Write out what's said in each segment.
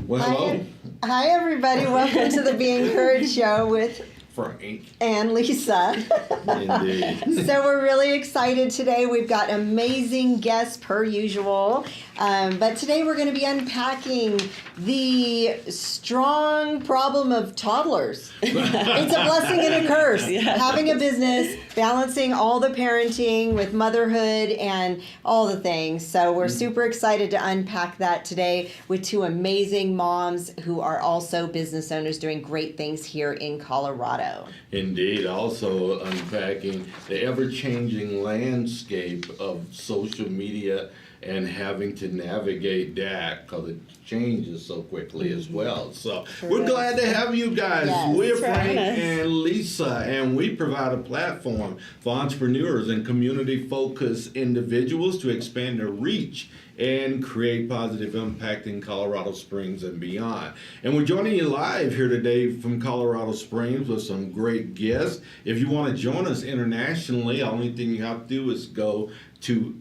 Well, hello. Hi, everybody. Welcome to the Be Encouraged Show with Frank. and Lisa. Indeed. So we're really excited today. We've got amazing guests per usual. But today we're going to be unpacking the strong problem of toddlers. It's a blessing and a curse. Having a business, balancing all the parenting with motherhood and all the things. So we're super excited to unpack that today with two amazing moms who are also business owners doing great things here in Colorado. Indeed. Also unpacking the ever-changing landscape of social media and having to navigate that because it changes so quickly as well. So we're glad to have you guys. Yes, We're Frank and Lisa, and we provide a platform for entrepreneurs and community-focused individuals to expand their reach and create positive impact in Colorado Springs and beyond. And we're joining you live here today from Colorado Springs with some great guests. If you want to join us internationally, the only thing you have to do is go to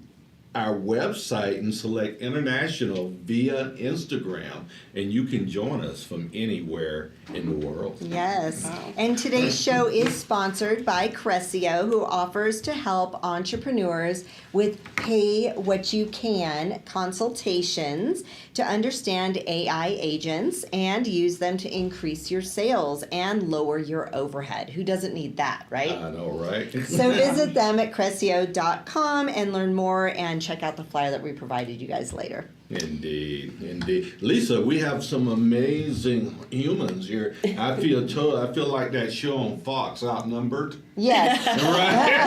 our website and select international via Instagram, and you can join us from anywhere in the world. Yes. Wow. And today's show is sponsored by Cressio, who offers to help entrepreneurs with pay what you can consultations to understand AI agents and use them to increase your sales and lower your overhead. Who doesn't need that, right? I know, right? So visit them at Cressio.com and learn more and check out the flyer that we provided you guys later. Indeed, indeed. Lisa, we have some amazing humans here. I feel like that show on Fox, Outnumbered. Yes. Right?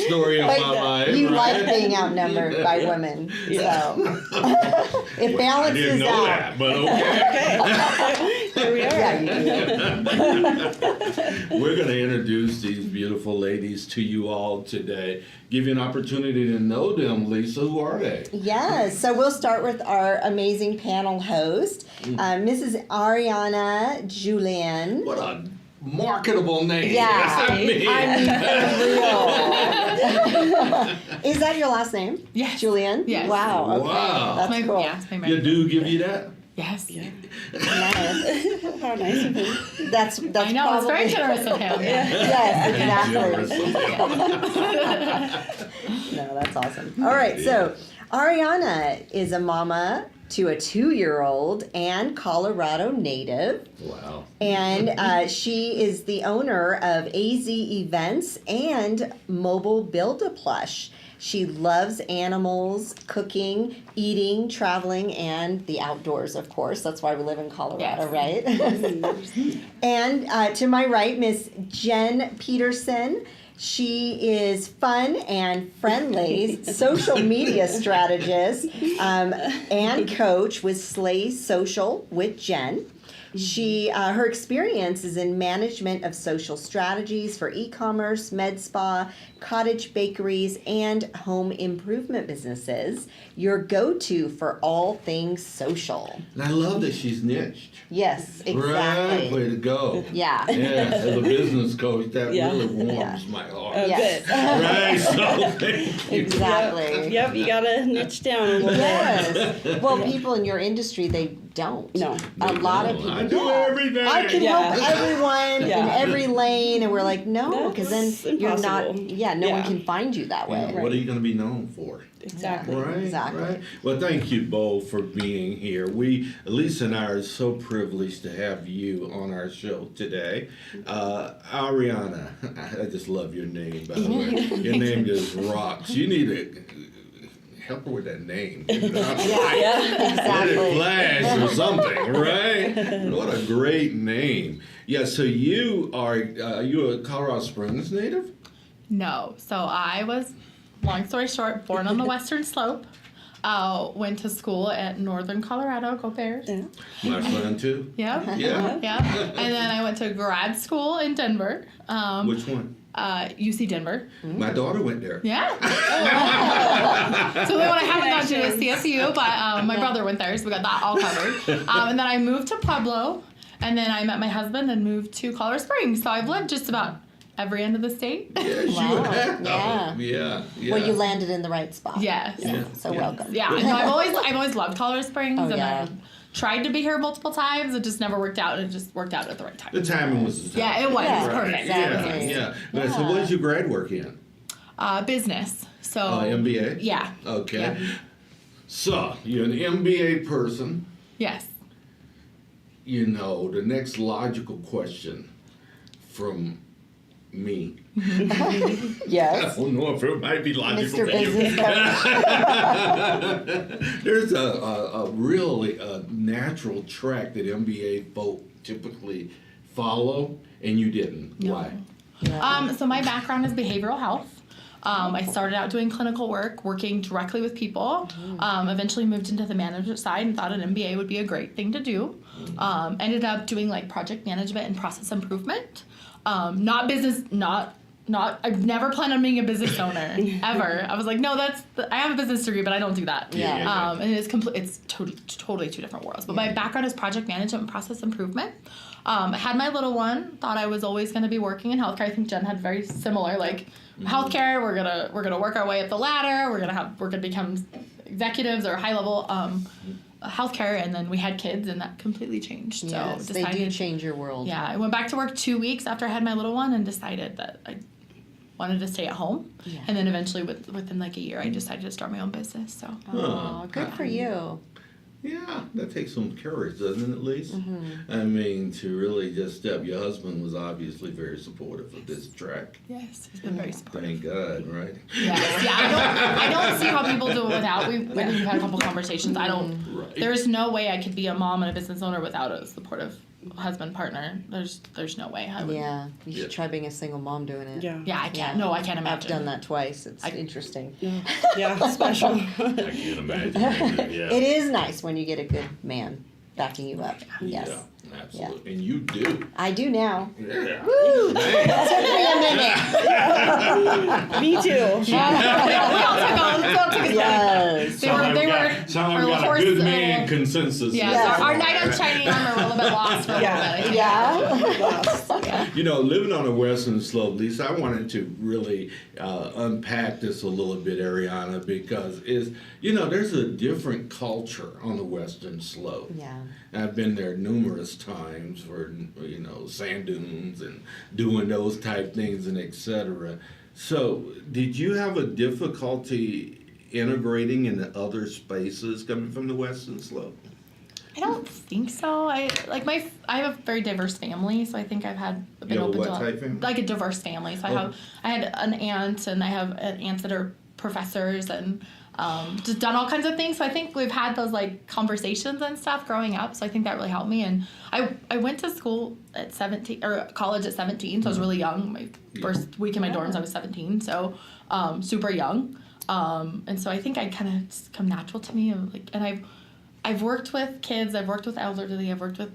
Story of But my life. you right? like being outnumbered by women. So it I balances didn't know out. that, but okay. Here we are. Yeah, you do. We're going to introduce these beautiful ladies to you all today. Give you an opportunity to know them, Lisa. Who are they? Yes. So we'll start with our amazing panel host, Mrs. Ariana Julian. What a marketable name. Yeah. Yes, I mean. For real. Is that your last name? Yes. Julian? Yes. Wow. Okay. Wow. That's My, cool. yeah, it's my Your married. dude give you that? Yes. Yeah. Nice. How nice of him. That's I know, it's very generous of him. Yes, exactly. Generous. No, that's awesome. All right, so Ariana is a mama to a 2-year-old and Colorado native. Wow. And she is the owner of AZ Events and Mobile Build-A-Plush. She loves animals, cooking, eating, traveling, and the outdoors, of course. That's why we live in Colorado, right? And to my right, Miss Jen Peterson. She is fun and friendly, social media strategist and coach with Slay Social with Jen. She her experience is in management of social strategies for e-commerce, med spa, cottage bakeries, and home improvement businesses. Your go-to for all things social. And I love that she's niched. Yes, Right, exactly. way to go. Yeah. Yeah, as a business coach, that Yeah. really warms my heart. Oh, Yes. Right, so thank you. Exactly. Yep, you gotta niche down a little bit. Yes. Well, people in your industry, they don't. No. A lot of people. I do everything. I can Yeah. help everyone in Yeah. every lane, and we're like, no, because then That's you're not. impossible. Yeah, no one Yeah. can find you that way. What are you going to be known for? Exactly. Right, Exactly. right. Well, thank you both for being here. Lisa and I are so privileged to have you on our show today. Ariana, I just love your name, by the way. Your name just rocks. You need to help her with that name. Yeah, Let exactly. it flash or something, right? What a great name. Yeah, so you are you a Colorado Springs native? No. So I was, long story short, born on the Western Slope. Went to school at Northern Colorado. Go Bears. Yeah. My son too. Yeah. Yeah. Yeah. And then I went to grad school in Denver. Which one? UC Denver. My daughter went there. Yeah. So then when I haven't gone to CSU, but my brother went there, so we got that all covered. And then I moved to Pueblo, and then I met my husband and moved to Colorado Springs. So I've lived just about every end of the state. Yes, you Wow. have. Yeah. Well, you landed in the right spot. Yes. Yeah. So welcome. Yeah, no, I've always loved Colorado Springs, Oh, and yeah. I've tried to be here multiple times. It just never worked out, and it just worked out at the right time. The timing was the time. Yeah, it was. Yeah. It was perfect. Exactly. Yeah. So what did your grad work in? Business. So MBA? Yeah. Okay. Yeah. So, you're an MBA person. Yes. You know, the next logical question from me. I Yes. don't know if it might be logical Mr. for you. Business Coach. There's a really natural track that MBA folk typically follow, and you didn't. No. Why? So my background is behavioral health. I started out doing clinical work, working directly with people. Eventually moved into the management side and thought an MBA would be a great thing to do. Ended up doing like project management and process improvement. Not business, I've never planned on being a business owner, ever. I was like, no, I have a business degree, but I don't do that. Yeah. And it's totally two different worlds. But my background is project management and process improvement. I had my little one, thought I was always going to be working in healthcare. I think Jen had very similar, like healthcare, we're gonna work our way up the ladder, we're gonna become executives or high level healthcare, and then we had kids, and that completely changed. Yes, So they decided, do change your world. yeah, I went back to work 2 weeks after I had my little one and decided that I wanted to stay at home. Yeah. And then eventually within like a year I decided to start my own business. So Oh, good for you. Yeah, that takes some courage, doesn't it, at least? Mm-hmm. I mean, to really just step. Your husband was obviously very supportive of this track. yes, he's been very supportive. Thank God, right? Yes, yeah, I don't see how people do it without. We've had a couple conversations. I don't. Right. There's no way I could be a mom and a business owner without a supportive husband partner. There's no way I would. Yeah, you should Yeah. try being a single mom doing it. Yeah. Yeah, I can't. Yeah. No, I can't I've imagine. done that twice. It's interesting. Yeah, special. I can't imagine. Yeah. It is nice when you get a good man backing you up. Yes. Yeah, absolutely. And you do. I do now. Yeah. Woo! Man. Took me a minute. Me too. we all took a Yes. They were Somehow our we got a horse, good man consensus. Yeah, Yeah. Our knight of shining armor were a little bit lost for a little bit. I think. Yeah. You know, living on the Western Slope, Lisa, I wanted to really unpack this a little bit, Ariana, because there's a different culture on the Western Slope. Yeah. I've been there numerous times for, sand dunes and doing those type things and et cetera. So, did you have a difficulty integrating into other spaces coming from the Western Slope? I don't think so. I have a very diverse family, so I think I've been You have a open what to type family? like a diverse family. So I had an aunt, and I have aunts that are professors, and just done all kinds of things. So I think we've had those like conversations and stuff growing up. So I think that really helped me. And I went to school at 17 or college at 17, so I was really young. My first week in my dorms, I was 17, so super young. And so I think I kind of just come natural to me. And I've worked with kids, I've worked with elderly, I've worked with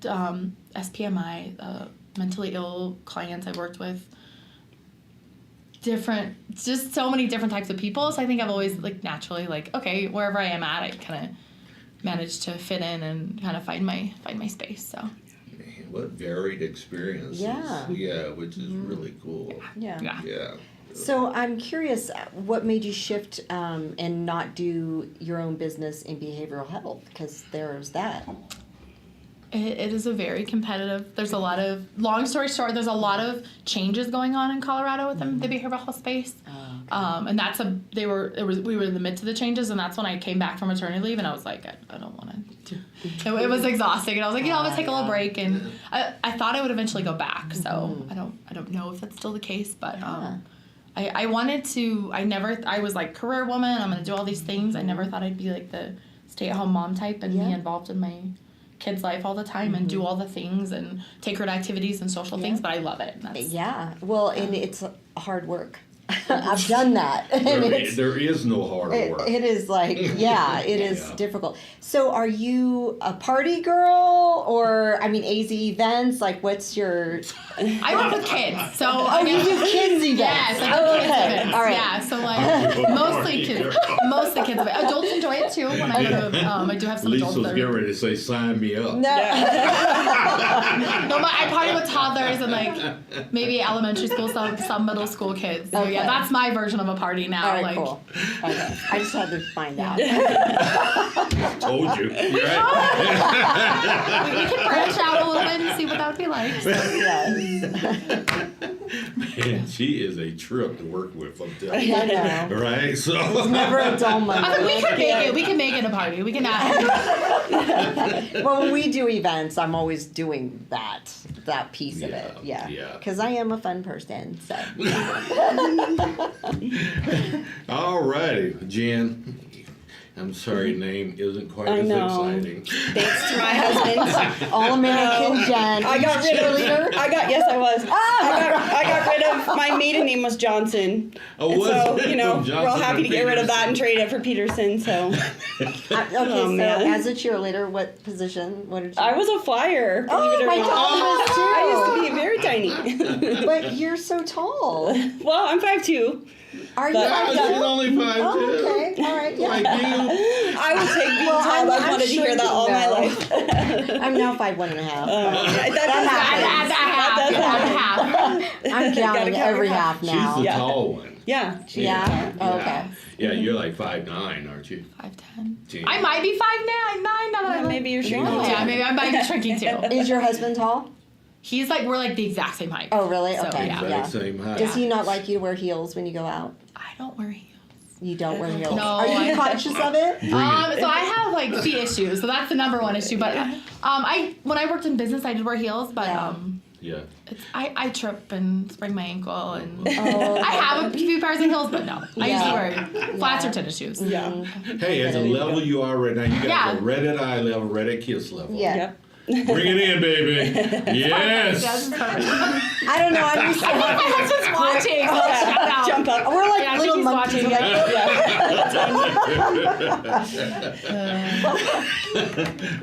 SPMI, mentally ill clients. I've worked with just so many different types of people. So I think I've always naturally okay, wherever I am at, I kind of managed to fit in and kind of find my space. So Man, what varied experiences. Yeah. Yeah, which is really cool. Yeah. yeah. Yeah. So I'm curious, what made you shift and not do your own business in behavioral health? Because there's that. It is a very competitive. There's a lot of, long story short, there's a lot of changes going on in Colorado within the behavioral health space. And we were in the midst of the changes, and that's when I came back from maternity leave, and I was like, I don't want to do it. Was exhausting, and I was like, I'm gonna take a little break, and I thought I would eventually go back. So I don't know if that's still the case, but I wanted to. I was like career woman. I'm gonna do all these things. I never thought I'd be like the stay-at-home mom type and be involved in my kid's life all the time and do all the things and take her to activities and social things, but I love it. Well, and it's hard work. I've done that. There is no hard work. It is it is difficult. So are you a party girl or, AZ events? What's your... I work with kids, so... you do kids events. Yes, I do kids events. All right. Yeah, so mostly kids. Most of the kids events. Adults enjoy it too when I go to... I do have some Lisa adults was that getting ready to say, sign me up. No. No, I party with toddlers and like maybe elementary school, some middle school kids. So yeah, that's my version of a party now. All right, like, cool. Okay. I just had to find out. Told you. You're right. we can branch out a little bit and see what that would be like. So. Yes. Man, she is a trip to work with, I'm telling you. I know. Right? So Never a dull moment. I mean, we can make it. We can make it a party. We can add. Well, when we do events, I'm always doing that piece of it. Yeah, Yeah. yeah. Because I am a fun person. So. all righty, Jen. I'm sorry, name isn't quite I as know. exciting. Thanks to my husband. All American Jen. I got rid of. Yes, I was. I got rid of. My maiden name was Johnson. Oh, And was so, it? you know, From we're all Johnson happy to get rid of that and Peterson. trade it for Peterson. So Okay, Oh, so man. as a cheerleader, what position? What did you? I was a flyer. Believe it or my not. daughter was too. I used to be very tiny. But you're so tall. Well, I'm 5'2". Are you? But- Ah, she's only 5'2". Oh, okay. All right. Yeah. Like you. I will take being Well, tall. I'm I've wanted to hear that all my shrinking life. I'm now 5'1.5". That happens. I'm counting Gotta count every your half She's now. the Yeah. tall one. Yeah. Yeah. Oh, okay. Yeah, you're like 5'9", aren't you? 5'10". Gee. I might be 5'9" now that I look. Maybe you're Yeah. shrinking. Yeah, maybe I might be shrinking too. Is your husband tall? He's like we're like the exact same height. Oh, really? So, Okay. yeah. Exact same height. Does he not like you to wear heels when you go out? I don't wear heels. You don't wear heels. No, Are you I- conscious of it? Bring it. So I have like feet issues, so that's the number one issue. But when I worked in business, I did wear heels, but Yeah. Yeah. I trip and sprain my ankle, and Oh, I have a few pairs of heels, but no, I Yeah. usually wear flats or tennis shoes. Yeah. Hey, at the level you are right now, you got Yeah. the red at eye level, red at kiss level. Yeah. Yep. Bring it in, baby. Yes. That's perfect. I don't know. I'm used to My husband's watching. So shout out. Jump up. We're like Yeah, I think little he's monkeys. Yeah.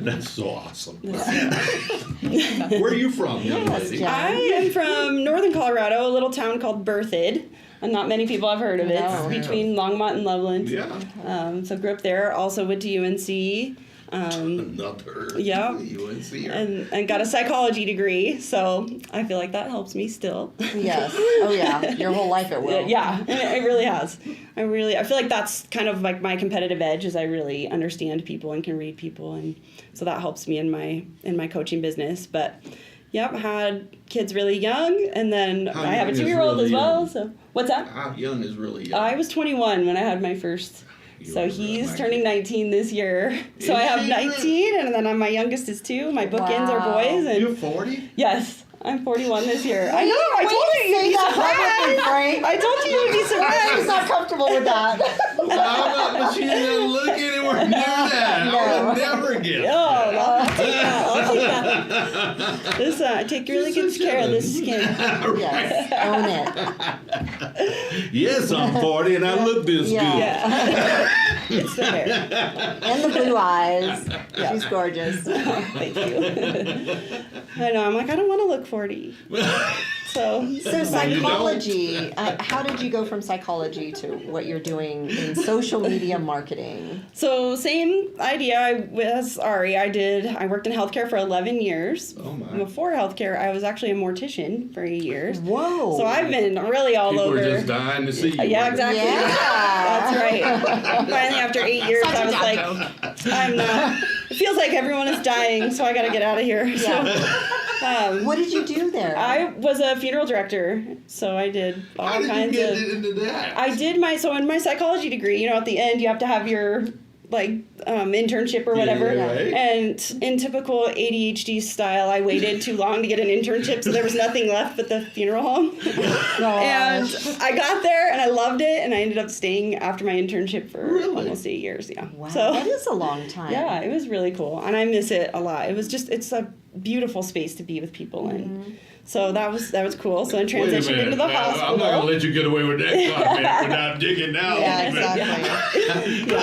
That's so awesome. Where are you from, young Yes, lady? Jen. I am from northern Colorado, a little town called Berthoud. And not many people have heard of it. No. It's between Longmont and Loveland. Yeah. So grew up there. Also went to UNC. Another. Yeah. UNC. And got a psychology degree. So I feel like that helps me still. Yes. Oh, yeah. Your whole life it will. Yeah, it really has. I feel like that's kind of like my competitive edge is I really understand people and can read people, and so that helps me in my coaching business. But yep, had kids really young, and then How I have a young is 2-year-old really as well. young? So what's that? How young is really young? I was 21 when I had my first. You So were he's 19. turning 19 this year. So Is I have he 19, and then my youngest is 2. My bookends are Wow. boys, and You're 40? yes, I'm 41 this year. I know. I told you you'd Say be that publicly, surprised. Frank. I told you you'd be She's surprised. not comfortable with that. I'm not, but she doesn't look anywhere near that. I would never get Oh, I'll take that. I'll take that. This, I take really good care of this skin. Yes. Own it. Yes, I'm 40 and I look this Yeah. good. Yeah. It's the hair. And the blue eyes. She's gorgeous. Thank you. I know. I'm like, I don't want to look 40. So So psychology, how did you go from psychology to what you're doing in social media marketing? So same idea as Ari. I worked in healthcare for 11 years. Oh, my. Before healthcare, I was actually a mortician for 8 years. Whoa. So I've been really all People over. are just dying to see you. Yeah, exactly. Yeah. That's right. Finally, after 8 years, Such I a was dad like, joke. I'm not. It feels like everyone is dying, so I got to get out of here. Yeah. So, What did you do there? I was a funeral director, so I did all How did you kinds get of. into that? I did in my psychology degree, at the end you have to have your internship or whatever. Yeah, right. And in typical ADHD style, I waited too long to get an internship, so there was nothing left but the funeral home. And I got there and I loved it, and I ended up staying after my internship for Really? almost 8 years. Yeah. Wow, So that is a long time. yeah, it was really cool, and I miss it a lot. It's a beautiful space to be with people in. So that was cool. So I Wait a transitioned minute. into the Now, hospital. I'm not going to let you get away with that comment without digging down. Yeah, exactly. Yeah,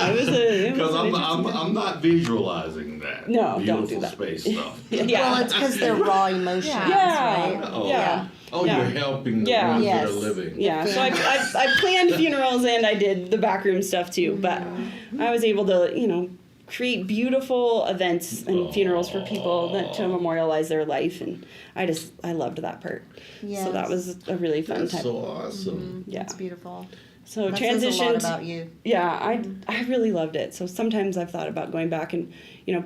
it was Because an interesting I'm not visualizing that. No, don't beautiful do that. space stuff. Yeah. Well, it's because they're raw emotions, Yeah. right? Oh, Yeah. Oh, Yeah. you're helping the Yeah. ones Yes. that are living. Yeah, so I planned funerals and I did the backroom stuff too, but I was able to, create beautiful events and funerals for people to memorialize their life, and I loved that part. Yes. So that was a really fun That's time. so awesome. Yeah. It's beautiful. So That says a lot transitioned. about you. Yeah, I really loved it. So sometimes I've thought about going back, and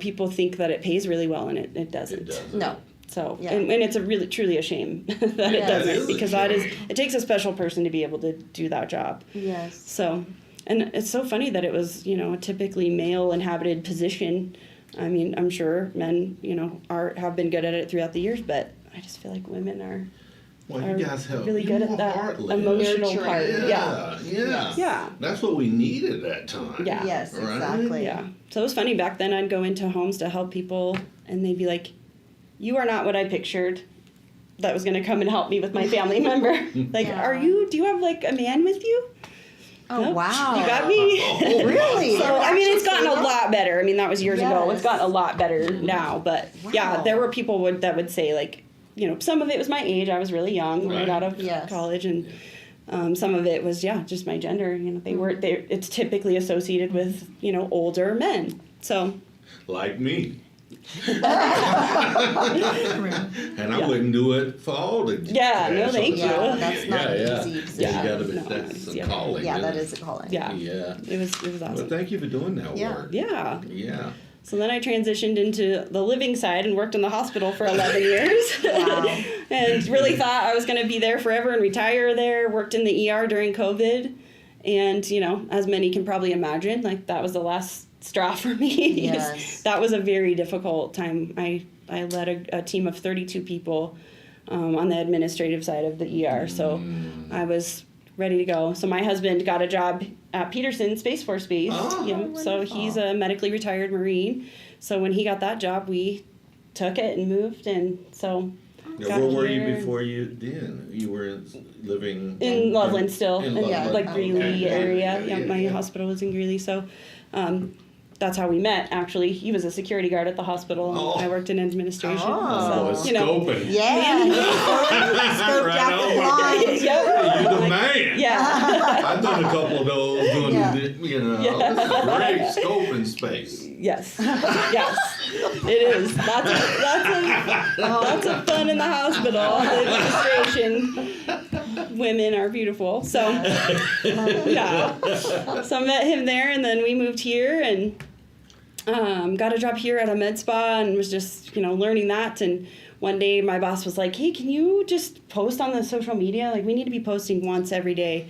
people think that it pays really well, and it doesn't. It does. No. So Yeah. and it's a really truly a shame that it Yes. doesn't, It is a because shame. it takes a special person to be able to do that job. Yes. So, and it's so funny that it was a typically male inhabited position. I mean, I'm sure men have been good at it throughout the years, but I just feel like women are You guys have really good at that emotional Nurturing. part. Yeah. Yeah. That's what we needed at that time. Yeah. Yes, Right? exactly. Yeah. So it was funny back then. I'd go into homes to help people, and they'd be like, "You are not what I pictured that was going to come and help me with my family member. Like, Yeah. do you have like a man with you? Oh, Nope. wow. You got me." Really? So, I mean, it's gotten a lot better. I mean, that was years ago. Yes. It's gotten a lot better now. But yeah, Wow. there were people that would say, like, some of it was my age. I was really young, right out of Yes. college. And some of it was, just my gender. It's typically associated with, older men. So. Like me. Career. And I wouldn't do it for all the Yeah, no, thank you. Yeah, that's not an Yeah. easy You position. gotta be, No, that's a yeah. calling. Yeah, that isn't is a calling. Yeah. it? Yeah. It was awesome. Well, thank you for doing that Yeah. work. Yeah. Yeah. So then I transitioned into the living side and worked in the hospital for 11 years. Wow. And really thought I was going to be there forever and retire there. Worked in the ER during COVID. And, as many can probably imagine, like that was the last straw for me. Yes. That was a very difficult time. I led a team of 32 people on the administrative side of the ER. So I was ready to go. So my husband got a job at Peterson Space Force Base. Oh, So he's a medically retired Marine. So when he got that job, we took it and moved. And so Now, got where were you here. before you did? You were living In Loveland still, in in Loveland. like Greeley Okay. area. Yeah, Yeah, my yeah. hospital was in Greeley. So that's how we met, actually. He was a security guard at the hospital, and Oh. I worked in administration. Oh, so, scoping. Yeah. Scoped Right out the on. lines. Yep. You're the man. Yeah. I've done a couple of those doing, Yeah. this is great scope and space. Yes. Yes. It is. Lots of fun in the hospital. The administration women are beautiful. So yeah. So I met him there, and then we moved here and got a job here at a med spa, and was just learning that. And one day my boss was like, "Hey, can you just post on the social media? Like, we need to be posting once every day."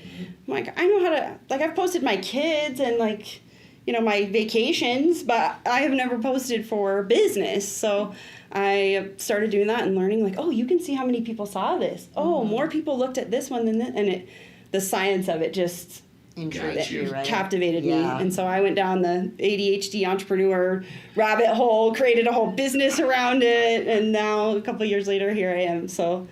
I'm like, "I know how to, like, I've posted my kids and like my vacations, but I have never posted for business." So I started doing that and learning, like, oh, you can see how many people saw this. Oh, more people looked at this one than this. And the science of it just Intrigued you, right? captivated me. Yeah. And so I went down the ADHD entrepreneur rabbit hole, created a whole business around it. And now a couple of years later, here I am. So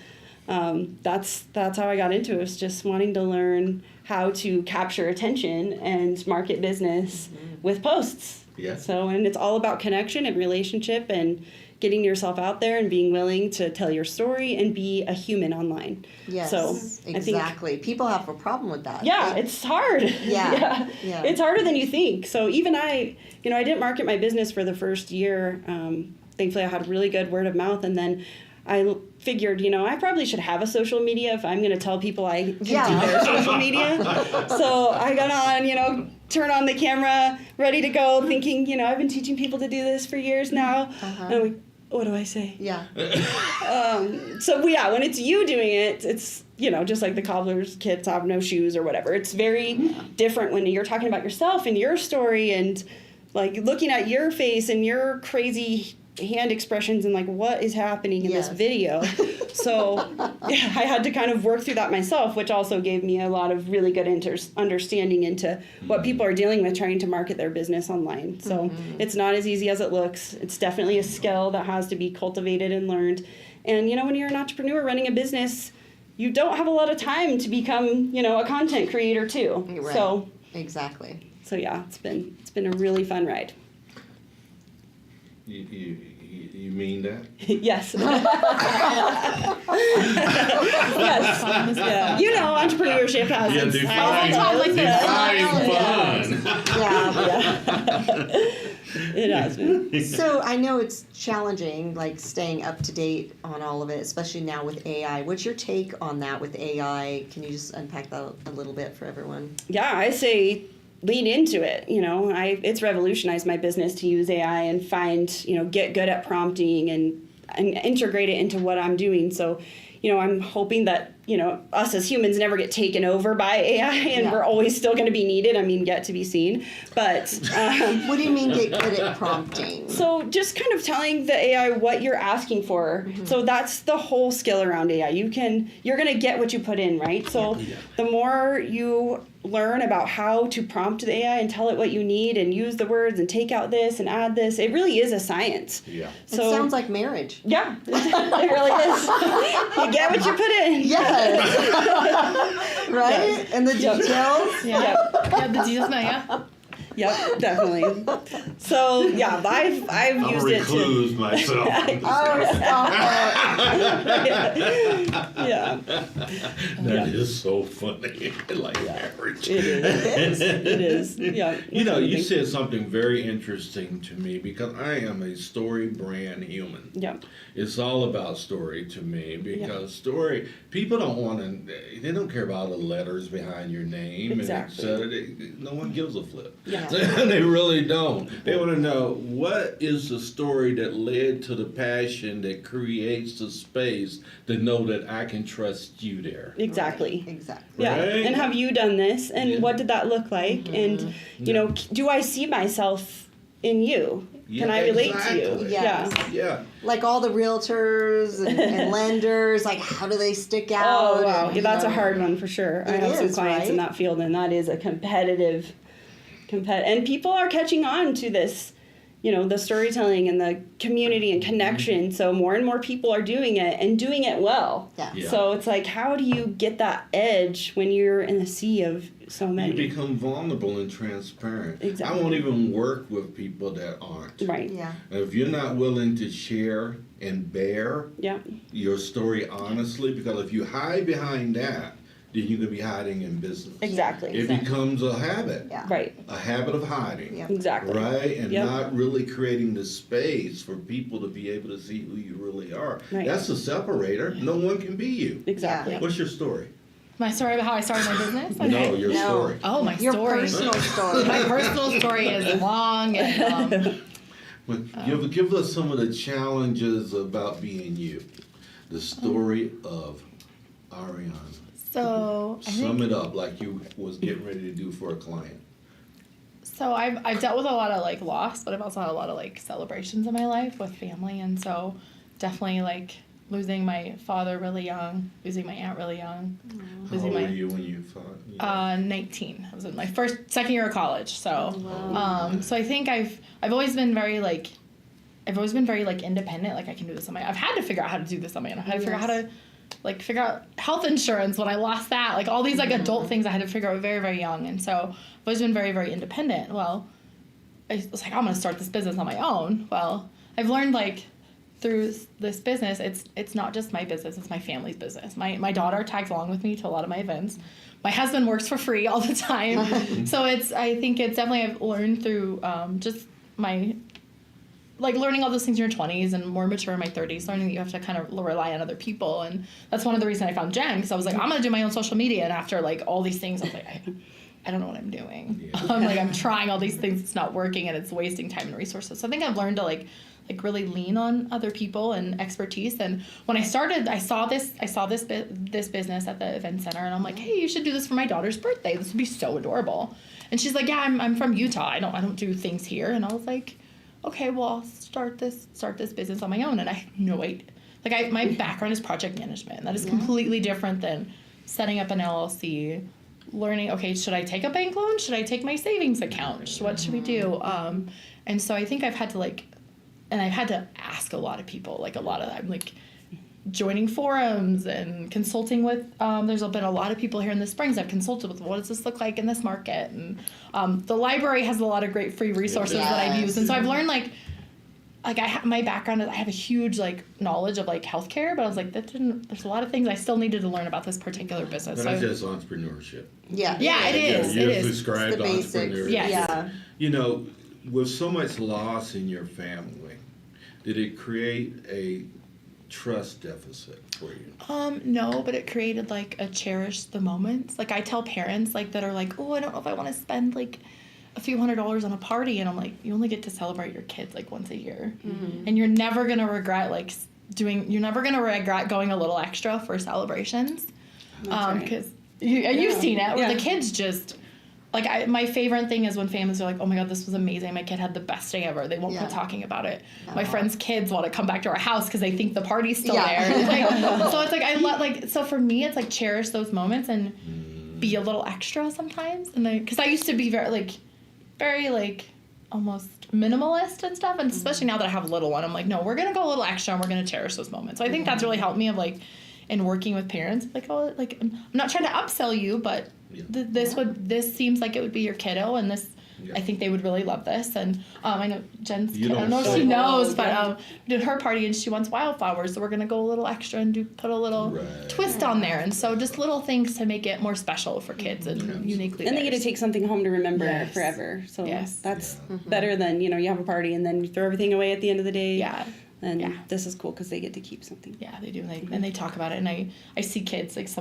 that's how I got into it. It was just wanting to learn how to capture attention and market business with posts. Yeah. So, and it's all about connection and relationship and getting yourself out there and being willing to tell your story and be a human online. Yes, So I think, exactly. People have a problem with that. yeah, it's hard. Yeah. Yeah. It's harder than you think. So even I didn't market my business for the first year. Thankfully, I had really good word of mouth, and then I figured, I probably should have a social media if I'm going to tell people I can do their social media. So I got on, turn on the camera, ready to go, thinking, I've been teaching people to do this for years now. And I'm like, what do I say? Yeah. So yeah, when it's you doing it, it's, just like the cobbler's kids have no shoes or whatever. It's very different when you're talking about yourself and your story and like looking at your face and your crazy hand expressions and like what is happening in Yes. this video. So yeah, I had to kind of work through that myself, which also gave me a lot of really good understanding into what people are dealing with trying to market their business online. So it's not as easy as it looks. It's definitely a skill that has to be cultivated and learned. And when you're an entrepreneur running a business, you don't have a lot of time to become, a content creator too. Right. So Exactly. yeah, it's been a really fun ride. You mean that? Yes. Yes. Yeah. Entrepreneurship has its define- highs and lows. define Yeah. Fun. Yeah. Yeah. It has been. So I know it's challenging, like staying up to date on all of it, especially now with AI. What's your take on that with AI? Can you just unpack that a little bit for everyone? Yeah, I say lean into it. It's revolutionized my business to use AI and get good at prompting and integrate it into what I'm doing. So, I'm hoping that, us as humans never get taken over by AI and we're always still going to be needed. Yet to be seen. But what do you mean get good at prompting? So just kind of telling the AI what you're asking for. Mm-hmm. So that's the whole skill around AI. You're going to get what you put in, right? So the more you learn about how to prompt the AI and tell it what you need and use the words and take out this and add this, it really is a science. Yeah. So, it sounds like marriage. Yeah, it really is. You get what you put in. Yes. Right? Yes. And the details? Yeah, the details, yeah. Yep, definitely. So yeah, I've used it to. I'm recluse myself. Oh, stop Yeah. That is so funny. Like marriage. It is. Yeah. You said something very interesting to me because I am a story brand human. Yeah. It's all about story to me because story, people they don't care about the letters behind your name. Exactly. And no one gives a flip. Yeah. They really don't. They want to know what is the story that led to the passion that creates the space to know that I can trust you there. Exactly. Exactly. Yeah. Right? And have you done this? And what did that look like? And, do I see myself in you? Can I relate to you? Exactly. Yes. Yeah. Like all the realtors and lenders, like how do they stick out? Oh, wow. And, That's a hard one for sure. I have some clients in that field, and that is a competitive. And people are catching on to this, the storytelling and the community and connection. So more and more people are doing it and doing it well. Yeah. So it's like, how do you get that edge when you're in a sea of so many? You become vulnerable and transparent. Exactly. I won't even work with people that aren't. Right. Yeah. If you're not willing to share and bear your story honestly, because if you hide behind that, then you could be hiding in business. Exactly. It becomes a habit. Yeah. Right. A habit of hiding. Yeah. Exactly. Right? And Yep. not really creating the space for people to be able to see who you really are. Right. That's the separator. No one can be you. Exactly. Yeah. What's your story? My story about how I started my business? Okay. No, your story. Oh, my Your story. personal story. My personal story is long and Give us some of the challenges about being you. The story of Ariana. so I think, Sum it up like you was getting ready to do for a client. so I've dealt with a lot of loss, but I've also had a lot of celebrations in my life with family, and so definitely losing my father really young, losing my aunt really young. How old were you when you fought? 19. I was in my second year of college. So, so I think I've always been very independent. I can do this on my own. I've had to figure out how to do this on my own. I had to figure out how to figure out health insurance when I lost that. All these adult things I had to figure out very, very young. And so I've always been very, very independent. Well, I was I'm going to start this business on my own. Well, I've learned through this business, it's not just my business, it's my family's business. My daughter tags along with me to a lot of my events. My husband works for free all the time. So I think it's definitely, I've learned through just my, learning all those things in your 20s and more mature in my 30s, learning that you have to kind of rely on other people. And that's one of the reasons I found Jen, because I was I'm going to do my own social media. And after all these things, I was I don't know what I'm doing. Yeah. I'm trying all these things, it's not working, and it's wasting time and resources. So I think I've learned to really lean on other people and expertise. And when I started, I saw this business at the event center, and I'm hey, you should do this for my daughter's birthday. This would be so adorable. And she's yeah, I'm from Utah. I don't do things here. And I was okay, well, I'll start this business on my own. And I had no idea. My background is project management, and that is completely different than setting up an LLC, learning, okay, should I take a bank loan? Should I take my savings account? What should we do? And so I think I've had to and I've had to ask a lot of people, I'm joining forums and consulting with, there's been a lot of people here in the Springs I've consulted with, what does this look like in this market? And the library has a lot of great free resources that I've used. And so I've learned my background is I have a huge knowledge of healthcare, but I was there's a lot of things I still needed to learn about this particular business. But that's just entrepreneurship. Yeah. Yeah, it is. You're it is. prescribed It's the basics. entrepreneurship. Yes. Yeah. with so much loss in your family, did it create a trust deficit for you? No, but it created like a cherish the moments. Like I tell parents like that are like, oh, I don't know if I want to spend like a few $100s on a party, and I'm like, you only get to celebrate your kids like once a year, and you're never gonna regret you're never gonna regret going a little extra for celebrations, because you've seen it where the kids just. Like, my favorite thing is when families are like, oh my God, this was amazing. My kid had the best day ever. They won't quit talking about it. My friends' kids want to come back to our house because they think the party's still there. It's like, so it's like, so for me, it's like cherish those moments and be a little extra sometimes. And because I used to be very almost minimalist and stuff. And especially now that I have a little one, I'm like, no, we're going to go a little extra and we're going to cherish those moments. So I think that's really helped me in working with parents. I'm not trying to upsell you, but this seems like it would be your kiddo, and this I think they would really love this. And I know Jen's I don't know if she knows, but we did her party and she wants wildflowers, so we're gonna go a little extra and put a little twist on there. And so just little things to make it more special for kids and uniquely. And they get to take something home to remember forever. So that's better than you have a party and then you throw everything away at the end of the day. Yeah. And this is cool because they get to keep something. Yeah, they do. And they talk about it. And I see kids, if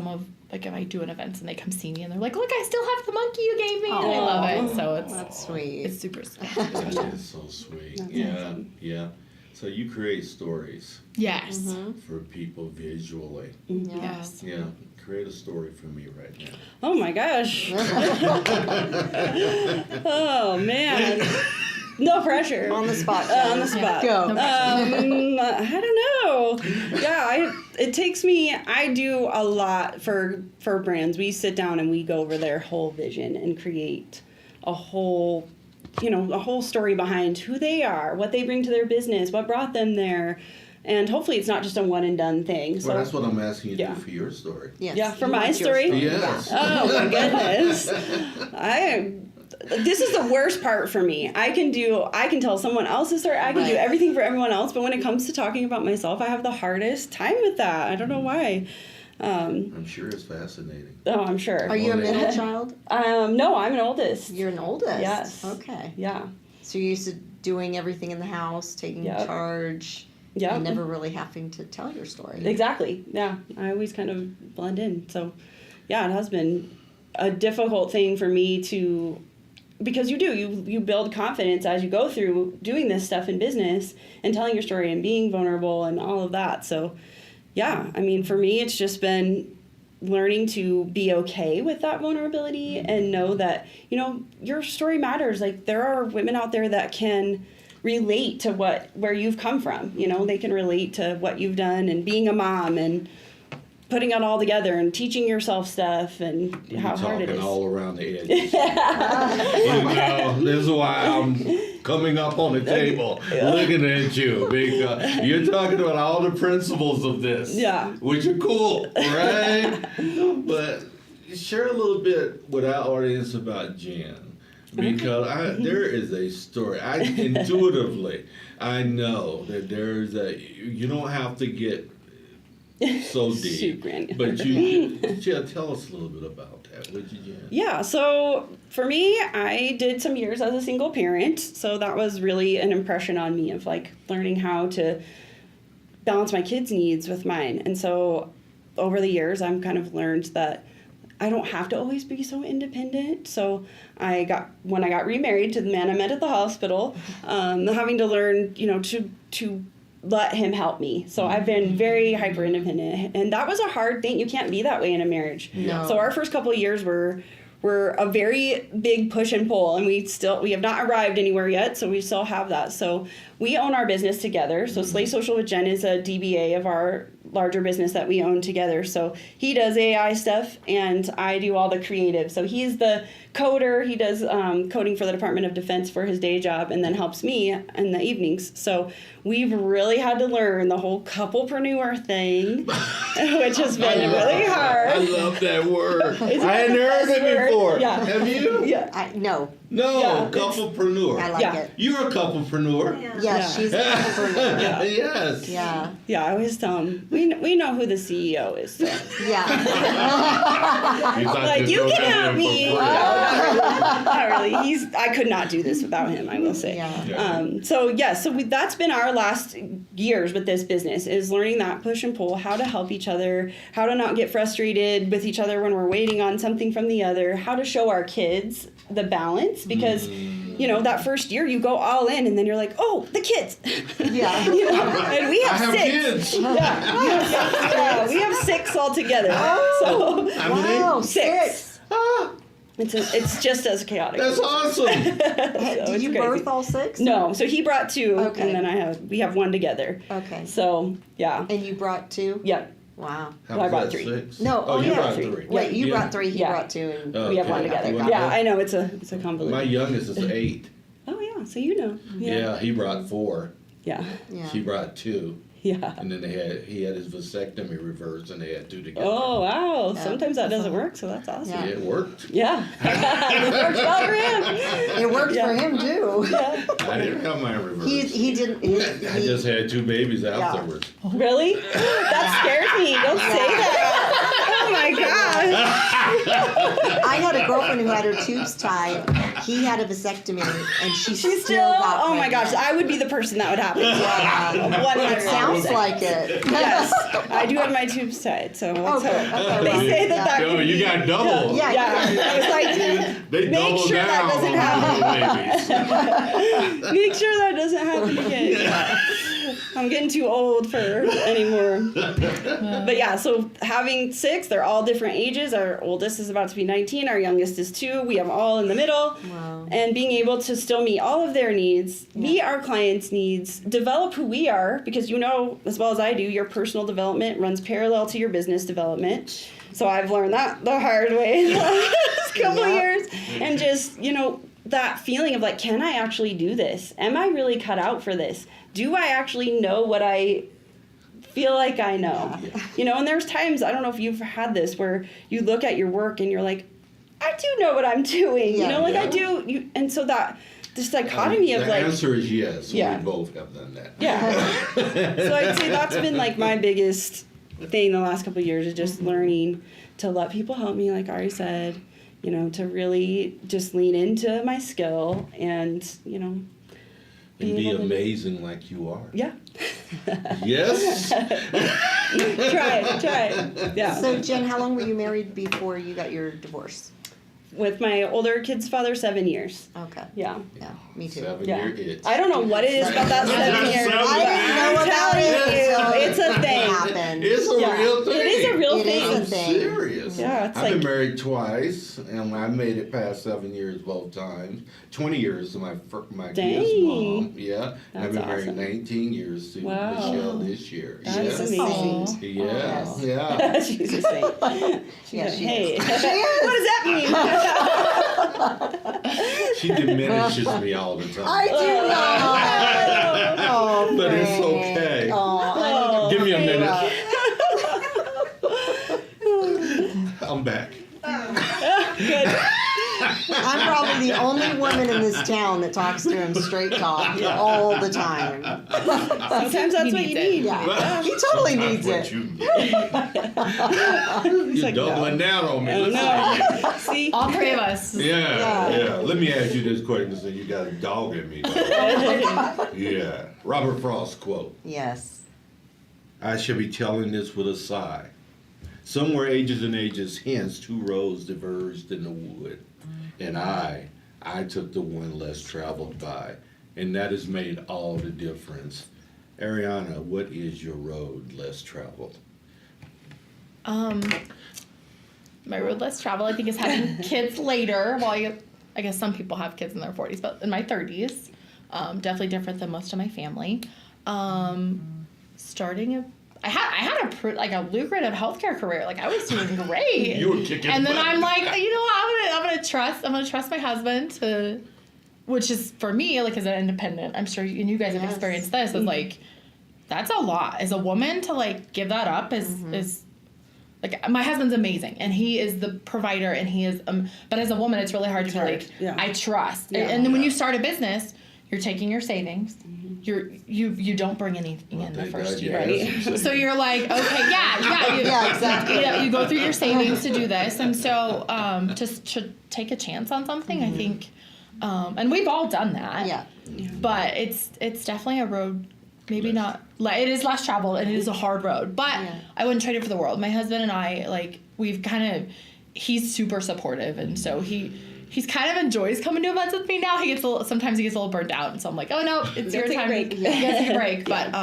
I do an event and they come see me and they're like, look, I still have the monkey you gave me. Aww. And I love it. So that's sweet. It's super special. That is so sweet. That's awesome. Yeah. So you create stories. Yes. For people visually. Yes. Yeah. Create a story for me right now. Oh my gosh. Oh man. No pressure. On the spot. On the spot. Go. I don't know. Yeah, it takes me. I do a lot for brands. We sit down and we go over their whole vision and create a whole story behind who they are, what they bring to their business, what brought them there. And hopefully it's not just a one and done thing. So that's what I'm asking you to do for your story. Yes. Yeah, for my story? Yes. Oh my goodness. This is the worst part for me. I can tell someone else's story. I can do everything for everyone else, but when it comes to talking about myself, I have the hardest time with that. I don't know why. I'm sure it's fascinating. Oh, I'm sure. Are you a middle child? No, I'm an oldest. You're an oldest? Yes. Okay. Yeah. So you're used to doing everything in the house, taking charge, and never really having to tell your story. Exactly. Yeah. I always kind of blend in. So, yeah, it has been a difficult thing for me to... Because you build confidence as you go through doing this stuff in business and telling your story and being vulnerable and all of that. So, yeah, I mean, for me, it's just been learning to be okay with that vulnerability and know that, your story matters. Like, there are women out there that can relate to where you've come from. They can relate to what you've done and being a mom and putting it all together and teaching yourself stuff and how hard it is. Talking all around the edges. This is why I'm coming up on the table looking at you, because you're talking about all the principles of this, which are cool, right? But share a little bit with our audience about Jen, because there is a story. Intuitively, I know that there's you don't have to get so deep, but tell us a little bit about that, would you, Jen? Yeah, so for me, I did some years as a single parent, so that was really an impression on me of learning how to balance my kids' needs with mine. And so over the years, I've kind of learned that I don't have to always be so independent. So when I got remarried to the man I met at the hospital, having to learn, to let him help me. So I've been very hyper independent, and that was a hard thing. You can't be that way in a marriage. No. So our first couple of years were a very big push and pull, and we have not arrived anywhere yet, so we still have that. So we own our business together. So Slay Social with Jen is a DBA of our larger business that we own together. So he does AI stuff, and I do all the creative. So he's the coder. He does coding for the Department of Defense for his day job, and then helps me in the evenings. So we've really had to learn the whole couplepreneur thing, which has been really hard. I love that word. I hadn't heard it before. Yeah. Have you? Yeah. No. No, Yeah, couplepreneur. I like Yeah. it. You're a couplepreneur. Yes, Yeah. she's a entrepreneur. Yeah. Yes. Yeah. Yeah, I always tell him, we know who the CEO is. So. Yeah. You thought Like, you throw can that help in me. for Not really. I could not do this without him, I will say. Yeah. So that's been our last years with this business, is learning that push and pull, how to help each other, how to not get frustrated with each other when we're waiting on something from the other, how to show our kids the balance, because that first year you go all in and then you're like, oh, the kids. Yeah. And we have, I have 6. kids. Yeah, we have 6 altogether. Oh, So How many? wow, 6. Ah, It's just as chaotic. that's awesome. So Did it's you crazy. birth all 6? No, so he brought 2, Okay. and then we have 1 together. Okay. So yeah, And you brought 2? yeah, Wow. How I was brought that, 3. 6? No, Oh, you yeah. brought 3. 3. Wait, you Yeah. brought 3, he Yeah. brought 2, and Oh, we have 1 okay. together. You want Yeah, that? I know it's a convoluted. My youngest is 8. Oh yeah, so you know. Yeah, he brought 4. Yeah, yeah. She brought 2. yeah. And then he had his vasectomy reversed, and they had 2 together. Oh wow! Yeah. Sometimes that doesn't work, so that's awesome. Yeah. Yeah, it worked. Yeah, it worked well for him. It worked Yeah. for him too. Yeah. I didn't have mine reversed. He didn't. I just had 2 babies afterwards. Really? That scares me. Don't say that. Oh my gosh. I had a girlfriend who had her tubes tied. He had a vasectomy, and she She's still got oh my pregnant. gosh, I would be the person that would happen. Yeah. 100%. It sounds like it. Yes, I do have my tubes tied, so let's Okay, hope. okay, They well, say that yeah. that No, could you be, got double. Yeah. Yeah, I was like, They Make double sure that down doesn't on babies. make sure that doesn't happen again. I'm getting too old for anymore. But yeah, so having 6, they're all different ages. Our oldest is about to be 19. Our youngest is 2. We have all in the middle. Wow. And being able to still meet all of their needs, meet our clients' needs, develop who we are, because you know as well as I do, your personal development runs parallel to your business development. So I've learned that the hard way in the last couple of years. And just, that feeling of like, can I actually do this? Am I really cut out for this? Do I actually know what I feel like I know? And there's times, I don't know if you've had this, where you look at your work and you're like, I do know what I'm doing. Yeah. I do. And so that this dichotomy of the like, answer is yes. Yeah. We both have done that. yeah. So I'd say that's been like my biggest thing the last couple of years, is just learning to let people help me, like Ari said, to really just lean into my skill and, And be amazing like you are. yeah. Yes. Try it. Yeah. So Jen, how long were you married before you got your divorce? With my older kid's father, 7 years. Okay. Yeah. Yeah, me too. 7-year itch. I don't know what it is about that 7 years. I didn't know I'm about telling it you, until it's a it thing. happened. It's a Yeah. real thing. It is a real It thing. is a I'm thing. serious. Yeah, it's I've like been married twice, and I made it past 7 years both times. 20 years to my Dang. kid's mom. Yeah, and I've That's been awesome. married 19 years to Wow. Michelle this year. That's yes. amazing. Yeah, Yes. yeah. She's a saint. She's Yeah, like, she hey, is. what does that mean? She diminishes me all the time. I do not. Oh, But it's Frank. okay. Oh, I need to Give me a pick you minute. up. I'm back. Good. I'm probably the only woman in this town that talks to him straight talk all the time. Sometimes that's He what you needs it. need. Yeah, he totally needs What it. you need. He's You're like, doubling down on me. Oh, Let's no. See? All 3 of us. see. Yeah, Yeah. yeah. Let me ask you this question, so you got a dog in me. Yeah. Robert Frost quote. Yes. I shall be telling this with a sigh. Somewhere ages and ages hence 2 roads diverged in the wood, and I took the one less traveled by, and that has made all the difference. Ariana, what is your road less traveled? My road less travel, I think, is having kids later. Well, I guess some people have kids in their 40s, but in my 30s, definitely different than most of my family. I had a lucrative healthcare career. Like, I was doing great. You were kicking And then butt. I'm like, I'm gonna trust my husband to, which is for me, like, as an independent. I'm sure you guys have Yes. experienced this. Is like, that's a lot as a woman to like give that up is like my husband's amazing and he is the provider and he is but as a woman it's really hard to be like I trust. And then when you start a business, you're taking your savings. You don't bring anything in the first year. Right? So you're like, okay, exactly. You go through your savings to do this. And so just to take a chance on something, I think and we've all done that. Yeah. But it's definitely a road. Maybe not. It is less traveled and it is a hard road, but I wouldn't trade it for the world. My husband and I, like, we've kind of, he's super supportive, and so he's kind of enjoys coming to events with me now. Sometimes he gets a little burned out, and so I'm like, oh no, it's your time. You gotta take a break. But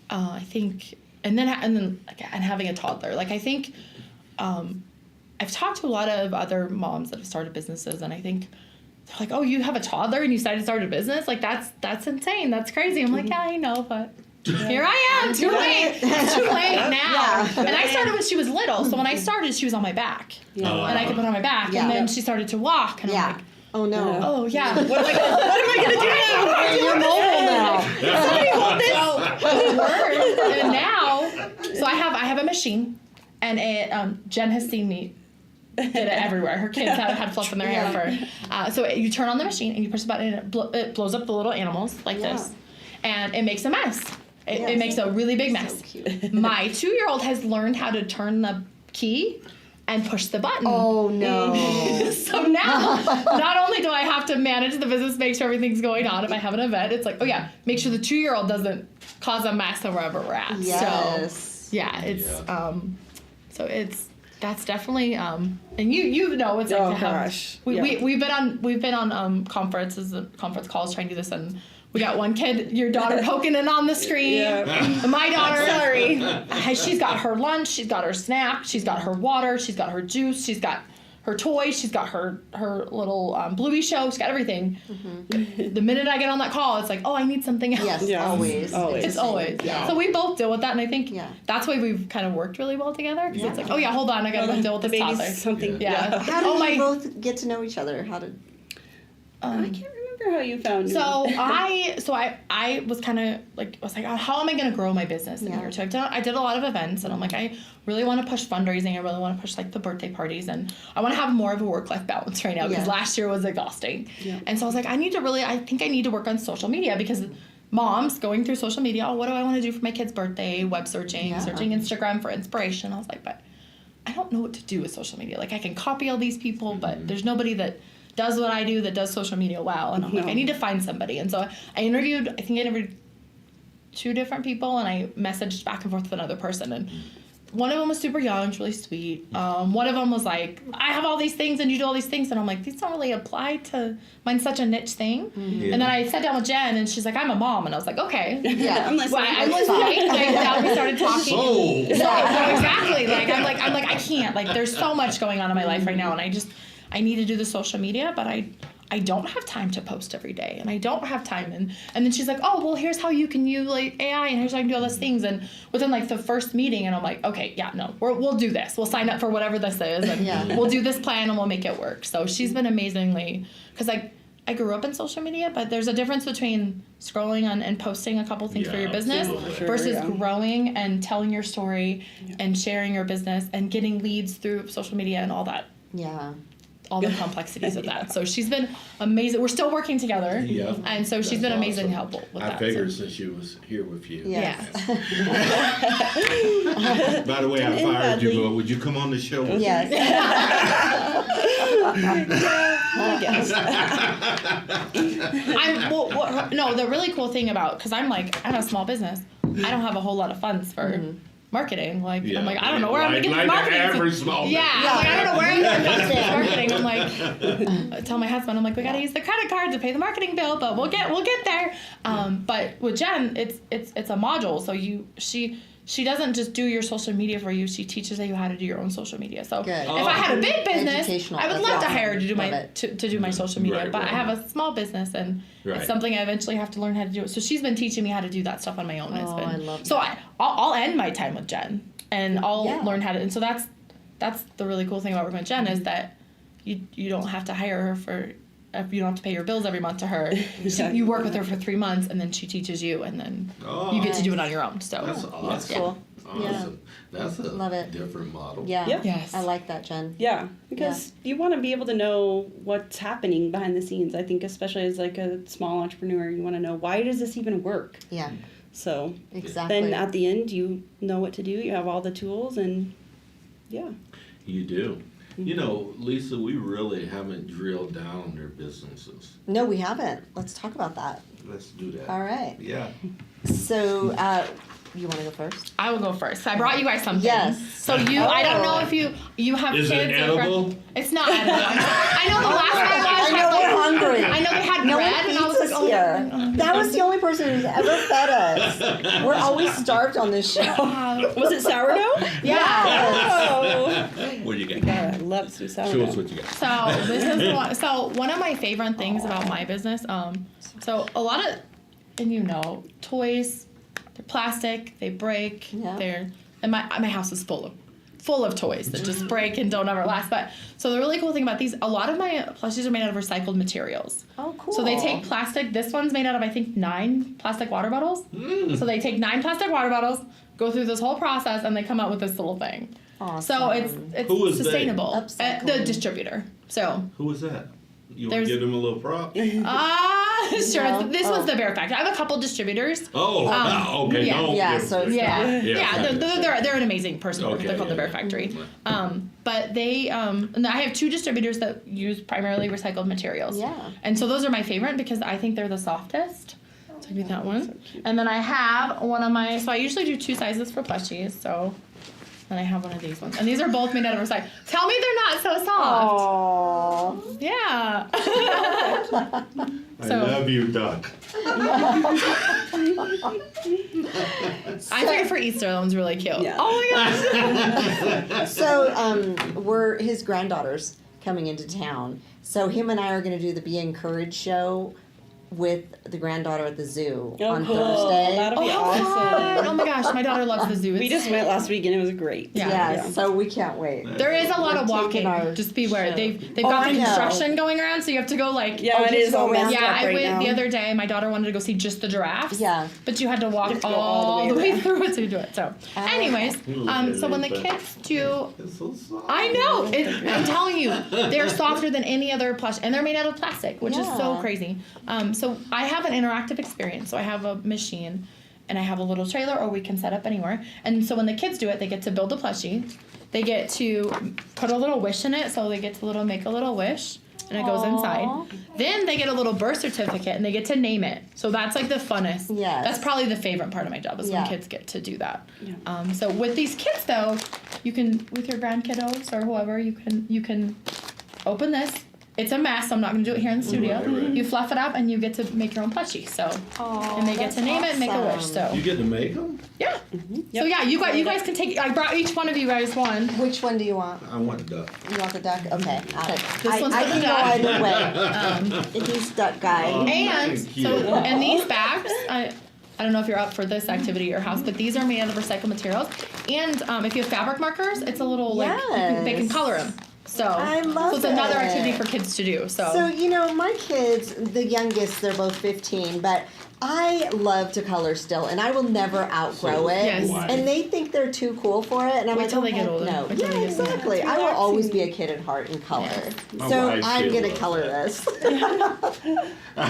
I think, and having a toddler, like I think, I've talked to a lot of other moms that have started businesses, and I think. They're like, oh, you have a toddler and you decided to start a business? Like, that's insane. That's crazy. I'm like, yeah, I know, but here I am. Too late. It's too late now. Yeah. And I started when she was little. So when I started, she was on my back. Yeah. And I could put her on my back. Yeah. And then she started to walk. And I'm like, oh, no. Oh, yeah. What am I going to do now? You're mobile now. Somebody hold this. And now, so I have a machine. And Jen has seen me. Did it everywhere. Her kids had fluff in their hair for. So you turn on the machine and you push the button and it blows up the little animals like this, and it makes a mess. It makes a really big mess. So my 2-year-old has learned how to turn the key and push the button. Oh no! So now, not only do I have to manage the business, make sure everything's going on. If I have an event, it's like, oh yeah, make sure the 2-year-old doesn't cause a mess wherever we're at. Yes. So yeah, it's so it's. That's definitely and you know it's like to have we've been on conference calls trying to do this, and we got one kid, your daughter, poking in on the screen. My daughter, sorry, she's got her lunch, she's got her snack, she's got her water, she's got her juice, she's got her toys, she's got her little Bluey show, she's got everything. The minute I get on that call, it's like, oh, I need something else. Yes, always. It's always. Yeah. So we both deal with that, and I think that's why we've kind of worked really well together, because it's like, oh yeah, hold on, I gotta deal with this toddler. Something. Yeah. How did you both get to know each other? How did? I can't remember how you found me. So I was kind of like, I was like, oh, how am I going to grow my business in here? So I did a lot of events, and I'm like, I really want to push fundraising. I really want to push like the birthday parties, and I want to have more of a work-life balance right now, because last year was exhausting. Yeah. And so I was like, I think I need to work on social media, because moms going through social media, oh, what do I want to do for my kid's birthday? Web searching, searching Instagram for inspiration. I was like, but I don't know what to do with social media. Like, I can copy all these people, but there's nobody that does what I do, that does social media well. And I'm like, I need to find somebody. And so I interviewed 2 different people, and I messaged back and forth with another person. And one of them was super young, really sweet. One of them was like, I have all these things and you do all these things. And I'm like, these don't really apply to, mine's such a niche thing. And then I sat down with Jen, and she's like, I'm a mom. And I was like, okay. Yeah, I'm listening. I'm listening. And now we started talking. So exactly. Like, I'm like, I can't. Like, there's so much going on in my life right now. And I need to do the social media, but I don't have time to post every day, and I don't have time. And then she's like, oh, well, here's how you can use like AI, and here's how you can do all these things. And within like the first meeting, and I'm like, okay, yeah, no, we'll do this. We'll sign up for whatever this is, and we'll do this plan, and we'll make it work. So she's been amazingly, because I grew up in social media, but there's a difference between scrolling on and posting a couple things for your business versus growing and telling your story and sharing your business and getting leads through social media and all that. Yeah. All the complexities of that. So she's been amazing. We're still working together. Yeah. And so she's been amazing to help with that. I figured since she was here with you. Yes. By the way, I fired you, but would you come on the show with me? Yes. I guess. No, the really cool thing about, because I'm a small business, I don't have a whole lot of funds for marketing. Like, I'm like, I don't know where I'm going to get the marketing. Average small like, I don't know where I'm going to get marketing. I'm like, I tell my husband, I'm like, we got to use the credit card to pay the marketing bill, but we'll get there. But with Jen, it's a module. So she doesn't just do your social media for you. She teaches you how to do your own social media. So if I had a big business, I would love to hire her to do my social media. But I have a small business, and it's something I eventually have to learn how to do. So she's been teaching me how to do that stuff on my own. I love that. So I'll end my time with Jen, and I'll learn how to. And so that's the really cool thing about working with Jen, is that you don't have to hire her for. You don't have to pay your bills every month to her. You work with her for 3 months, and then she teaches you, and then you get to do it on your own. So that's awesome. That's cool. Awesome. That's a Love it. different model. Yeah. Yep. Yes. I like that, Jen. Yeah, because you want to be able to know what's happening behind the scenes. I think especially as like a small entrepreneur, you want to know, why does this even work? Yeah. So Exactly. then at the end, you know what to do. You have all the tools, and yeah. You do. You know, Lisa, we really haven't drilled down on their businesses. No, we haven't. Let's talk about that. Let's do that. All right. Yeah. So, you want to go first? I will go first. I brought you guys something. Yes. So I don't know if you have Is kids. it or edible? It's not edible. I know the last time I know we're hungry. I know they had No bread, one and I was feeds like, us here. That was the only person who's ever fed us. We're always starved on this show. Was it sourdough? yeah. Oh, What do you got? I love some Show us sourdough. what you got. So this is one of my favorite things about my business. So a lot of, and toys, they're plastic, they break, Yeah. and my house is full of toys that just break and don't ever last. But so the really cool thing about these, a lot of my plushies are made out of recycled materials. Oh, cool. So they take plastic. This one's made out of, I think, 9 plastic water bottles. So they take 9 plastic water bottles, go through this whole process, and they come out with this little thing. Awesome. So it's Who is they? sustainable. Upcycling. The distributor. So Who was that? You want There's- to give them a little prop? sure. No. This was the Bear Factory. I have a couple distributors. Oh, okay. yeah. Don't Yeah, give so them it's that. Yeah, Yeah. they're an amazing person. Okay, They're called the Bear yeah. Factory. But they and I have 2 distributors that use primarily recycled materials. Yeah. And so those are my favorite because I think they're the softest. So I do that one. And then I have one of my. So I usually do 2 sizes for plushies. So. And I have one of these ones. And these are both made out of recycled. Tell me they're not so soft. Aww. Yeah. I love you, Duck. I figured for Easter, that one's really cute. Yeah. Oh my gosh. So, we're his granddaughter's coming into town. So him and I are going to do the Be Encouraged show with the granddaughter at the zoo on cool. Thursday. That'll be Oh, awesome. fun. Oh my gosh, my daughter loves the zoo. We just went last week and it was great. Yeah. Yeah, so we can't wait. There is a lot of We're walking. taking our Just beware. show. They've Oh, got I the know. construction going around, so you have to go like. Yeah, Oh, it just is go all around. messed Yeah, up I right went now. the other day. My daughter wanted to go see just the giraffes. Yeah. But you had to walk You have to go all all the the way way through it to do it. So, anyways, so when the kids do. It's so soft. I know. I'm telling you, they're softer than any other plush, and they're made out of plastic, which is so Yeah. crazy. So I have an interactive experience. So I have a machine, and I have a little trailer, or we can set up anywhere. And so when the kids do it, they get to build a plushie. They get to put a little wish in it, so they get to make a little wish, and it goes inside. Then they get a little birth certificate, and they get to name it. So that's like the funnest. Yes. That's probably the favorite part of my job is Yeah. when kids get to do that. So with these kids though, you can with your grandkiddos or whoever you can open this. It's a mess. I'm not going to do it here in the studio. Right. You fluff it up and you get to make your own plushie. So and they get to name it and make a wish. So You get to make them? yeah. So yeah, you guys can take. I brought each one of you guys one. Which one do you want? I want Duck. You want the duck? Okay. This one's I for can the go duck. either way. He's duck guy. And Thank so you. and these bags, I don't know if you're up for this activity at your house, but these are made out of recycled materials. And if you have fabric markers, it's a little they can Yes. color them. So I love so it's another it. activity for kids to do. So My kids, the youngest, they're both 15, but I love to color still, and I will never outgrow it. Yes. And they think they're too cool for it, and I'm Wait like, till they oh, get heck older. no. Wait till Yeah, they get older. exactly. I will always be a kid at heart and color. My So wife I'm still gonna loves color that. this. We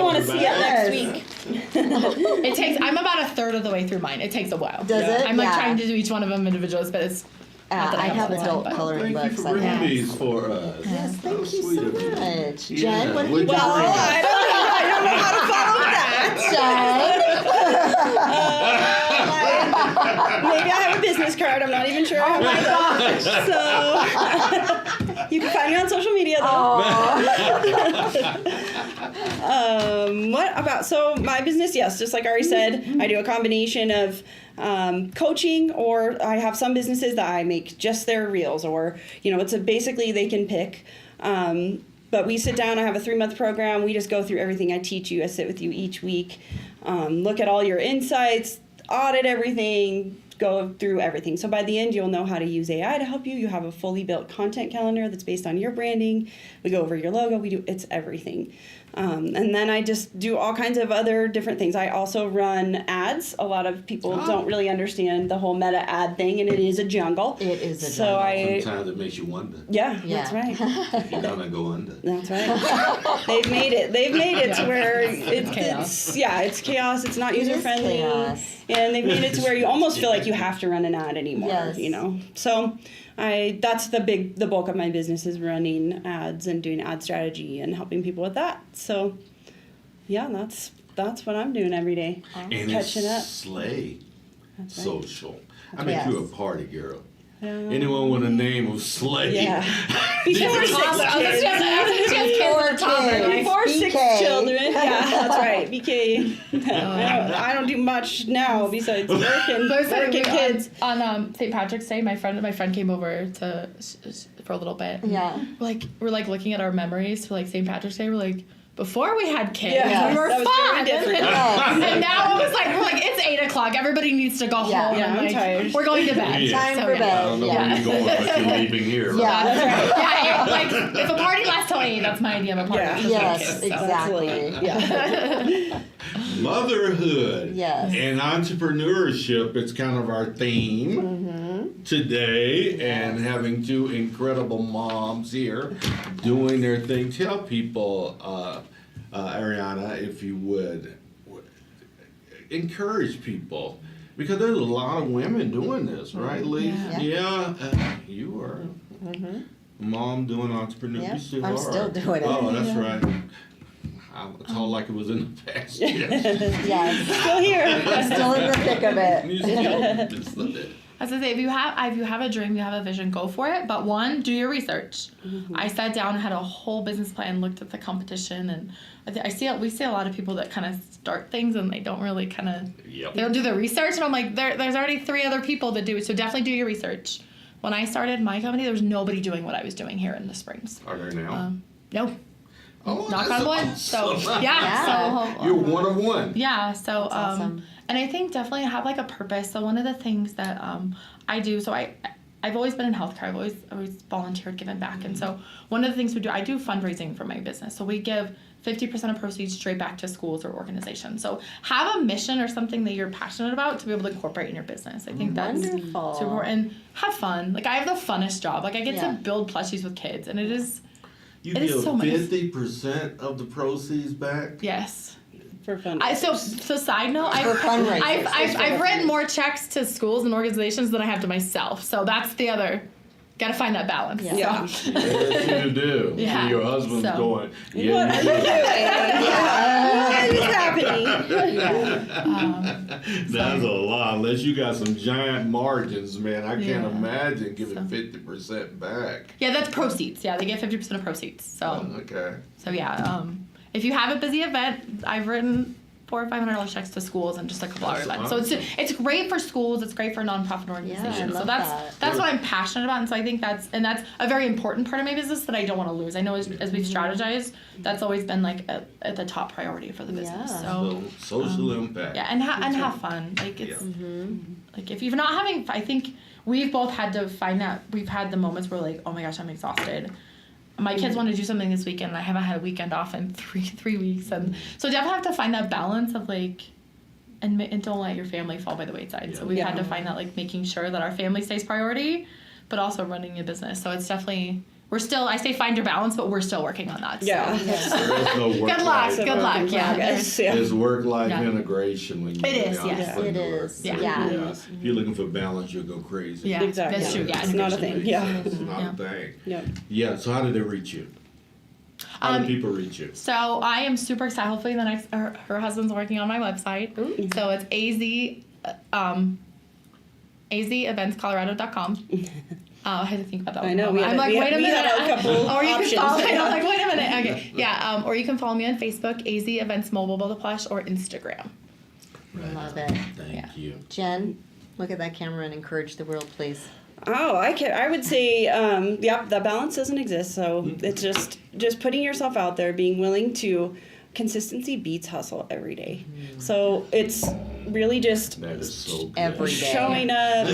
want to see it next week. it takes. I'm about a third of the way through mine. It takes a while. Does it? I'm like Yeah. trying to do each one of them individually, but it's. Not that I have all the adult time, but- coloring Thank you books. for I bringing have. these for us. Yes, How thank you sweet so of you. much. Yeah. Jen, what do you What'd you got? bring? I don't know how to follow that. Jen. Maybe I have a business card. I'm not even sure. Oh my gosh. So you can find me on social media though. What about, so my business, yes, just like Ari said, I do a combination of coaching, or I have some businesses that I make just their reels, or, it's basically they can pick. But we sit down, I have a 3-month program. We just go through everything I teach you. I sit with you each week, look at all your insights, audit everything, go through everything. So by the end, you'll know how to use AI to help you. You have a fully built content calendar that's based on your branding. We go over your logo. It's everything. And then I just do all kinds of other different things. I also run ads. A lot of people don't really understand the whole meta ad thing, and it is a jungle. It is a jungle. Sometimes it makes you wonder. Yeah, Yeah. that's right. You're gonna go under. That's right. They've made it to where it's chaos. it's chaos. It's not user friendly, chaos. and they've made it to where you almost feel like you have to run an ad anymore. Yes. So that's the bulk of my business is running ads and doing ad strategy and helping people with that. So yeah, that's what I'm doing every day. And Catching it's up. Slay That's right. Social. I make Yes. you a party girl. Anyone with a name of Slay. Yeah. Before 6 Before Before kids. 6 BK. children. Yeah, that's right. BK. I don't do much now besides working kids. On St. Patrick's Day, my friend came over for a little bit. Yeah. We're like looking at our memories for like St. Patrick's Day. We're like, before we had kids, Yeah, we were that was fun. very different. And now we're like, it's 8:00. Everybody needs to go Yeah. home. Yeah, and I'm tired. We're going to bed. Yeah. Time So, for yeah. I don't know bed. where Yeah. you're going, but you're leaving here. Right? Yeah. That's right. Yeah, like if a party lasts till 8, that's my idea of a party. Yeah. Just for Yes, kids, so. exactly. Yeah. Motherhood Yes. and entrepreneurship, it's kind of our theme today, and having two incredible moms here doing their thing. Tell people, Ariana, if you would, encourage people, because there's a lot of women doing this, right, Lee? Yeah. You are a mom doing entrepreneurship. Yeah, You still I'm are. still doing it. Oh, that's right. It's all like it was in the past. Yes. Yes. Still here. Still in the thick of it. You still did it. I was gonna say, if you have a dream, you have a vision, go for it. But one, do your research. I sat down and had a whole business plan, looked at the competition, and we see a lot of people that kind of start things and they don't really Yep. they don't do the research. And I'm like, there's already 3 other people that do it, so definitely do your research. When I started my company, there was nobody doing what I was doing here in the Springs. Are there now? No, Oh, knock that's on wood. awesome. So yeah, so You're one of one. yeah, so awesome. and I think definitely have like a purpose. So one of the things that I do, so I've always been in healthcare. I've always volunteered, given back, and so one of the things we do, I do fundraising for my business. So we give 50% of proceeds straight back to schools or organizations. So have a mission or something that you're passionate about to be able to incorporate in your business. I think that's Wonderful. super important. And have fun. Like I have the funnest job. Like I get Yeah. to build plushies with kids, and it is You It is give so nice. 50% of the proceeds back? yes. For fun. So side note, For fundraisers. I've written more checks to schools and organizations than I have to myself. So that's the other. Got to find that balance. Yeah. Yeah. So, Yes, you do. Yeah. Your husband's So- going, What yeah, are you you do. doing? What is happening? That's a lot. Unless you got some giant margins, man. I can't Yeah. imagine giving So- 50% back. yeah, that's proceeds. Yeah, they get 50% of proceeds. So Okay. yeah. If you have a busy event, I've written $400 or $500 checks to schools and just a couple hour That's events. So it's great for schools. It's great for nonprofit organizations. love So that. that's what I'm passionate about, and so I think that's a very important part of my business that I don't want to lose. I know as we've strategized, that's always been like at the top priority for the business. Yeah. So So, social impact. yeah, and have fun. Like it's like if you're not having, I think we've both had to find that we've had the moments where like, oh my gosh, I'm exhausted. My kids want to do something this weekend, and I haven't had a weekend off in three weeks, and so definitely have to find that balance of like, and don't let your family fall by the wayside. So we've had to find that like making sure that our family stays priority, but also running a business. So it's definitely I say find your balance, but we're still working on that. So. Yeah. There is no work Good luck. life. Good luck. Yeah. Yes, yeah. There's work-life Yeah. integration when you It do is, the yes. entrepreneur. It is, Yeah. yeah. If you're looking for balance, you'll go crazy. Yeah. Exactly. That's true. Yeah. It's not a thing. Yeah. It's not Yeah. a thing. Yep. Yeah, so how did they reach you? How do people reach you? So I am super excited. Hopefully, her husband's working on my website. So it's azeventscolorado.com. I had to think about that. I know, one. we had I'm a- like, we wait had- a we minute. had a couple Or you options. can follow me. I'm like, wait a minute. Okay. Yeah. Or you can follow me on Facebook, AZ Events Mobile Build a Plush, or Instagram. Love it. Thank you. Jen, look at that camera and encourage the world, please. Oh, I would say, the balance doesn't exist. So it's just putting yourself out there, being willing to, consistency beats hustle every day. So it's really just That is so good. Every day. showing up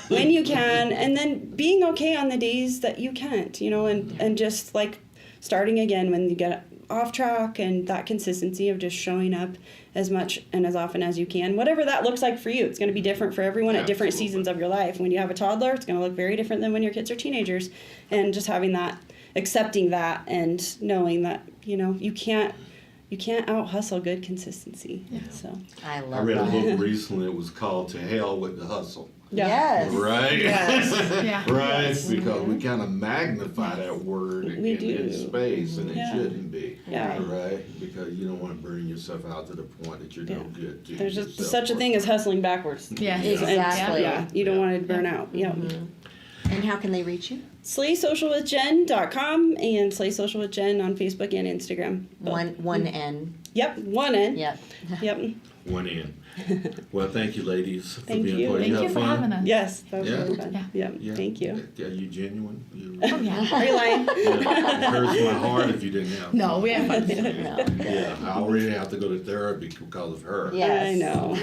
when you can, and then being okay on the days that you can't, and just like starting again when you get off track, and that consistency of just showing up as much and as often as you can, whatever that looks like for you. It's going to be different for everyone at different seasons of your life. When you have a toddler, it's going to look very different than when your kids are teenagers, and just having that, accepting that, and knowing that you can't out hustle good consistency. So I I love read a that. book recently. It was called "To Hell with the Hustle." Yes. Right? Yeah. Right? Because we kind of magnify that word in space, and it shouldn't be. Yeah. Right? Because you don't want to burn yourself out to the point that you're no good to there's just yourself. such a thing as hustling backwards. Yeah. Exactly. Yeah, you don't want to burn out. Yeah. And how can they reach you? SlaySocialWithJen.com and Slay Social with Jen on Facebook and Instagram. Both. One N. Yep, one N. Yep. Yep. One in. Well, thank you, ladies, for Thank being you. part. Thank you have for fun? having us. Yes, that was Yeah. really fun. Yeah. Yeah. Thank you. Are you genuine? Oh, yeah. Are you lying? It hurts my heart if you didn't have No, fun. we have fun. No. Yeah, I already have to go to therapy because of her. Yes. I know.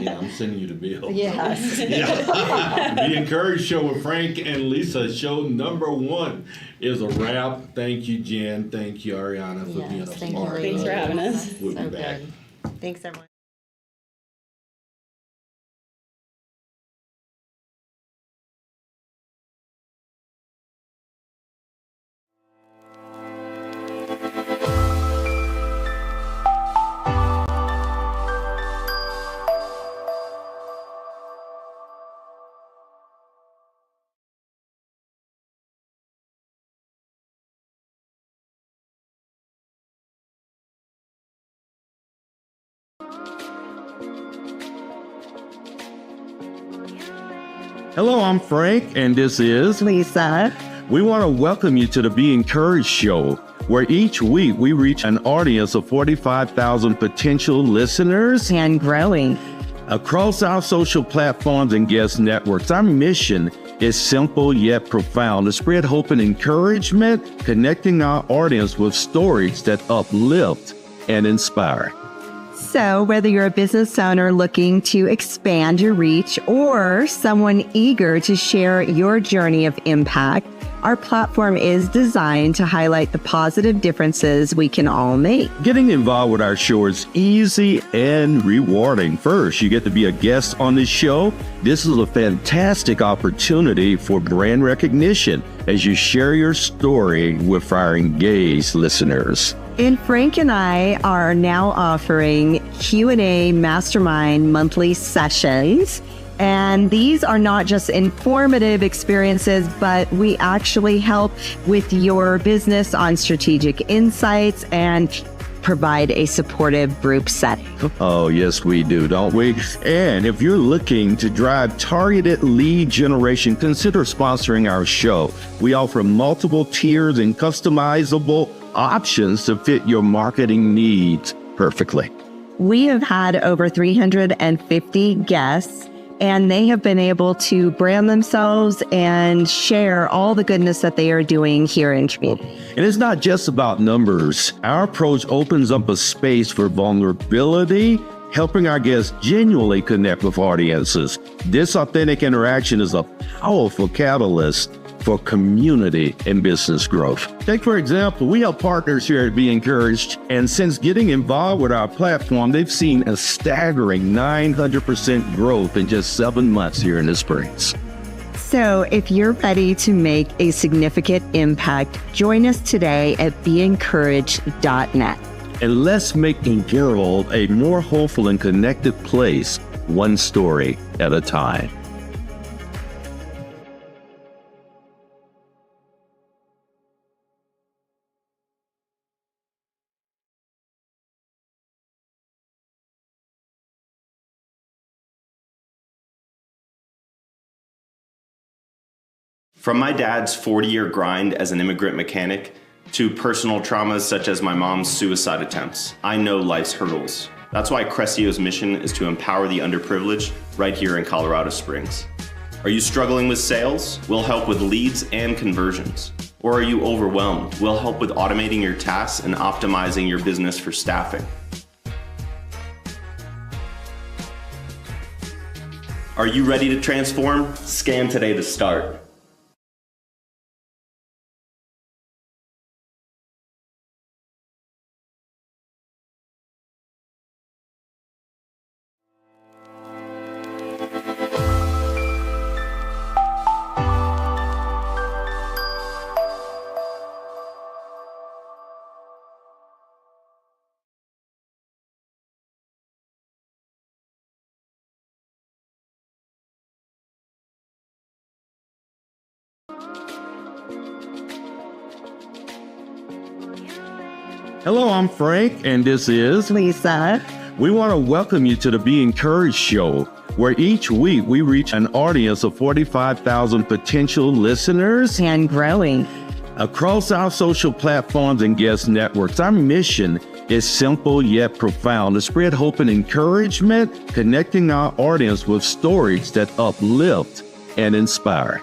Yeah, I'm sending you the bill. Yes. Yeah. Be Encouraged Show with Frank and Lisa, show number 1 is a wrap. Thank you, Jen. Thank you, Ariana, for being a Thank you, part. Thanks for having us. We'll So be back. good. Thanks, everyone. Hello, I'm Frank, and this is Lisa. We want to welcome you to the Be Encouraged Show, where each week we reach an audience of 45,000 potential listeners And growing. across our social platforms and guest networks. Our mission is simple yet profound: to spread hope and encouragement, connecting our audience with stories that uplift and inspire. So, whether you're a business owner looking to expand your reach or someone eager to share your journey of impact, our platform is designed to highlight the positive differences we can all make. Getting involved with our show is easy and rewarding. First, you get to be a guest on this show. This is a fantastic opportunity for brand recognition as you share your story with our engaged listeners. And Frank and I are now offering Q&A Mastermind monthly sessions. And these are not just informative experiences, but we actually help with your business on strategic insights and provide a supportive group setting. Oh, yes, we do, don't we? And if you're looking to drive targeted lead generation, consider sponsoring our show. We offer multiple tiers and customizable options to fit your marketing needs perfectly. We have had over 350 guests, and they have been able to brand themselves and share all the goodness that they are doing here in community. And it's not just about numbers. Our approach opens up a space for vulnerability, helping our guests genuinely connect with audiences. This authentic interaction is a powerful catalyst for community and business growth. Take, for example, we have partners here at Be Encouraged, and since getting involved with our platform, they've seen a staggering 900% growth in just 7 months here in the Springs. So if you're ready to make a significant impact, join us today at BeEncouraged.net. And let's make the world a more hopeful and connected place, one story at a time. From my dad's 40-year grind as an immigrant mechanic to personal traumas such as my mom's suicide attempts, I know life's hurdles. That's why Crescio's mission is to empower the underprivileged right here in Colorado Springs. Are you struggling with sales? We'll help with leads and conversions. Or are you overwhelmed? We'll help with automating your tasks and optimizing your business for staffing. Are you ready to transform? Scan today to start. Hello, I'm Frank, and this is Lisa. We want to welcome you to the Be Encouraged Show, where each week we reach an audience of 45,000 potential listeners And growing. across our social platforms and guest networks. Our mission is simple yet profound: to spread hope and encouragement, connecting our audience with stories that uplift and inspire.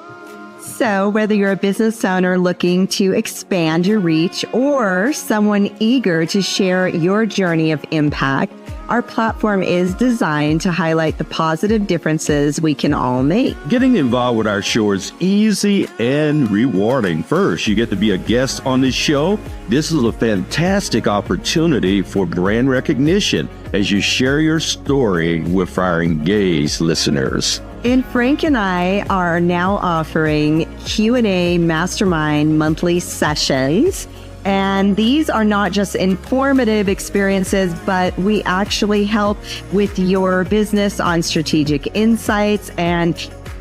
So, whether you're a business owner looking to expand your reach or someone eager to share your journey of impact, our platform is designed to highlight the positive differences we can all make. Getting involved with our show is easy and rewarding. First, you get to be a guest on this show. This is a fantastic opportunity for brand recognition as you share your story with our engaged listeners. And Frank and I are now offering Q&A mastermind monthly sessions. And these are not just informative experiences, but we actually help with your business on strategic insights and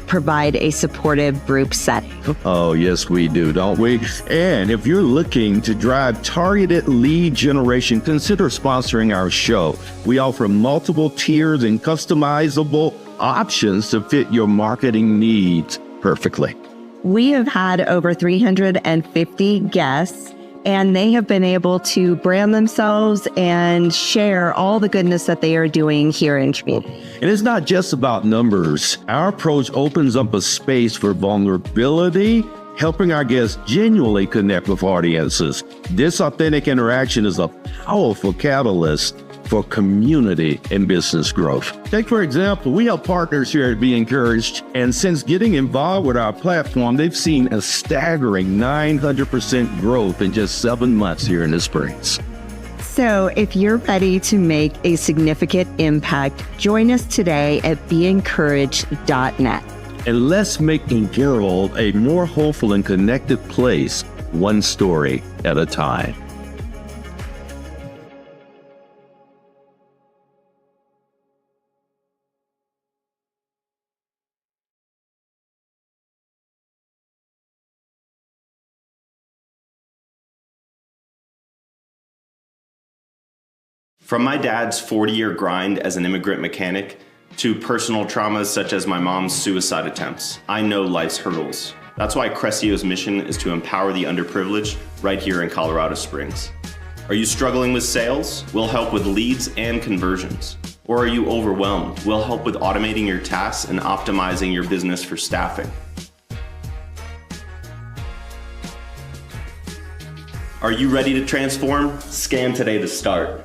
provide a supportive group setting. Oh, yes, we do, don't we? And if you're looking to drive targeted lead generation, consider sponsoring our show. We offer multiple tiers and customizable options to fit your marketing needs perfectly. We have had over 350 guests, and they have been able to brand themselves and share all the goodness that they are doing here in community. And it's not just about numbers. Our approach opens up a space for vulnerability, helping our guests genuinely connect with audiences. This authentic interaction is a powerful catalyst for community and business growth. Take, for example, we have partners here at Be Encouraged, and since getting involved with our platform, they've seen a staggering 900% growth in just 7 months here in the Springs. So if you're ready to make a significant impact, join us today at beencouraged.net. And let's make the world a more hopeful and connected place, one story at a time. From my dad's 40-year grind as an immigrant mechanic to personal traumas such as my mom's suicide attempts, I know life's hurdles. That's why Crescio's mission is to empower the underprivileged right here in Colorado Springs. Are you struggling with sales? We'll help with leads and conversions. Or are you overwhelmed? We'll help with automating your tasks and optimizing your business for staffing. Are you ready to transform? Scan today to start.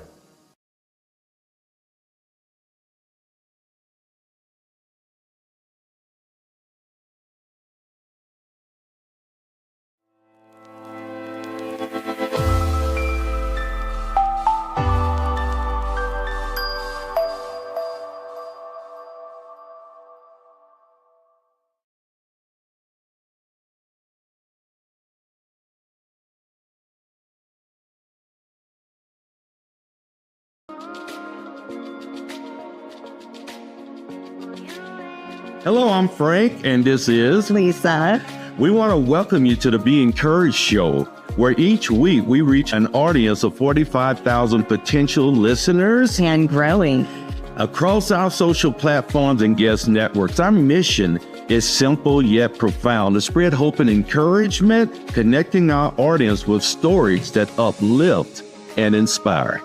Hello, I'm Frank, and this is Lisa. We want to welcome you to the Be Encouraged Show, where each week we reach an audience of 45,000 potential listeners And growing. across our social platforms and guest networks. Our mission is simple yet profound: to spread hope and encouragement, connecting our audience with stories that uplift and inspire.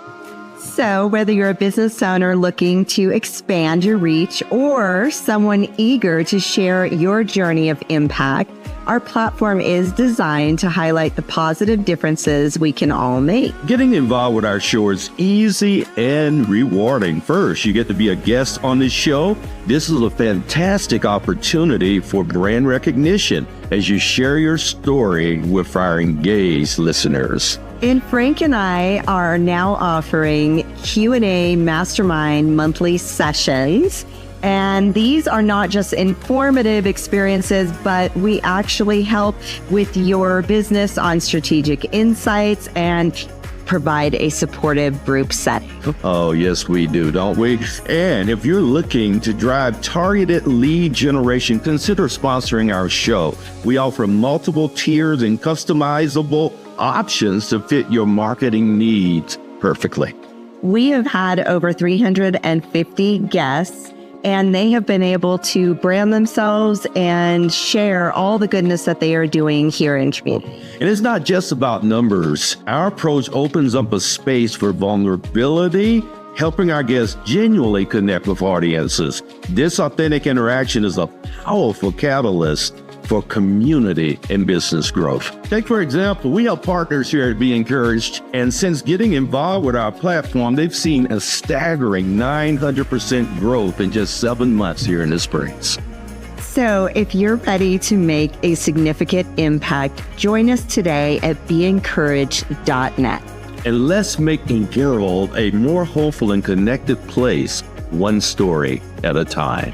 So, whether you're a business owner looking to expand your reach or someone eager to share your journey of impact, our platform is designed to highlight the positive differences we can all make. Getting involved with our show is easy and rewarding. First, you get to be a guest on the show. This is a fantastic opportunity for brand recognition as you share your story with our engaged listeners. And Frank and I are now offering Q&A mastermind monthly sessions. And these are not just informative experiences, but we actually help with your business on strategic insights and provide a supportive group setting. Oh, yes, we do, don't we? And if you're looking to drive targeted lead generation, consider sponsoring our show. We offer multiple tiers and customizable options to fit your marketing needs perfectly. We have had over 350 guests, and they have been able to brand themselves and share all the goodness that they are doing here in community. And it's not just about numbers. Our approach opens up a space for vulnerability, helping our guests genuinely connect with audiences. This authentic interaction is a powerful catalyst for community and business growth. Take, for example, we have partners here at Be Encouraged, and since getting involved with our platform, they've seen a staggering 900% growth in just 7 months here in the Springs. So if you're ready to make a significant impact, join us today at BeEncouraged.net. And let's make the world a more hopeful and connected place, one story at a time.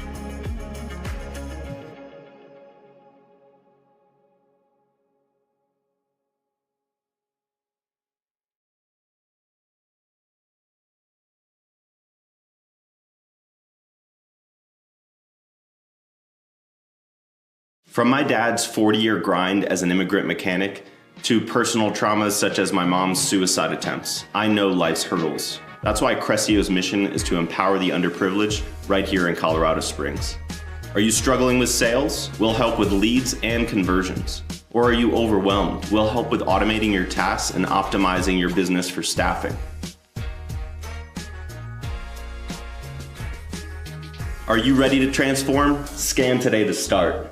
From my dad's 40-year grind as an immigrant mechanic to personal traumas such as my mom's suicide attempts, I know life's hurdles. That's why Crescio's mission is to empower the underprivileged right here in Colorado Springs. Are you struggling with sales? We'll help with leads and conversions. Or are you overwhelmed? We'll help with automating your tasks and optimizing your business for staffing. Are you ready to transform? Scan today to start.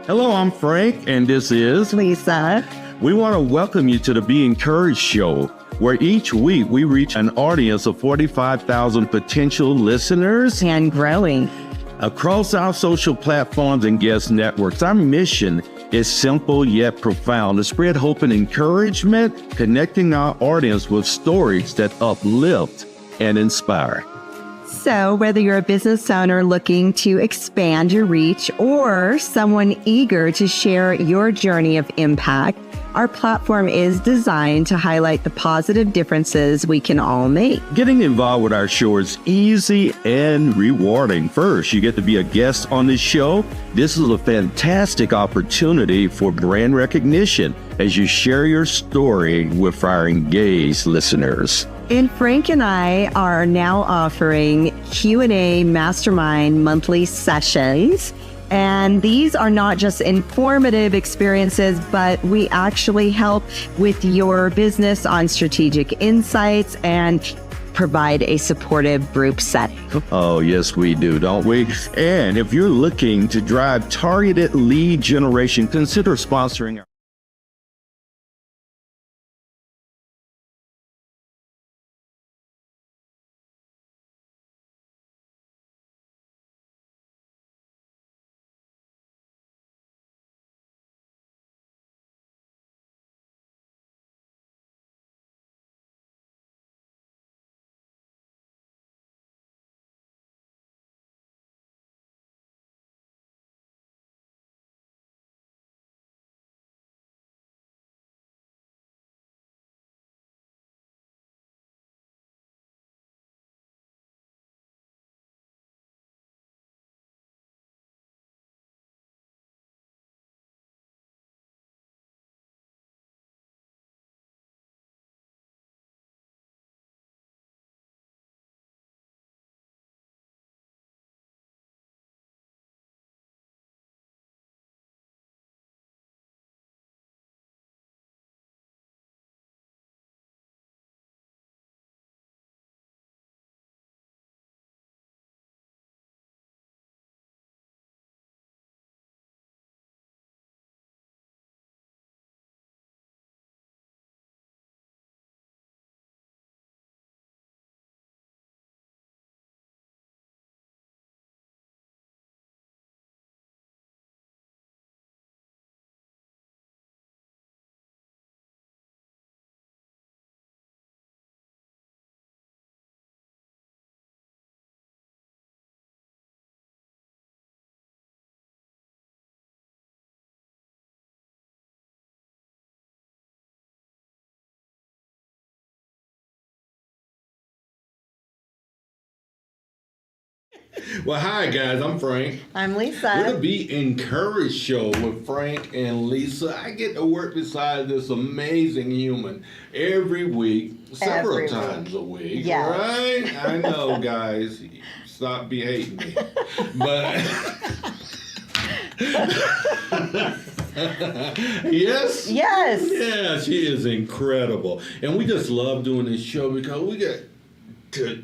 Hello, I'm Frank, and this is Lisa. We want to welcome you to the Be Encouraged show, where each week we reach an audience of 45,000 potential listeners And growing. across our social platforms and guest networks. Our mission is simple yet profound: to spread hope and encouragement, connecting our audience with stories that uplift and inspire. So, whether you're a business owner looking to expand your reach or someone eager to share your journey of impact, our platform is designed to highlight the positive differences we can all make. Getting involved with our show is easy and rewarding. First, you get to be a guest on the show. This is a fantastic opportunity for brand recognition as you share your story with our engaged listeners. And Frank and I are now offering Q&A mastermind monthly sessions. And these are not just informative experiences, but we actually help with your business on strategic insights and provide a supportive group setting. Oh, yes, we do, don't we? And if you're looking to drive targeted lead generation, consider sponsoring our Well, hi guys, I'm Frank. I'm We're Lisa. the Be Encouraged show with Frank and Lisa. I get to work beside this amazing human every week, several Every times a week, Yes. right? I know, guys. Stop be hating me. But yes. Yes. Yeah, she is incredible. And we just love doing this show because we get to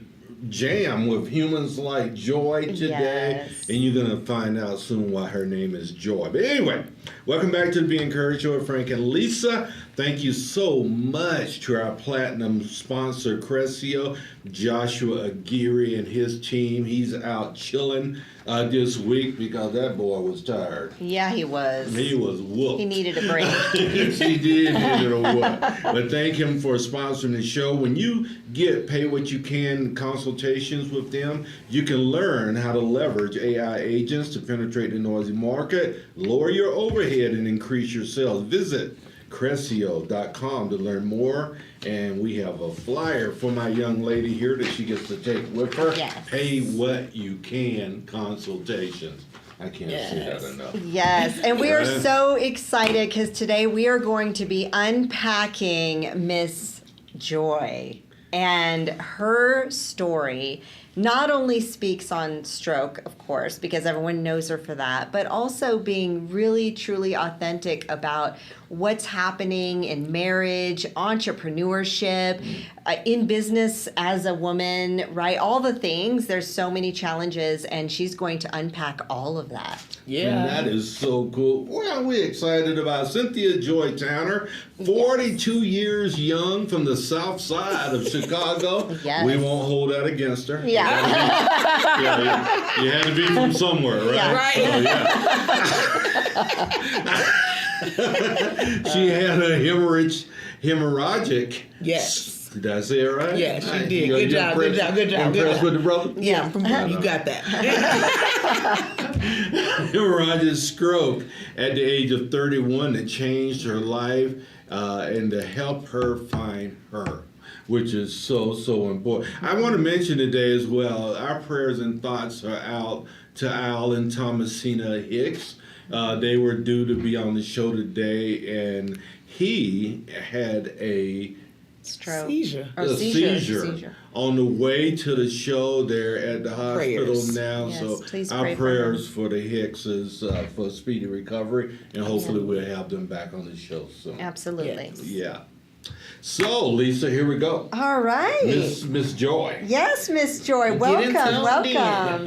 jam with humans like Joy today. Yes. And you're going to find out soon why her name is Joy. But anyway, welcome back to the Be Encouraged Show with Frank and Lisa. Thank you so much to our platinum sponsor, Crescio, Joshua Aguirre and his team. He's out chilling this week because that boy was tired. Yeah, he was. He was whooped. He needed a break. Yes, he did need a whoop. But thank him for sponsoring the show. When you get Pay What You Can consultations with them, you can learn how to leverage AI agents to penetrate the noisy market, lower your overhead, and increase your sales. Visit Crescio.com to learn more. And we have a flyer for my young lady here that she gets to take with her. Yes. Pay What You Can consultations. I can't say that enough. Yes, and we are Yeah. so excited because today we are going to be unpacking Miss Joy. And her story not only speaks on stroke, of course, because everyone knows her for that, but also being really, truly authentic about what's happening in marriage, entrepreneurship, in business as a woman, right? All the things. There's so many challenges, and she's going to unpack all of that. And that is so cool. Well, we're excited about Cynthia Joi Towner, 42 years young from the south side of Chicago. Yes. We won't hold that against her. Yeah. You had to be from somewhere, right? Yeah. So, yeah. She had a hemorrhagic. Yes. Did I say it right? Yes, you Nice. did. You Good job, good job, good job, good Impressed job. with the brother? Yeah, you got that. Hemorrhagic stroke at the age of 31 that changed her life and to help her find her, which is so, so important. I want to mention today as well, our prayers and thoughts are out to Al and Thomasina Hicks. They were due to be on the show today, and he had a Stroke. Seizure. Or a seizure on the way to the show. They're at the hospital Prayers. now, Yes, so please our pray for prayers for the Hickses for speedy recovery, and hopefully we'll have them back on the show soon. Absolutely. Yeah. So, Lisa, here we go. All right. Miss Joy. Yes, Miss Joy. into Welcome, it welcome.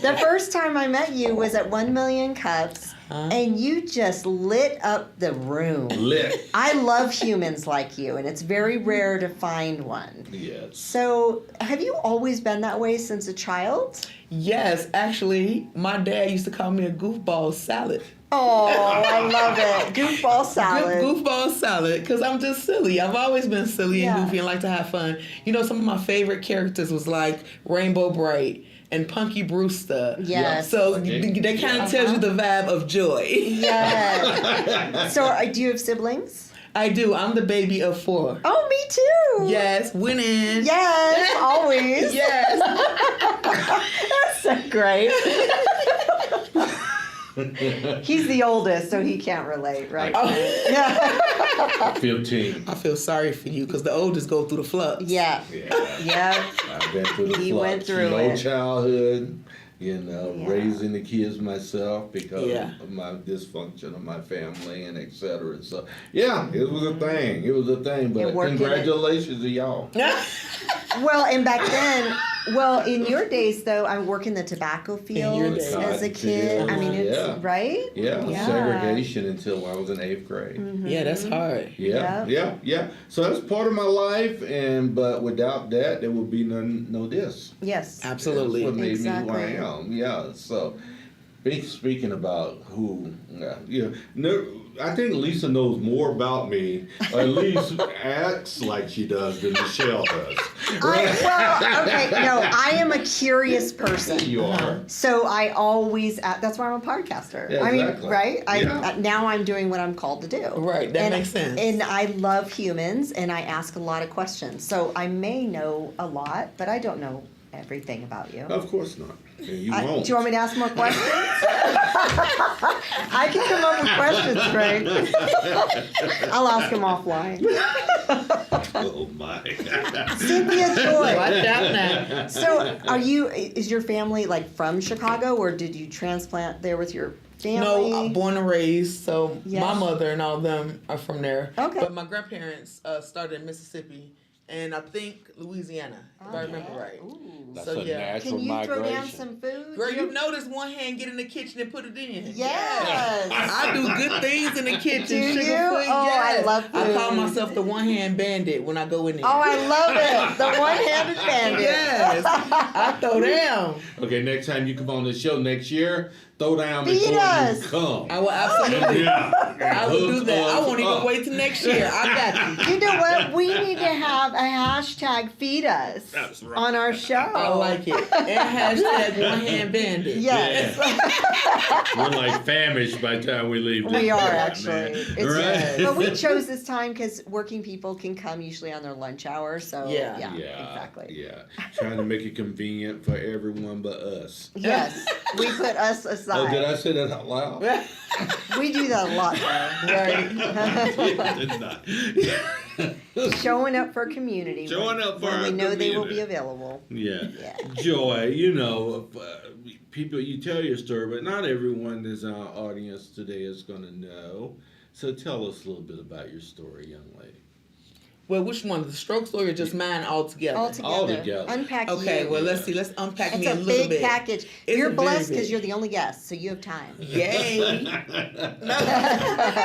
The first time I met you was at 1 Million Cups, and you just lit up the room. Lit. I love humans like you, and it's very rare to find one. Yes. So, have you always been that way since a child? Yes, actually, my dad used to call me a goofball salad. Oh, I love it. Goofball salad. Goofball salad, because I'm just silly. I've always been silly and Yeah. goofy and like to have fun. You know, some of my favorite characters was like Rainbow Bright and Punky Brewster. Yes. So Okay. they kind of tells you the vibe of joy. Yes. So, do you have siblings? I do. I'm the baby of 4. Oh, me too. Yes, winning. Yes, always. Yes. That's so great. He's the oldest, so he can't relate, right? Oh. Yeah. 15. I feel sorry for you because the oldest go through the flux. Yeah. Yeah. Yeah. I've been through the He flux. went through No it. childhood, Yeah. raising the kids myself because Yeah. of my dysfunction of my family and et cetera. So, yeah, it was a thing. It was a thing. But And working it. congratulations to y'all. Well, and back then, in your days, though, I worked in the tobacco fields days. as a Cotton kid. I mean, fields, it's yeah. right. Yeah, Yeah. segregation until I was in 8th grade. Yeah, that's hard. Yeah. So that's part of my life, but without that, there would be no this. Yes. Absolutely. That's what made Exactly. me who I am. Yeah. So, speaking about who, I think Lisa knows more about me, or at least acts like she does than Michelle does. I am a curious person. You are. So I always, that's why I'm a podcaster. Yeah, I mean, exactly. right? Yeah. Now I'm doing what I'm called to do. Right, that makes sense. And I love humans, and I ask a lot of questions. So I may know a lot, but I don't know everything about you. Of course not. And you won't. Do you want me to ask more questions? I can come up with questions, Craig. I'll ask them offline. Oh my. Cynthia Joi. Watch out now. So, is your family like from Chicago, or did you transplant there with your family? No, I'm born and raised, so Yes. my mother and all of them are from there. Okay. But my grandparents started in Mississippi and I think Louisiana, if I remember right. That's So, a yeah. natural Can you throw down migration. some food? Girl, you know this one hand get in the kitchen and put it in. Yes. I do good things in the kitchen. Do Sugar you? free, Oh, yes. I love I call food. myself the one hand bandit when I go in there. Oh, I love it. The one-handed bandit. Yes. I throw down. Okay, next time you come on the show next year, throw down Feed before us. you come. I will absolutely. Yeah. I will do Hook that. I us won't even up. wait till next year. I got you. You know what? We need to have a hashtag feed us That's right. on our show. I like it. And hashtag one hand bandit. Yes. We're like famished by the time we leave. We this are job, actually. man. It's Right? But we chose this time because working people can come usually on their lunch hour. So Yeah. Yeah, exactly. Yeah, trying to make it convenient for everyone but us. Yes, we put us aside. Oh, did I say that out loud? We do that a lot, though. Right. Did not. Showing up for community. Showing up for when our we know they will community. be available. Yeah. Yeah. Joy, you know, people, you tell your story, but not everyone that's in our audience today is going to know. So tell us a little bit about your story, young lady. Well, which one? The stroke story or just mine altogether? All together. All together. Unpack Okay, you. well, let's see. Let's unpack It's me a a little big bit. package. It's You're a very blessed because big- you're the only guest, so you have time. Yay. No.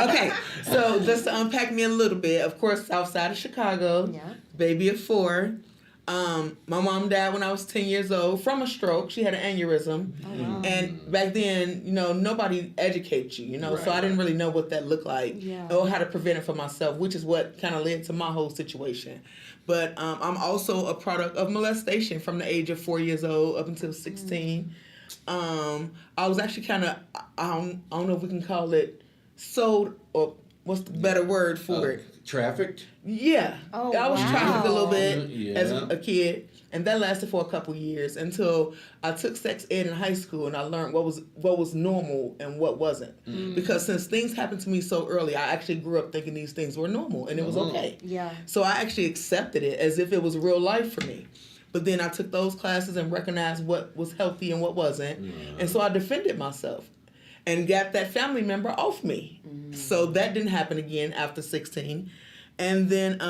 Okay, so just to unpack me a little bit, of course, south side of Chicago, Yeah. baby of 4. My mom died when I was 10 years old from a stroke. She had an aneurysm. Oh, wow. And back then, you know, nobody educates you, you know, so Right. I didn't really know what that looked like Yeah. or how to prevent it for myself, which is what kind of led to my whole situation. But I'm also a product of molestation from the age of 4 years old up until 16. I was actually kind of, I don't know if we can call it sold, or what's the better word for it? Trafficked? Yeah. Oh, I was trafficked a little wow. bit as Yeah. a kid, and that lasted for a couple years until I took sex ed in high school and I learned what was normal and what wasn't. Because since things happened to me so early, I actually grew up thinking these things were normal and it was okay. Yeah. So I actually accepted it as if it was real life for me. But then I took those classes and recognized what was healthy and what wasn't. And so I defended myself and got that family member off me. So that didn't happen again after 16. And then,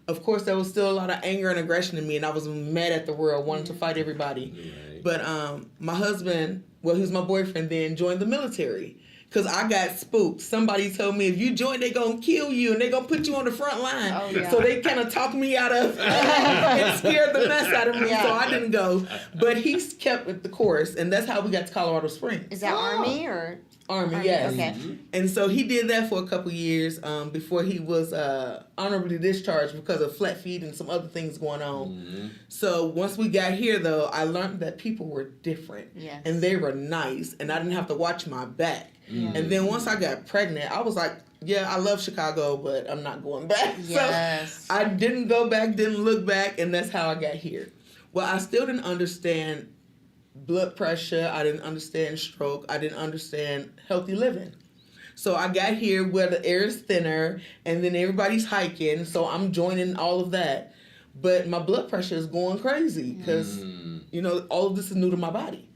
of course, there was still a lot of anger and aggression in me, and I was mad at the world, wanting to fight everybody. Right. But my husband, well, he was my boyfriend then, joined the military. Because I got spooked. Somebody told me, if you join, they're going to kill you, and they're going to put you on the front line. Oh, yeah. So they kind of talked me out of and scared the mess out of me, Yeah. so I didn't go. But he kept with the course, and that's how we got to Colorado Springs. Is that Army or? Army, Army, yes. okay. And so he did that for a couple years before he was honorably discharged because of flat feet and some other things going on. So once we got here, though, I learned that people were different. Yes. And they were nice, and I didn't have to watch my back. And then once I got pregnant, I was like, yeah, I love Chicago, but I'm not going back. Yes. So I didn't go back, didn't look back, and that's how I got here. Well, I still didn't understand blood pressure. I didn't understand stroke. I didn't understand healthy living. So I got here where the air is thinner and then everybody's hiking. So I'm joining all of that. But my blood pressure is going crazy because, you know, all of this is new to my body.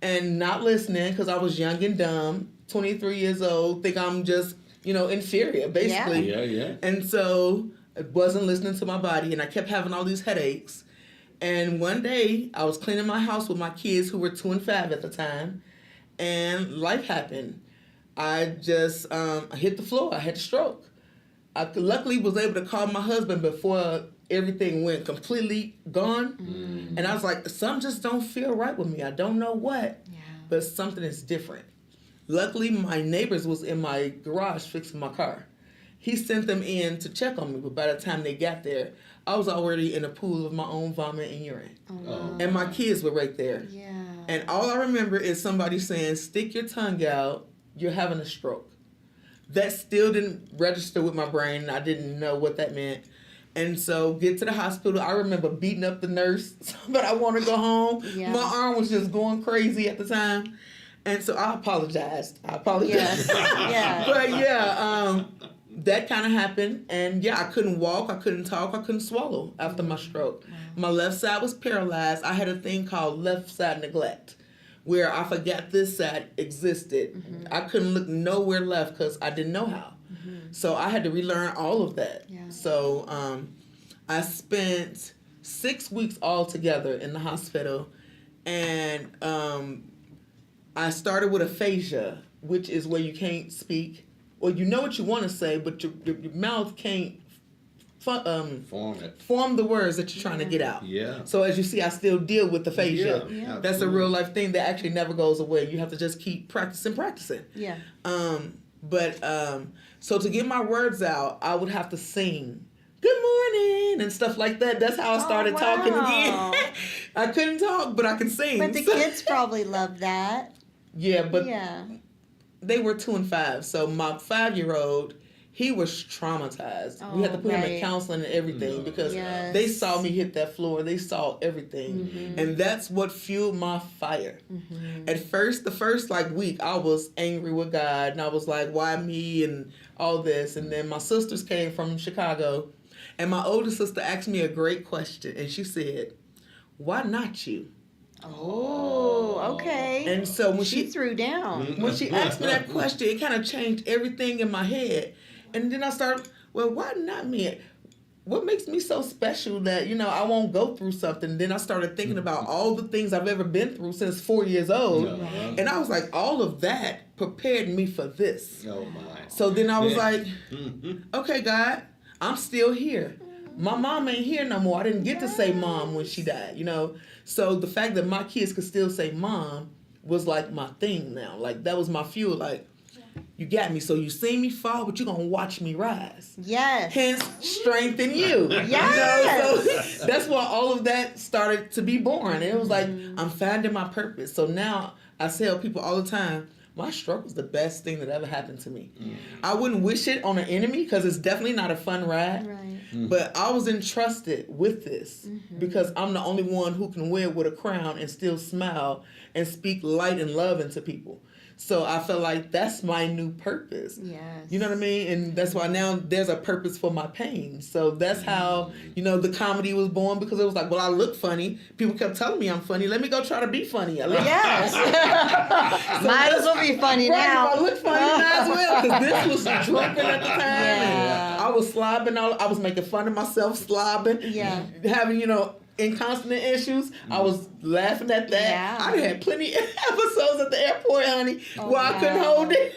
And not listening because I was young and dumb, 23 years old, think I'm just, you know, inferior, basically. Yeah. And so I wasn't listening to my body and I kept having all these headaches. And one day I was cleaning my house with my kids who were 2 and 5 at the time, and life happened. I just I hit the floor. I had a stroke. I luckily was able to call my husband before everything went completely gone. And I was like, something just don't feel right with me. I don't know what, but something is different. Luckily, my neighbors was in my garage fixing my car. He sent them in to check on me, but by the time they got there, I was already in a pool of my own vomit and urine. And my kids were right there. Yeah. And all I remember is somebody saying, stick your tongue out, you're having a stroke. That still didn't register with my brain. I didn't know what that meant. And so get to the hospital. I remember beating up the nurse, but I want to go home. Yeah. My arm was just going crazy at the time. And so I apologized. Yes. Yeah. But yeah, that kind of happened. And yeah, I couldn't walk. I couldn't talk. I couldn't swallow after my stroke. Wow. My left side was paralyzed. I had a thing called left side neglect, where I forgot this side existed. Mm-hmm. I couldn't look nowhere left because I didn't know how. So I had to relearn all of that. Yeah. So I spent 6 weeks altogether in the hospital, and I started with aphasia, which is where you can't speak, or you know what you want to say, but your mouth can't form the words that you're trying to get out. Yeah. So as you see, I still deal with aphasia. Yeah. That's a real life thing that actually never goes away. You have to just keep practicing. Yeah. So to get my words out, I would have to sing "Good morning" and stuff like that. That's how I started talking wow. again. I couldn't talk, but I could sing. But the kids probably love that. Yeah, but Yeah. they were 2 and 5. So my 5-year-old, he was traumatized. We had to put him in right. counseling and everything because Yes. they saw me hit that floor. They saw everything. And that's what fueled my fire. At first, the first week, I was angry with God. And I was like, why me and all this? And then my sisters came from Chicago. And my older sister asked me a great question. And she said, why not you? Oh, okay. And so when she threw down. when she asked me that question, it kind of changed everything in my head. And then I started, well, why not me? What makes me so special that, I won't go through something? Then I started thinking about all the things I've ever been through since 4 years old. And I was like, all of that prepared me for this. Oh, my. So then I was like, okay, God, I'm still here. My mom ain't here no more. I didn't get to say mom when she died, So the fact that my kids could still say mom was like my thing now. Like, that was my fuel. Like, you got me. So you seen me fall, but you're going to watch me rise. Yes. Hence, strengthen you. Yes. So that's why all of that started to be born. And it was like, I'm finding my purpose. So now I tell people all the time, my stroke was the best thing that ever happened to me. I wouldn't wish it on an enemy because it's definitely not a fun ride. Right. But I was entrusted with this because I'm the only one who can wear it with a crown and still smile and speak light and love into people. So I felt like that's my new purpose. Yes. You know what I mean? And that's why now there's a purpose for my pain. So that's how, the comedy was born, because it was like, well, I look funny. People kept telling me I'm funny. Let me go try to be funny. Yes. Might as well be funny right, now. if I look funny, might as well, because this was dripping at the time. Yeah. And I was slobbing. I was making fun of myself slobbing. Yeah. Having, incontinent issues. I was laughing at that. Yeah. I had plenty of episodes at the airport, honey, where I couldn't hold it.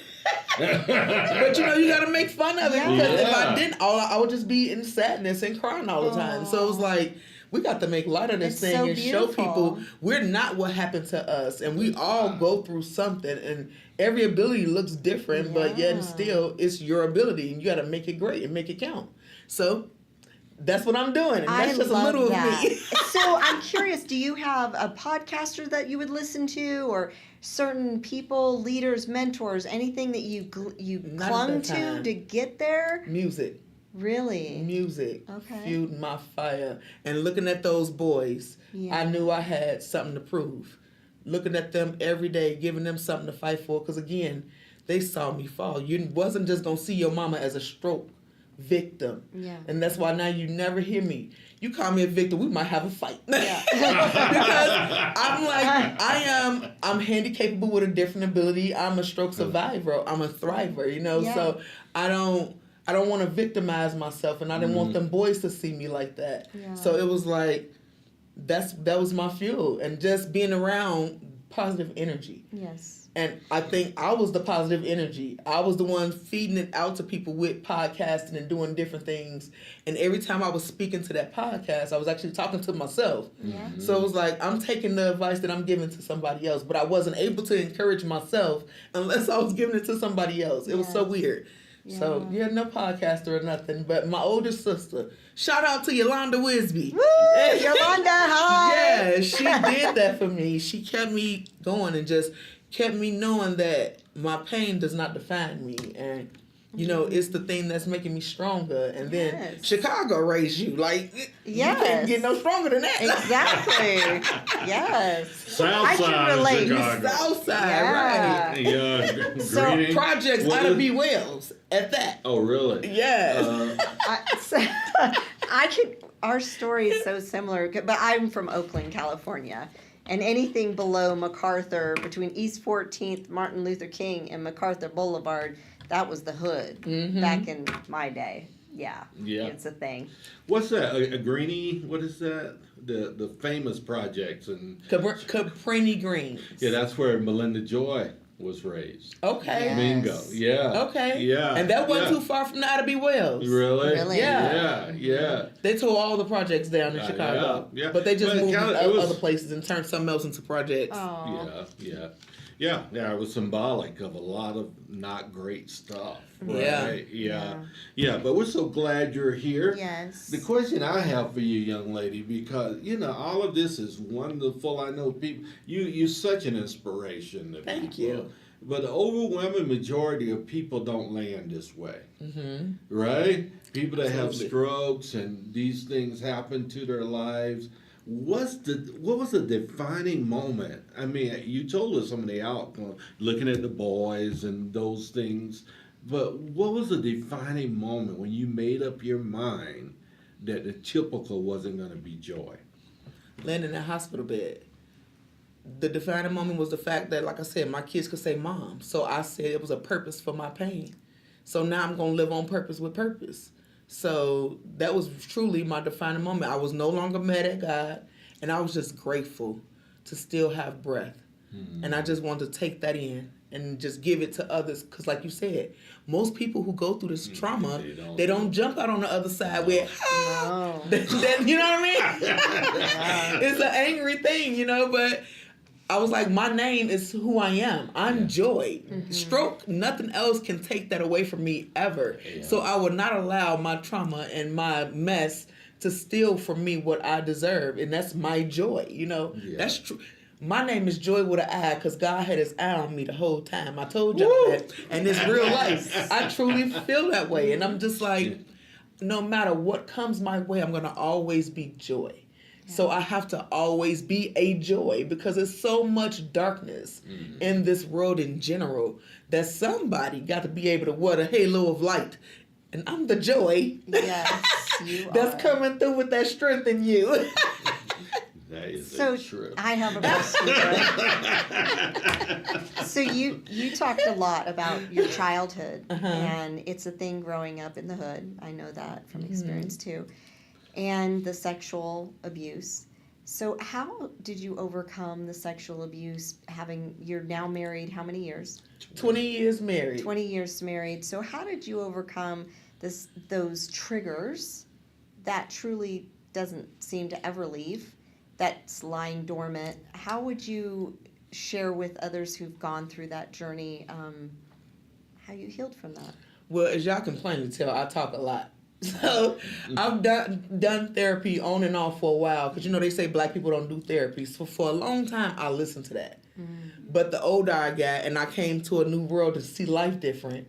But you got to make fun of it, because if I didn't, I would just be in sadness and crying all the time. So it was like, we got to make light of this thing and show people we're not what happened to us, and we all go through something, and every ability looks different, but yet and still it's your ability, and you got to make it great and make it count. So that's what I'm doing, and that's just a little of me. So I'm curious, do you have a podcaster that you would listen to, or certain people, leaders, mentors, anything that you clung to get there? Music. Really? Music. Okay. Fueled my fire. And looking at those boys, I knew I had something to prove. Looking at them every day, giving them something to fight for, because again, they saw me fall. You wasn't just going to see your mama as a stroke victim. Yeah. And that's why now you never hear me. You call me a victim, we might have a fight. Yeah. Because I'm like, I'm handicapable with a different ability. I'm a stroke survivor. I'm a thriver, so I don't want to victimize myself, and I didn't want them boys to see me like that. Yeah. So it was like, that was my fuel, and just being around positive energy. Yes. And I think I was the positive energy. I was the one feeding it out to people with podcasting and doing different things. And every time I was speaking to that podcast, I was actually talking to myself. Yeah. So it was like, I'm taking the advice that I'm giving to somebody else, but I wasn't able to encourage myself unless I was giving it to somebody else. It was so weird. Yeah. So, no podcaster or nothing, but my older sister, shout out to Yolanda Wisby. Woo! Yolanda, hi! Yeah, she did that for me. She kept me going and just kept me knowing that my pain does not define me. And You know, it's the thing that's making me stronger. And then Yes. Chicago raised you. Like, you Yes. can't get no stronger than that. Exactly. Yes. South I can side of relate. Chicago. South side, Yeah. right. Yeah, So, greeting. Projects What out of is- B. Wells at that. Oh, really? Yeah. Our story is so similar, but I'm from Oakland, California. And anything below MacArthur, between East 14th, Martin Luther King, and MacArthur Boulevard, that was the hood back in my day. Yeah. Yeah. It's a thing. What's that? A greenie? What is that? The famous projects and Caprini Greens. yeah, that's where Melinda Joy was raised. Okay. Yes. Bingo. Yeah. Okay. Yeah. And that wasn't yeah. too far from the Ida B. Wells. Really? Really? Yeah. Yeah. They tore all the projects down in Chicago. yeah, yeah. But they just But it moved kinda- to it was- other places and turned something else into projects. Oh. Yeah. It was symbolic of a lot of not great stuff. Right? Yeah. But we're so glad you're here. Yes. The question I have for you, young lady, because all of this is wonderful. I know people. You're such an inspiration to Thank people. you. But the overwhelming majority of people don't land this way, right? People that have Absolutely. strokes and these things happen to their lives. What was the defining moment? I mean, you told us some of the outcome, looking at the boys and those things. But what was the defining moment when you made up your mind that the typical wasn't going to be joy? Laying in a hospital bed. The defining moment was the fact that, like I said, my kids could say mom. So I said it was a purpose for my pain. So now I'm going to live on purpose with purpose. So that was truly my defining moment. I was no longer mad at God, and I was just grateful to still have breath. And I just wanted to take that in and just give it to others. Because like you said, most people who go through this trauma, they don't jump out on the other side with, No. you know what I mean? It's an angry thing, but I was like, my name is who I am. I'm joy. Stroke, nothing else can take that away from me ever. Yeah. So I would not allow my trauma and my mess to steal from me what I deserve. And that's my joy, Yeah. That's true. My name is Joy with an I because God had his eye on me the whole time. I told y'all that. And it's real life. I truly feel that way. And I'm just like, no matter what comes my way, I'm going to always be joy. So I have to always be a joy because there's so much darkness in this world in general that somebody got to be able to wear a halo of light. And I'm the joy Yes, you that's are. coming through with that strength in you. That is So a trip. I have a question. So you talked a lot about your childhood, and it's a thing growing up in the hood. I know that from experience too, and the sexual abuse. So how did you overcome the sexual abuse? You're now married. How many years? 20 years married. 20 years married. So how did you overcome those triggers that truly doesn't seem to ever leave? That's lying dormant. How would you share with others who've gone through that journey how you healed from that? Well, as y'all can plainly tell, I talk a lot. So I've done therapy on and off for a while because they say black people don't do therapy. So for a long time, I listened to that. But the older I got and I came to a new world to see life different,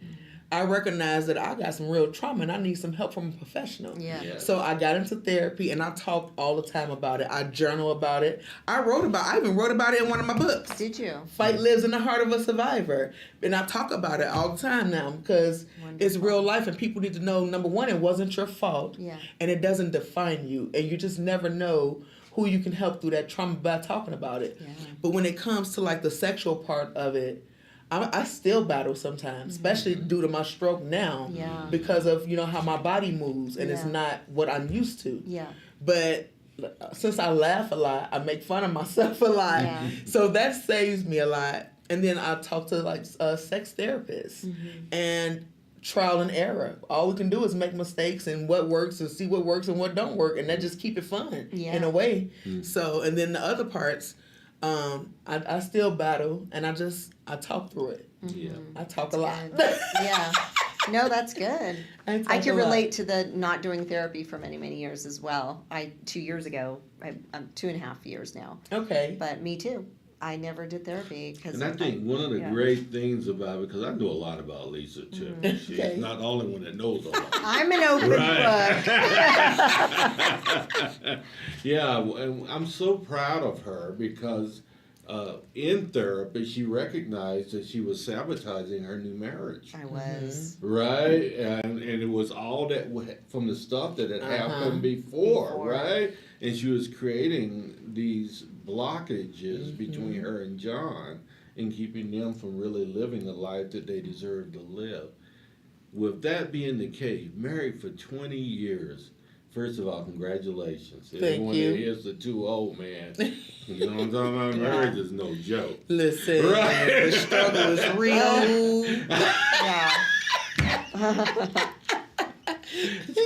I recognized that I got some real trauma and I need some help from a professional. Yeah. So I got into therapy and I talked all the time about it. I journal about it. I even wrote about it in one of my books. Did you? Fight lives in the heart of a survivor. And I talk about it all the time now because it's real life and people need to know, number one, it wasn't your fault. Yeah. And it doesn't define you. And you just never know who you can help through that trauma by talking about it. Yeah. But when it comes to like the sexual part of it, I still battle sometimes, especially due to my stroke now. Yeah. Because of, how my body moves and it's Yeah. not what I'm used to. Yeah. But since I laugh a lot, I make fun of myself a lot. Yeah. So that saves me a lot. And then I talk to sex therapists and trial and error. All we can do is make mistakes and what works and see what works and what don't work. And that just keep it fun in a way. So, and then the other parts, I still battle and I talk through it. Yeah. I talk a lot. Good. Yeah. No, that's good. I talk can a lot. relate to the not doing therapy for many, many years as well. 2 years ago, I'm 2.5 years now. Okay. But me too. I never did therapy because. And I think one of the great things about it, because I know a lot about Lisa too. She's not the only one that knows a lot. I'm an open book. Yeah, and I'm so proud of her because in therapy she recognized that she was sabotaging her new marriage. I was. Right, and it was all that from the stuff that had happened before, right? And she was creating these blockages between her and John and keeping them from really living the life that they deserve to live. With that being the case, married for 20 years, first of all, congratulations. Thank Everyone you. that hears the too old man, you know what I'm talking about? Marriage is no joke. Listen, Right. the struggle is real. Yeah.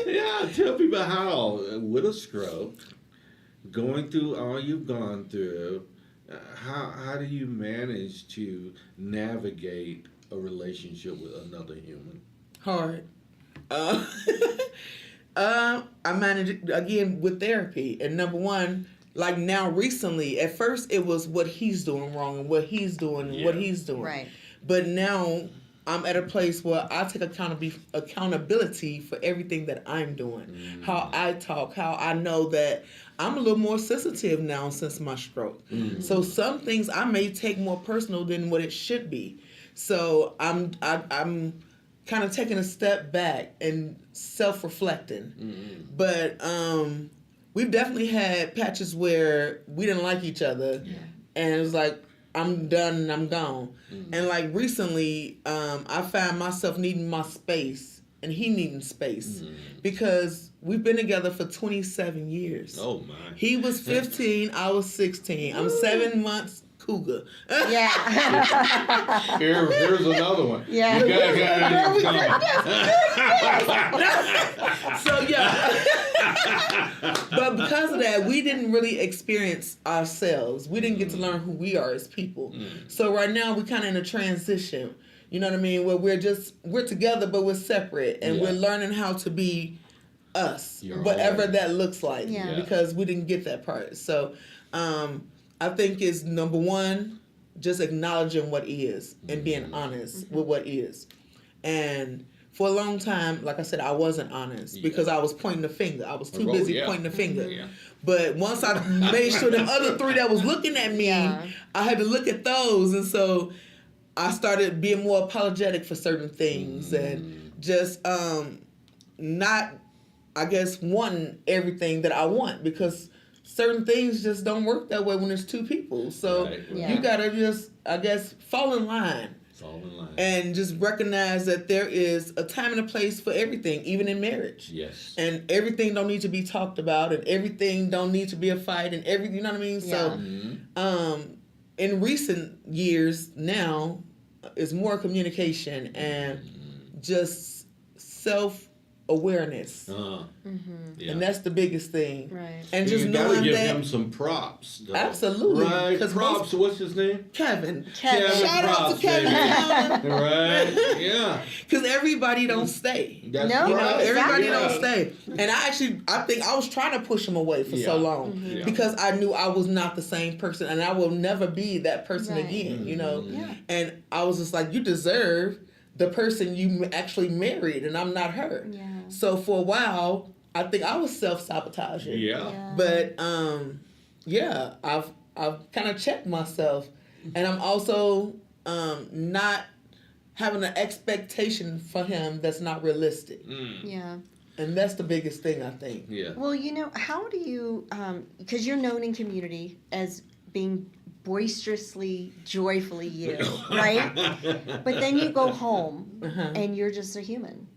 Yeah, tell people how, with a stroke, going through all you've gone through, how do you manage to navigate a relationship with another human? Hard. I manage it again with therapy. And number one, like now recently, at first it was what he's doing wrong and what he's doing and what he's doing. Right. But now I'm at a place where I take accountability for everything that I'm doing. How I talk, how I know that I'm a little more sensitive now since my stroke. So some things I may take more personal than what it should be. So I'm kind of taking a step back and self-reflecting. But we've definitely had patches where we didn't like each other. And it was like, I'm done and I'm gone. And like recently, I found myself needing my space and he needing space because we've been together for 27 years. Oh my. He was 15, I was 16. I'm 7 months cougar. Yeah. Here's another one. Yeah. You gotta So yeah. But because of that, we didn't really experience ourselves. We didn't get to learn who we are as people. So right now we're kind of in a transition. You know what I mean? Where we're together but we're separate and we're learning how to be us, whatever that looks like. Yeah. Because we didn't get that part. So I think is number one, just acknowledging what is and being honest with what is. And for a long time, like I said, I wasn't honest because I was pointing the finger. I was too busy pointing the finger. But once I made sure them other three that was looking at me, I had to look at those. And so I started being more apologetic for certain things and just not, I guess, wanting everything that I want because certain things just don't work that way when there's two people. So you gotta just, I guess, fall in line. And just recognize that there is a time and a place for everything, even in marriage. Yes. And everything don't need to be talked about, and everything don't need to be a fight, and everything. You know what I mean? So, in recent years now, is more communication and just self-awareness. And that's the biggest thing. Right. And just you gotta knowing give that him some props. Though. Absolutely. Right. Props. What's his name? Kevin. Kevin. Shout out to Kevin. Right. Yeah. Because everybody don't stay. That's No, You know, right. everybody don't Exactly. stay. And I think I was trying to push him away for so long because I knew I was not the same person and I will never be that person again, you know? And I was just like, you deserve the person you actually married and I'm not her. So for a while, I think I was self-sabotaging. But I've kind of checked myself and I'm also not having an expectation for him that's not realistic. Yeah. And that's the biggest thing, I think. Yeah. Well, you know, how do you, because you're known in community as being boisterously, joyfully you, right? But then you go home and you're just a human.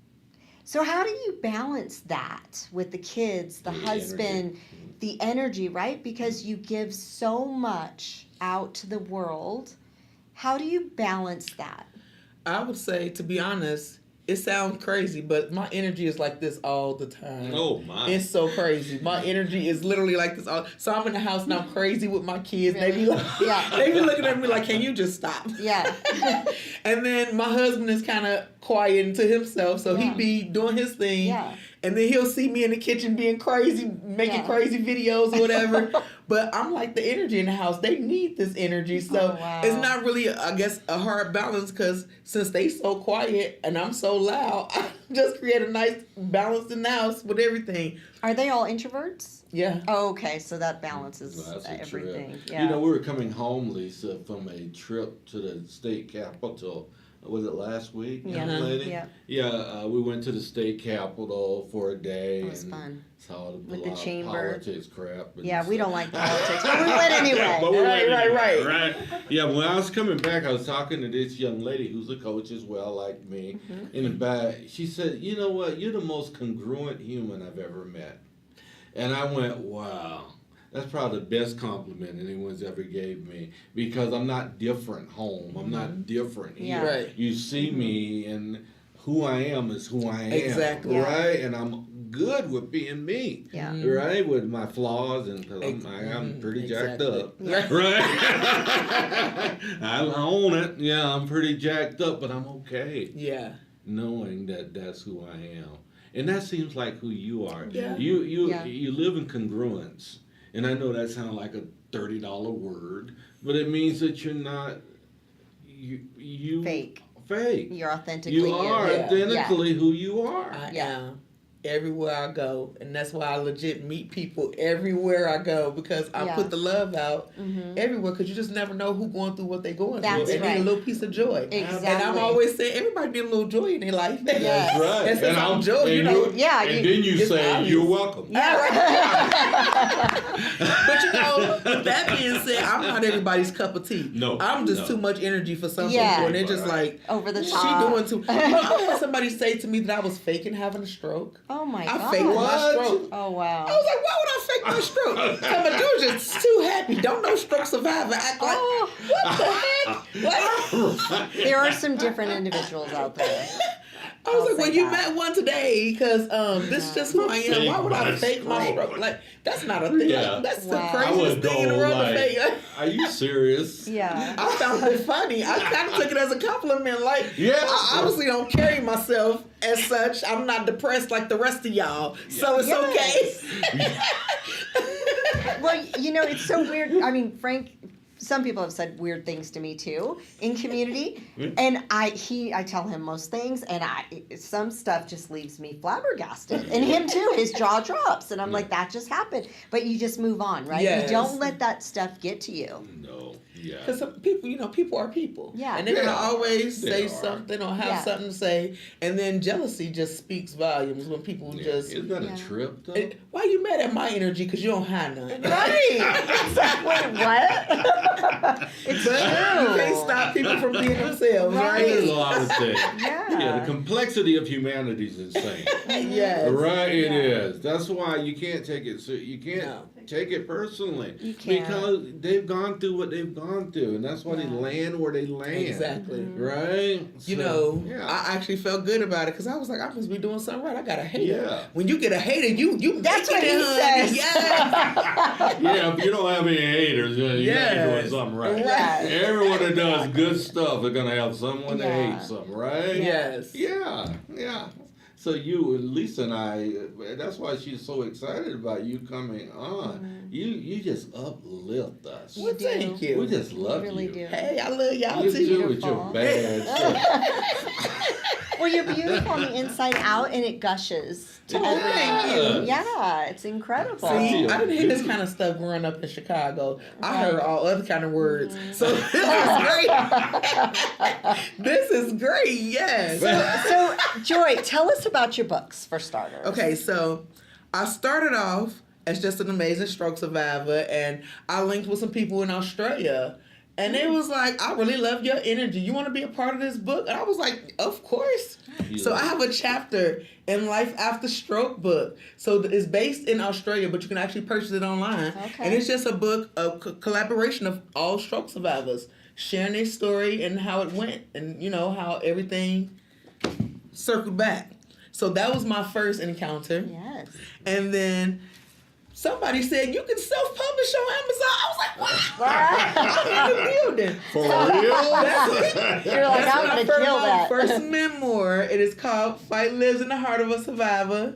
So how do you balance that with the kids, the husband, the energy, right? Because you give so much out to the world. How do you balance that? I would say, to be honest, it sounds crazy, but my energy is like this all the time. Oh my! It's so crazy. My energy is literally like this all. So I'm in the house and I'm crazy with my kids. Really? They be like, they be looking at me like, "Can you just stop?" Yeah. And then my husband is kind of quiet to himself, so he be doing his thing. Yeah. and then he'll see me in the kitchen being crazy, making crazy videos or whatever. But I'm like the energy in the house. They need this energy. So it's not really, I guess, a hard balance because since they so quiet and I'm so loud, I just create a nice balance in the house with everything. Are they all introverts? Yeah. Oh, okay, so that balances That's a everything. trip. Yeah. You know, we were coming home, Lisa, from a trip to the state capitol. Was it last week, young lady? Yeah. Yeah, we went to the state capitol for a day. It was and fun. saw With the lot of chamber. politics crap. And Yeah, we stuff. don't like politics, but we went anyway. But we went anyway, Right. right? Yeah, when I was coming back, I was talking to this young lady who's a coach as well, like me, in the back. She said, you know what? You're the most congruent human I've ever met. And I went, wow. That's probably the best compliment anyone's ever gave me because I'm not different home. I'm not different here. Yeah. Right. You see me and who I am is who I am. Exactly. Yeah. Right? And I'm good with being me. Yeah. Right? With my flaws and because I'm pretty jacked up. Yeah. Right? I own it. Yeah, I'm pretty jacked up, but I'm okay Yeah. knowing that that's who I am. And that seems like who you are. Yeah. You live in congruence. And I know that sounds like a $30 word, but it means that you're not you Fake. Fake. You're authentically You are Yeah. authentically who you are. I Yeah. am. Everywhere I go. And that's why I legit meet people everywhere I go because I Yeah. put the love out everywhere because you just never know who's going through what they're going That's through. They right. need a little piece of joy. Exactly. And I'm always saying everybody need a little joy in their life. Yes. That's right. And since I'm joy, you know. Yeah, And you- then you it's say, obvious. you're welcome. But you know, with that being said, I'm not everybody's cup of tea. No, I'm just no. too much energy for some Yeah. people. And they're just like, Over the she top. doing too. You know, I had somebody say to me that I was faking having a stroke. Oh my I god. faked my What? stroke. Oh wow. I was like, why would I fake my stroke? I'm like, you was just too happy. Don't no stroke survivor act like, Oh. what the heck? Like, There are some different individuals out there. I was I'll like, well, say you that. met one today because this is just who I am. Why would I fake my stroke? Like, that's not a thing. Yeah. Like, that's Wow. the I craziest would thing in the go world to like, fake. are you serious? Yeah. I found it funny. I kind of took it as a compliment. Like, Yeah. I obviously don't carry myself as such. I'm not depressed like the rest of y'all. So it's Yes. okay. Well, you know, it's so weird. I mean, Frank, some people have said weird things to me too in community, and I tell him most things, and some stuff just leaves me flabbergasted, and him too. His jaw drops, and I'm like, that just happened. But you just move on, right? Yes. You don't let that stuff get to you. No. Yeah. Because some people, you know, people are people. Yeah. And they're going to Yeah. always They say are. something or have Yeah. something to say. And then jealousy just speaks volumes when people Yeah. just. Isn't that Yeah. a trip, though? Why you mad at my energy? Because you don't have none. Right. Wait, what? It's But true. you can't stop people from being themselves, Right. There's right? a lot of things. Yeah. The complexity of humanity is insane. Yes. Right, it Yeah. is. That's why you can't take it. So you can't No. take it personally. You can't. Because they've gone through what they've gone through, and that's why they land where they land. Exactly. Right. You So, know, Yeah. I actually felt good about it because I was like, I must be doing something right. I got a hater. Yeah. When you get a hater, you That's make what it, he honey. says. Yes. Yeah, if you don't have any haters, you ain't Yes. doing something right. Yes. Everyone that does good stuff are gonna have someone that Yeah. hates them, right? Yes. Yeah, yeah. So you, Lisa and I, that's why she's so excited about you coming on. You just uplift us. Well, do. thank you. We just love really you. do. Hey, I love y'all You too. do with your Beautiful. bad stuff. Well, you're beautiful on the inside out, and it gushes to It everyone. does. Yeah, it's incredible. See, I didn't hear this Beautiful. kind of stuff growing up in Chicago. I Right. heard all other kind of words. So this is great. This is great. Yes. So, Joy, tell us about your books for starters. Okay, so I started off as just an amazing stroke survivor, and I linked with some people in Australia. And it was like, I really love your energy. You want to be a part of this book? And I was like, of course. So I have a chapter in Life After Stroke book. So it's based in Australia, but you can actually purchase it online. Okay. And it's just a book, a collaboration of all stroke survivors, sharing their story and how it went and, you know, how everything circled back. So that was my first encounter. Yes. And then somebody said, you can self-publish on Amazon. I was like, what? I'm in the building. For real? You're like, I'm That's going to kill my that. first memoir. It is called Fight Lives in the Heart of a Survivor.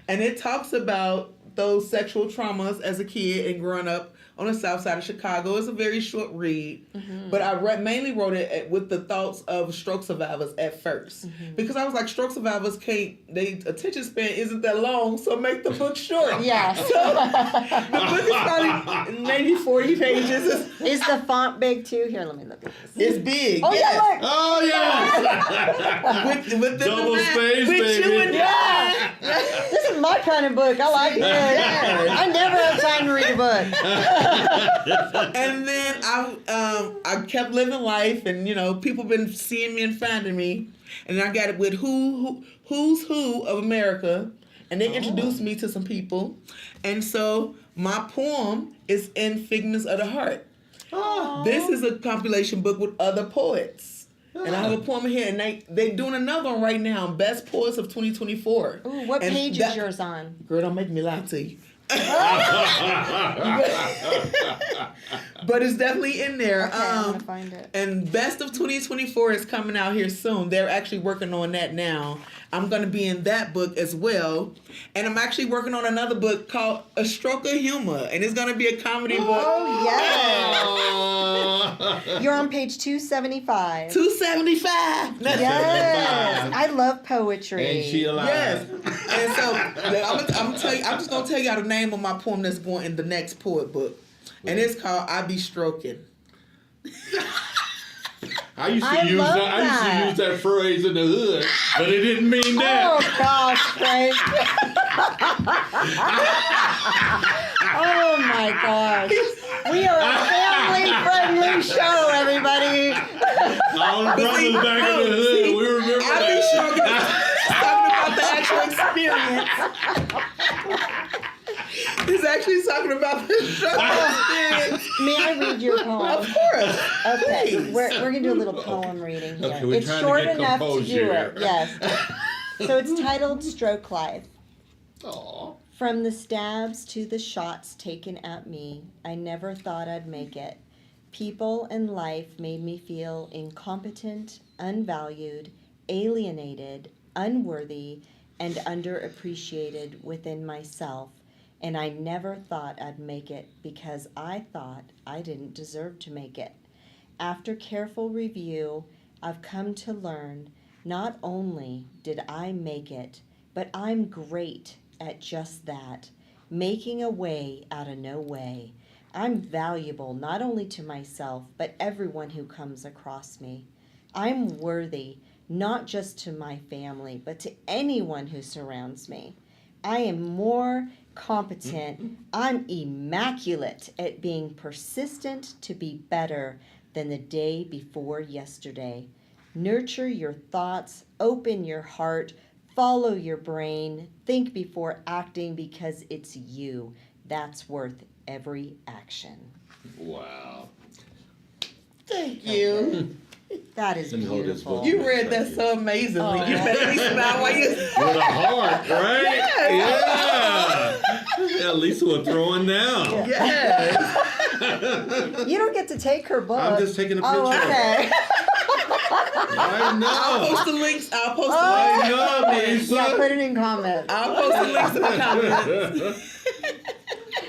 And it talks about those sexual traumas as a kid and growing up on the south side of Chicago. It's a very short read, but I mainly wrote it with the thoughts of stroke survivors at first. Because I was like, stroke survivors they attention span isn't that long, so make the book short. Yeah. So the book is probably maybe 40 pages. Is the font big too? Here, let me look at this. It's big. Oh, yes. yeah, look. Oh yes. With the Double map, space, with baby. you and Yeah. This is my kind of book. I like it. I never have time to read a book. And then I kept living life, and people been seeing me and finding me, and I got it with Who's Who of America, and they introduced me to some people, and so my poem is in Figments of the Heart. This is a compilation book with other poets. And I have a poem here, and they doing another one right now, Best Poets of 2024. Ooh, what And page is yours on? Girl, don't make me lie to you. But it's definitely in there. Okay, I'm gonna find it. And Best of 2024 is coming out here soon. They're actually working on that now. I'm going to be in that book as well. And I'm actually working on another book called A Stroke of Humor. And it's going to be a comedy book. Oh, yes. You're on page 275. 275. Yes. I love poetry. Ain't she alive? Yes. And so I'm just going to tell y'all the name of my poem that's going in the next poet book. And it's called I Be Stroking. I used to I use love that. I used to use that phrase in the hood, but it didn't mean that. Oh, gosh, Frank. Oh, my gosh. We are a family-friendly show, everybody. All the brothers back in the hood, we remember I that. Be Stroking. Talking about the actual experience. He's actually talking about the struggle experience. May I read your poem? Of course. Okay, Please. we're going to do a little poem reading here. Okay, we're It's trying to short get enough to composed do here. it. Yes. So it's titled Stroke Life. Aw. From the stabs to the shots taken at me, I never thought I'd make it. People and life made me feel incompetent, unvalued, alienated, unworthy, and underappreciated within myself. And I never thought I'd make it because I thought I didn't deserve to make it. After careful review, I've come to learn not only did I make it, but I'm great at just that, making a way out of no way. I'm valuable not only to myself, but everyone who comes across me. I'm worthy not just to my family, but to anyone who surrounds me. I am more competent. I'm immaculate at being persistent to be better than the day before yesterday. Nurture your thoughts, open your heart, follow your brain, think before acting because it's you. That's worth every action. Wow. Thank you. That is Let me hold this beautiful. book. You read that so amazingly. You made me smile while you. With a heart, right? Yeah. Lisa was throwing down. Yes. You don't get to take her book. I'm just taking a picture. Oh, okay. I know. I'll post the links. I know, Lisa. Yeah, put it in comments. I'll post the links in the comments.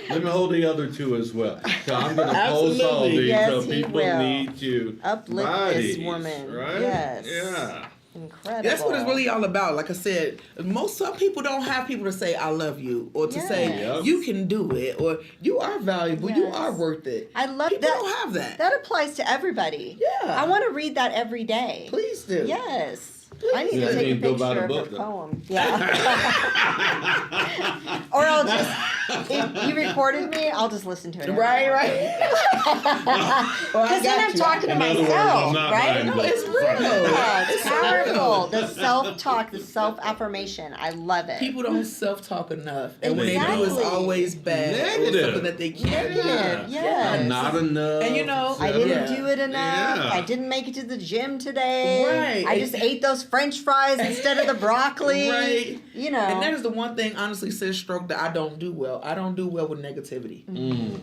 Let me hold the other two as well. So I'm going to post all Absolutely. these Yes, so he people will. need to Uplift buy this these, woman. right? Yes. Yeah. Incredible. That's what it's really all about. Like I said, some people don't have people to say I love you or to say Yes. you can do it or you are valuable, you Yes. are worth it. I love People that. don't have that. That applies to everyeverybody. Yeah. I want to read that every day. Please do. Yes. I need Yeah, to I take need a to go buy picture the of her book, though. poem. Yeah. Or I'll just, if you recorded me, I'll just listen to it. Right. Because then I'm talking to In other words, myself, I'm not right? buying No, books. it's real. Yeah, it's It's powerful. real. The self-talk, the self-affirmation. I love it. People don't self-talk enough, and when they do, it's Exactly. always bad. Or Negative. something that they can't do. Negative, yes. I'm not enough. And you know, I etc. didn't Yeah. do it enough. Yeah. I didn't make it to the gym today. Right. I just ate those French fries instead of the broccoli. Right. You know. And that is the one thing, honestly, sis, stroke that I don't do well. well. I don't do well with negativity.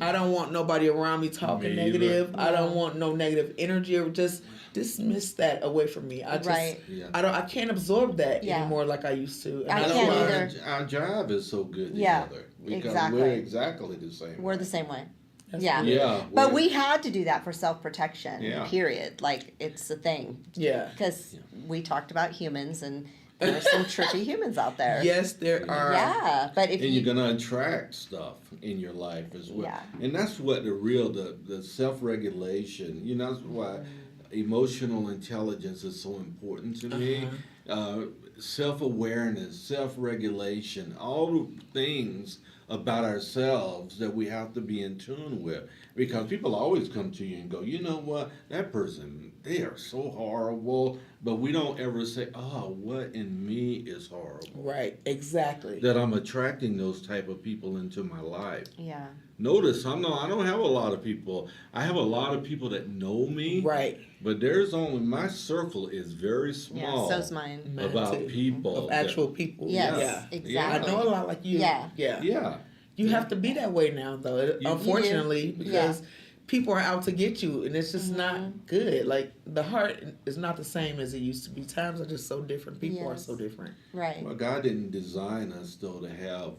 I don't want nobody around me talking negative. I don't want no negative energy, or just dismiss that away from me. I just I can't absorb that anymore like I used to. And I That's can't why either. our job is so good Yeah, together. Because exactly. we're exactly the same. We're the same way. That's Yeah. good. Yeah. But we had to do that for self-protection, Yeah. period. Like, it's a thing. Yeah. Because we talked about humans, and there are some tricky humans out there. Yes, there are. Yeah, but if And you're gonna attract stuff in your life as well. Yeah. And that's what the self-regulation, that's why emotional intelligence is so important to me. Self-awareness, self-regulation, all the things about ourselves that we have to be in tune with. Because people always come to you and go, you know what, that person, they are so horrible, but we don't ever say, oh, what in me is horrible. Right, exactly. That I'm attracting those type of people into my life. Yeah. Notice, I don't have a lot of people. I have a lot of people that know me. Right. But my circle is very small. Yeah, so's mine. Mine About too. people. Of actual people. Yes, Yeah. exactly. I know a lot like you. Yeah. Yeah. Yeah. You have to be that way now, though. Unfortunately, because people are out to get you, and it's just not good. Like, the heart is not the same as it used to be. Times are just so different. People are so different. Right. Well, God didn't design us, though, to have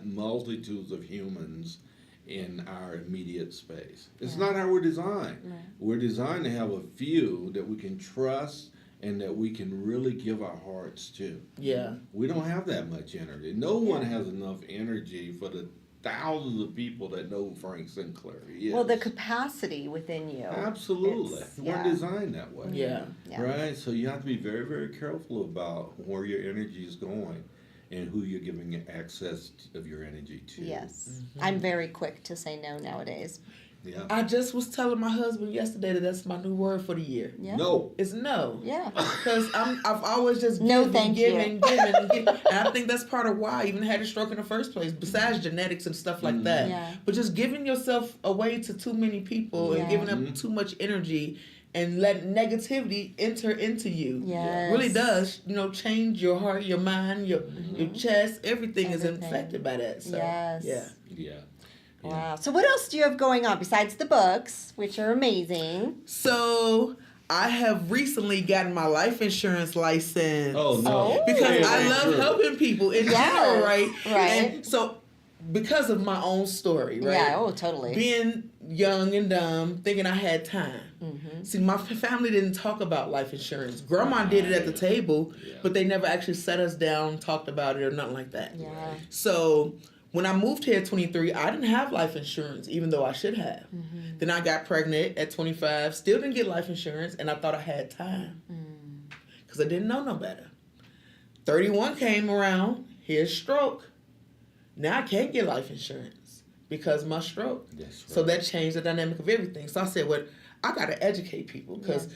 multitudes of humans in our immediate space. It's not how we're designed. Right. We're designed to have a few that we can trust and that we can really give our hearts to. Yeah. We don't have that much energy. No one has enough energy for the thousands of people that know who Frank Sinclair is. Well, the capacity within you. Absolutely. We're designed that way. Yeah. Right? So you have to be very, very careful about where your energy is going and who you're giving access of your energy to. Yes. I'm very quick to say no nowadays. Yeah. I just was telling my husband yesterday that that's my new word for the year. Yeah. No. It's no. Yeah. Because I've always just No, given, thank given, you. given. And I think that's part of why I even had a stroke in the first place, besides genetics and stuff like that. Yeah. But just giving yourself away to too many people and giving up too much energy and letting negativity enter into you. Yes. Really does, change your heart, your mind, your chest. Everything is infected by that. So, Yes. yeah. Yeah. Wow. So what else do you have going on besides the books, which are amazing? So I have recently gotten my life insurance license. Oh, no. Because I love helping people in general, right? Right. And so because of my own story, right? Yeah, oh, totally. Being young and dumb, thinking I had time. See, my family didn't talk about life insurance. Grandma did it at the table, but they never actually sat us down, talked about it, or nothing like that. Yeah. So when I moved here at 23, I didn't have life insurance, even though I should have. Then I got pregnant at 25, still didn't get life insurance, and I thought I had time because I didn't know no better. 31 came around, here's stroke. Now I can't get life insurance because of my stroke. That's right. So that changed the dynamic of everything. So I said, well, I got to educate people because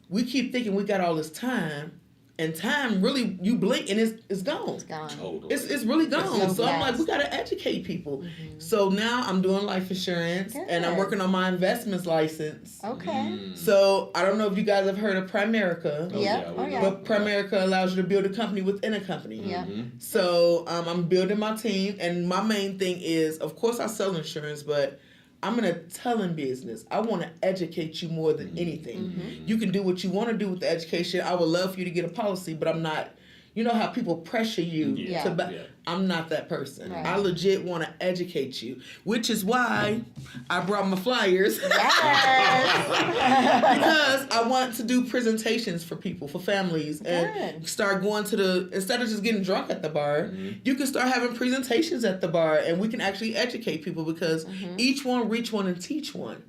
we keep thinking we got all this time, and time really, you blink and it's gone. It's gone. Totally. It's really gone. so So I'm like, fast. we got to educate people. So now I'm doing life insurance and I'm Good. working on my investments license. Okay. So I don't know if you guys have heard of Primerica. Oh, Yeah. yeah, Oh, we yeah. But Primerica allows you to build a company within a company. Yeah. So I'm building my team, and my main thing is, of course, I sell insurance, but I'm in a telling business. I want to educate you more than anything. You can do what you want to do with the education. I would love for you to get a policy, but I'm not. You know how people pressure you Yeah. to buy. Yeah. I'm not that person. Right. I legit want to educate you, which is why I brought my flyers. Yes. Because I want to do presentations for people, for families, and Good. start going to instead of just getting drunk at the bar, you can start having presentations at the bar, and we can actually educate people because each one reach one and teach one.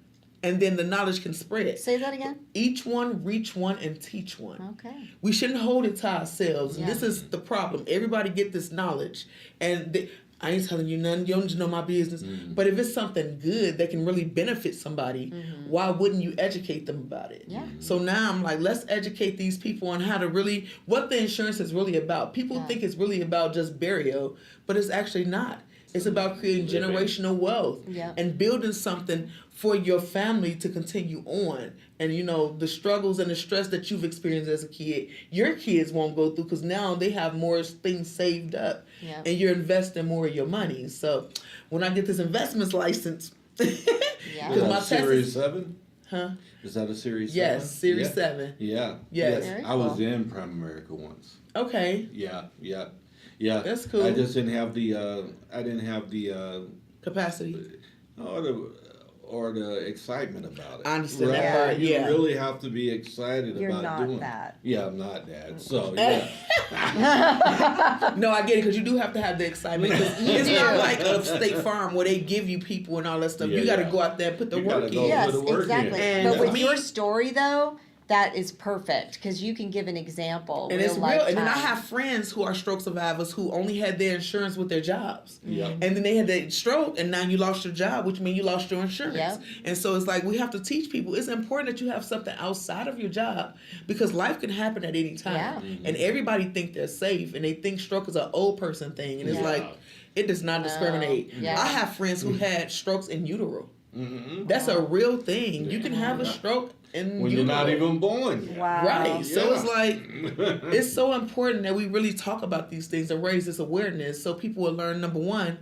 And then the knowledge can spread. Say that again. Each one reach one and teach one. Okay. We shouldn't hold it to ourselves. And Yeah. this is the problem. Everybody get this knowledge. And I ain't telling you nothing. You don't just know my business. But if it's something good that can really benefit somebody, why wouldn't you educate them about it? Yeah. So now I'm like, let's educate these people on how to really, what the insurance is really about. People think it's really about just burial, but it's actually not. It's about creating generational wealth Yeah. and building something for your family to continue on. And you know, the struggles and the stress that you've experienced as a kid, your kids won't go through because now they have more things saved up, Yeah. and you're investing more of your money. So when I get this investments license, Yeah. Is my that test Series is- 7? huh? Is that a Series 7? Yes, Series Yeah. 7. Yeah. Yes. Very I was cool. in Prime America once. Okay, Yeah. That's cool. I just didn't have the capacity. or the excitement about it. I understand right? that part, You yeah. really have to be excited You're about not doing that. it. Yeah, I'm not that. So yeah. No, I get it because you do have to have the excitement. 'Cause it's not like a State Farm where they give you people and all that stuff. Yeah, you got to yeah. go out there and put the You work gotta in. go. Yes, put the work in. exactly. And But for with me- your story, though, that is perfect because you can give an example. And real it's real. And then I lifetime. have friends who are stroke survivors who only had their insurance with their jobs. Yeah. And then they had that stroke, and now you lost your job, which means you lost your insurance. Yep. And so it's like we have to teach people it's important that you have something outside of your job because life can happen at any time. Yeah. And everybody think they're safe, and they think stroke is an old person thing, and it's Yeah. like it does not No. discriminate. Yeah. I have friends who had strokes in utero. Mm-hmm. That's a real thing. You can have a Yeah. stroke in When utero. you're not even born. Wow. Right. So Yeah. it's like it's so important that we really talk about these things and raise this awareness so people will learn, number one,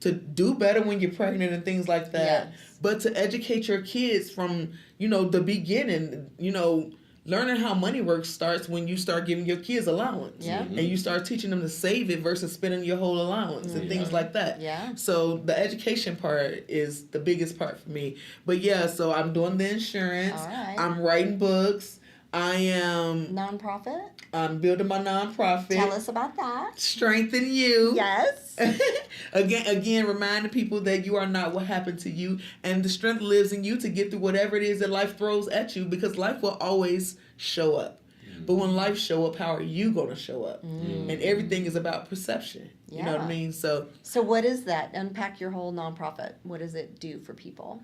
to do better when you're pregnant and things like that. Yes. But to educate your kids from, the beginning, learning how money works starts when you start giving your kids allowance. Yeah. And you start teaching them to save it versus spending your whole allowance and things like that. Yeah. So the education part is the biggest part for me. But yeah, so I'm doing the insurance. All right. I'm writing books. I am Nonprofit. I'm building my nonprofit. Tell us about that. Strengthen you. Yes. again, reminding people that you are not what happened to you, and the strength lives in you to get through whatever it is that life throws at you, because life will always show up. But when life show up, how are you going to show up? And everything is about perception. You know what I Yeah. mean? So So what is that? Unpack your whole nonprofit. What does it do for people?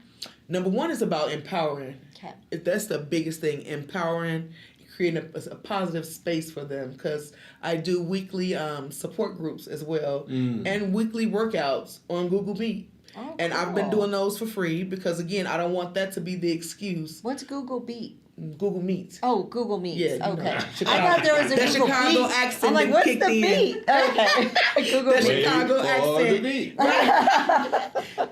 number one is about empowering. Okay. That's the biggest thing, empowering, creating a positive space for them, because I do weekly support groups as well and weekly workouts on Google Meet. Oh, And I've been cool. doing those for free because, again, I don't want that to be the excuse. What's Google Beat? Google Meet. Oh, Google Meets. Yeah, you Okay. know, I Chicago. thought there was a That Google Chicago Beat. accent I'm like, that what's kicked the in. beat? Okay. Google That Meet. Chicago For the accent. beat.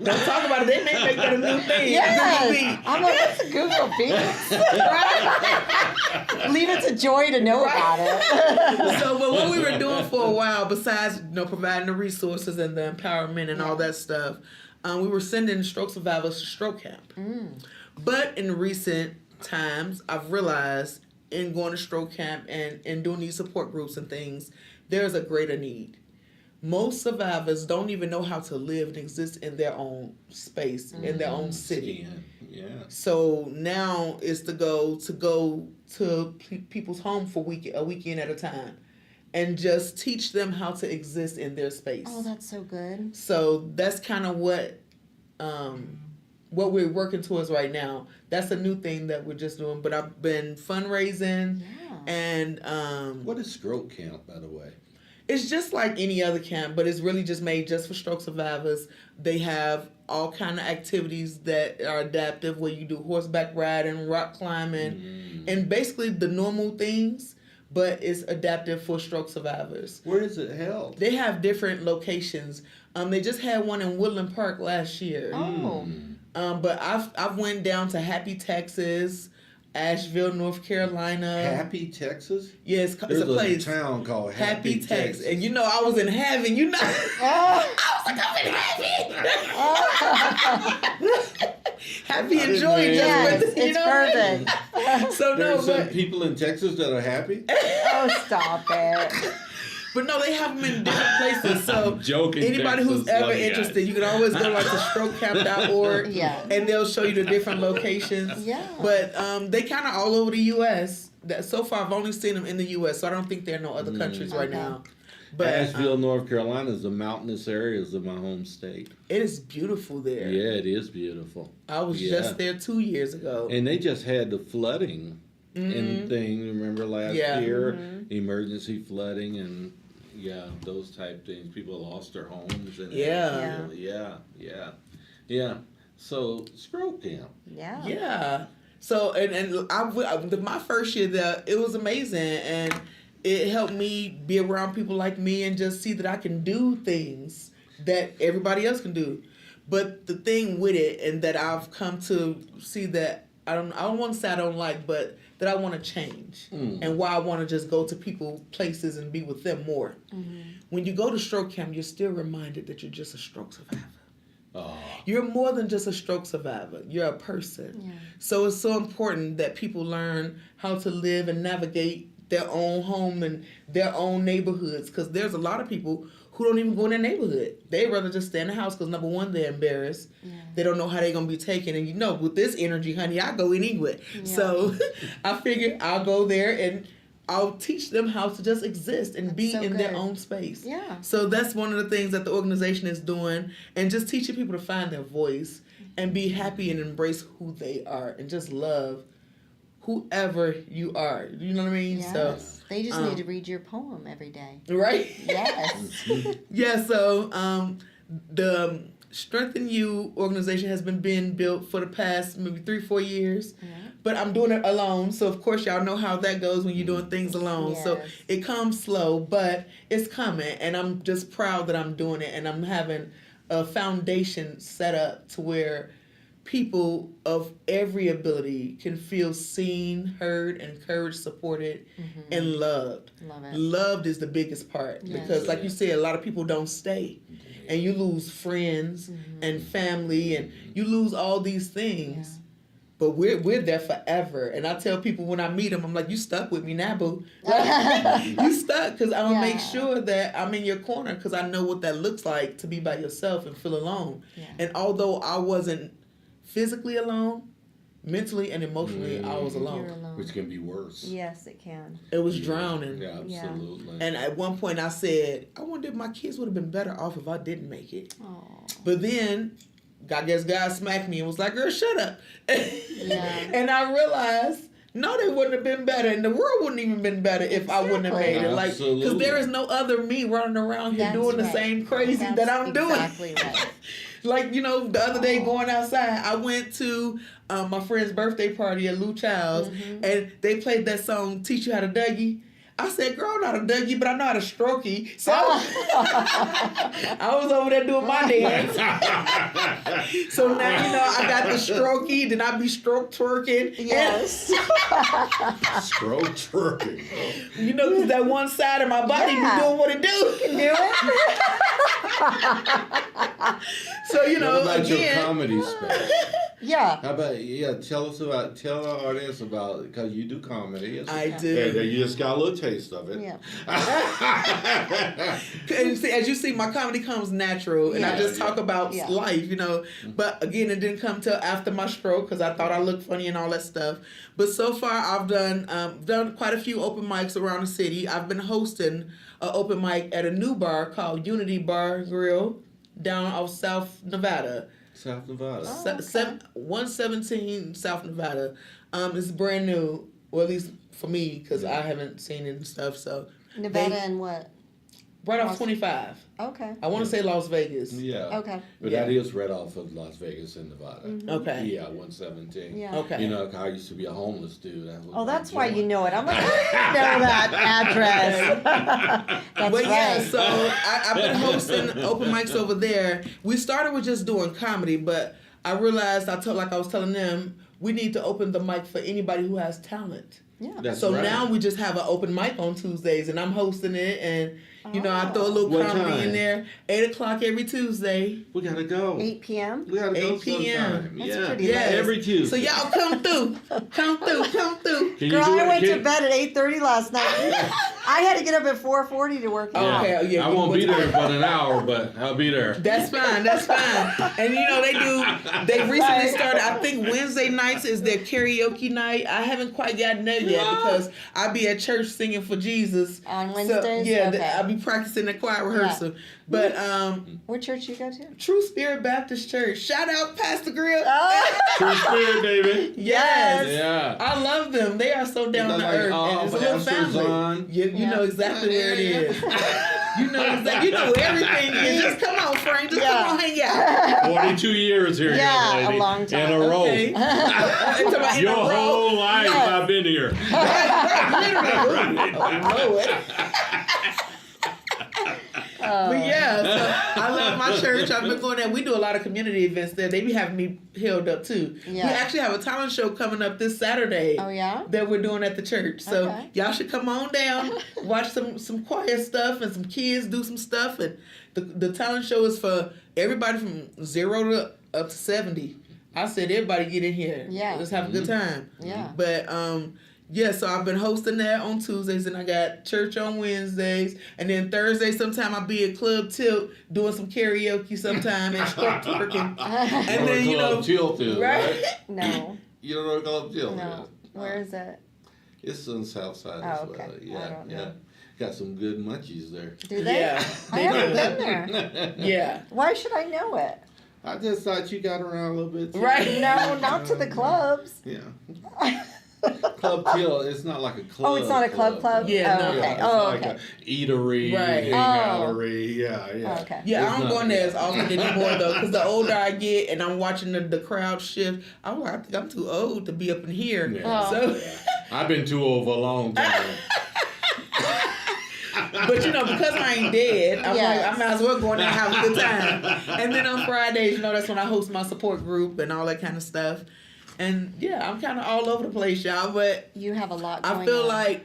Don't talk about it. They may make that a new thing. Yes. Google Meet. I'm like, what's a Google Beat? Leave it to Joy to know about it. So, but what we were doing for a while, besides providing the resources and the empowerment and all that stuff, we were sending stroke survivors to stroke camp. But in recent times, I've realized in going to stroke camp and doing these support groups and things, there's a greater need. Most survivors don't even know how to live and exist in their own space, in their own city. Yeah. So now is to go to people's home for a weekend at a time, and just teach them how to exist in their space. Oh, that's so good. So that's kind of what we're working towards right now. That's a new thing that we're just doing. But I've been fundraising, and What is stroke camp, by the way? it's just like any other camp, but it's really just made just for stroke survivors. They have all kind of activities that are adaptive, where you do horseback riding, rock climbing, and basically the normal things, but it's adaptive for stroke survivors. Where is it held? They have different locations. They just had one in Woodland Park last year. Oh. But I've went down to Happy, Texas, Asheville, North Carolina. Happy, Texas? Yeah, it's There's a place. town called Happy, Texas. Texas. And I was in heaven, I was like, I'm in heaven. Happy and joy. Yes, just with, it's perfect. So There's some but people in Texas that are happy. Oh, stop it. no, they have them in different places. So Joking. anybody Texas, who's ever love you guys. interested, you can always go to strokecamp.org. Yeah. And they'll show you the different locations. Yeah. But they kind of all over the U.S. So far, I've only seen them in the U.S., so I don't think they're in no other countries right Okay. now. But Asheville, North Carolina is the mountainous areas of my home state. it is beautiful there. Yeah, it is beautiful. I was Yeah. just there 2 years ago. And they just had the flooding and thing, remember last Yeah. year? Emergency flooding and those type things. People lost their homes and So stroke camp. Yeah. Yeah. So my first year there, it was amazing, and it helped me be around people like me and just see that I can do things that everybody else can do. But the thing with it, and that I've come to see that I don't want to say I don't like, but that I want to change, and why I want to just go to people, places, and be with them more. When you go to stroke camp, you're still reminded that you're just a stroke survivor. You're more than just a stroke survivor. You're a person. Yeah. So it's so important that people learn how to live and navigate their own home and their own neighborhoods, because there's a lot of people who don't even go in their neighborhood. They'd rather just stay in the house because, number one, they're embarrassed. Yeah. They don't know how they're going to be taken. And with this energy, honey, I go anywhere. Yeah. So I figured I'll go there and I'll teach them how to just exist and be in their own space. Yeah. So that's one of the things that the organization is doing, and just teaching people to find their voice and be happy and embrace who they are and just love whoever you are. You know what I mean? Yes. So they just need to read your poem every day. Right? Yes. Yeah, so the Strengthen You organization has been being built for the past maybe 3-4 years. Yeah. But I'm doing it alone, so of course y'all know how that goes when you're doing things alone. Yes. So it comes slow, but it's coming, and I'm just proud that I'm doing it, and I'm having a foundation set up to where people of every ability can feel seen, heard, encouraged, supported, and loved. Love it. Loved is the biggest part, because like you said, a lot of people don't stay, and you lose friends and family, and you lose all these things. Yeah. But we're there forever. And I tell people when I meet them, I'm like, you stuck with me now, boo. You stuck, because I'm going to make sure that I'm in your corner, because I know what that looks like to be by yourself and feel alone. Yeah. And although I wasn't physically alone, mentally and emotionally, I was alone. Which can be worse. Yes, it can. It was drowning. Yeah, absolutely. And at one point I said, I wonder if my kids would have been better off if I didn't make it. Aww. But then I guess God smacked me and was like, girl, shut up. And I realized, no, they wouldn't have been better. And the world wouldn't even been better if I wouldn't have made it. Like, because there is no other me running around here doing the same crazy that I'm doing. Exactly right. Like, the other day going outside, I went to my friend's birthday party at Lou Child's, and they played that song, Teach You How to Dougie. I said, girl, I'm not a Dougie, but I know how to strokey. So I was over there doing my dance. So now, I got the strokey, then I be stroke twerking. Yes. Stroke twerking. Because that one side of my body be doing what it do. You can do it. So, what about your comedy space? Yeah. How about, tell our audience about, because you do comedy. I do. You just got a little taste of it. Yeah. As you see, my comedy comes natural, and I just talk about life, But again, it didn't come till after my stroke, because I thought I looked funny and all that stuff. But so far, I've done quite a few open mics around the city. I've been hosting an open mic at a new bar called Unity Bar Grill down off South Nevada. South Nevada. 117 South Nevada. It's brand new, or at least for me, because I haven't seen it and stuff. So Nevada and what? Right off 25. Okay. I want to say Las Vegas. Yeah. Okay. But that is right off of Las Vegas in Nevada. Okay. Yeah, 117. Yeah. Okay. I used to be a homeless dude. That's why you know it. I'm like, I know that address. That's right. Yeah, so I've been hosting open mics over there. We started with just doing comedy, but I realized, like I was telling them, we need to open the mic for anybody who has talent. Yeah. That's so right. Now we just have an open mic on Tuesdays, and I'm hosting it, and I throw a little comedy in there. 8:00 every Tuesday. We gotta go. 8 p.m. We gotta go 8 p.m. sometime. That's pretty late. Every Tuesday. So y'all come through. Come through. Girl, I went to bed at 8:30 last night. I had to get up at 4:40 to work out. Okay, yeah. I won't be there in about an hour, but I'll be there. That's fine. And they recently started, I think Wednesday nights is their karaoke night. I haven't quite gotten there yet because I be at church singing for Jesus. On Wednesdays? So, yeah, okay. I'll be practicing the choir rehearsal. Yeah. But what church you go to? True Spirit Baptist Church. Shout out Pastor Grill. True Spirit, baby. Yes. Yeah. I love them. They are so down to earth. And it's a little family. You know exactly where it is. You know everything is. Just come on, Frank. Just come on, hang out. 42 years here, Yeah, young lady. a long time. In a row. Okay. Your whole life Yes. I've been here. But yeah, so I love my church. I've been going there. We do a lot of community events there. They be having me held up too. Yeah. We actually have a talent show coming up this Saturday. Oh, yeah? That we're doing at the church. So Okay. y'all should come on down, watch some choir stuff and some kids do some stuff. And the talent show is for everybody from 0 to up to 70. I said everybody get in here. Yeah. Let's have a good time. Yeah. But yeah, so I've been hosting that on Tuesdays, and I got church on Wednesdays, and then Thursday sometime I'll be at Club Tilt doing some karaoke sometime and twerking. And then Club Tilt is, right? No. You don't know what Club Tilt No. is? Where is it? It's on the south side Oh, as okay. well. I Yeah, don't yeah. know. Got some good munchies there. Do they? Yeah, I they haven't do. been there. Yeah. Why should I know it? I just thought you got around a little bit too. Right. No, not to the clubs. Yeah. Club Tilt, it's not like a club. Oh, it's not a club? Yeah, Oh, no. okay. Yeah, it's Oh, like okay. a eatery, Right. gallery. Yeah, yeah. Oh, okay. Yeah, It's I don't not- go in there as often anymore though, because the older I get and I'm watching the crowd shift, I'm like, I think I'm too old to be up in here. Yeah. Oh. So, I've been too old for a long time. but because I ain't dead, I'm Yes. like, I might as well go in there and have a good time. And then on Fridays, that's when I host my support group and all that kind of stuff. And yeah, I'm kind of all over the place, y'all. But You have a lot going I feel on. like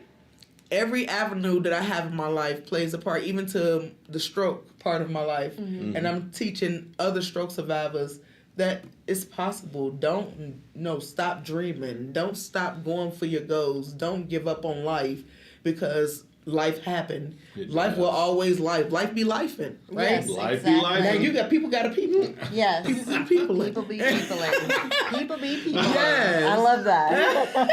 every avenue that I have in my life plays a part, even to the stroke part of my life. Mm-hmm. And I'm teaching other stroke survivors that it's possible. Don't stop dreaming. Don't stop going for your goals. Don't give up on life because life happened. It Life does. will always life. Life be lifing, right? Yes, Life exactly. be life. Now you got people got to people. Yes. People be people. People be people. People be people. Yes. I love that.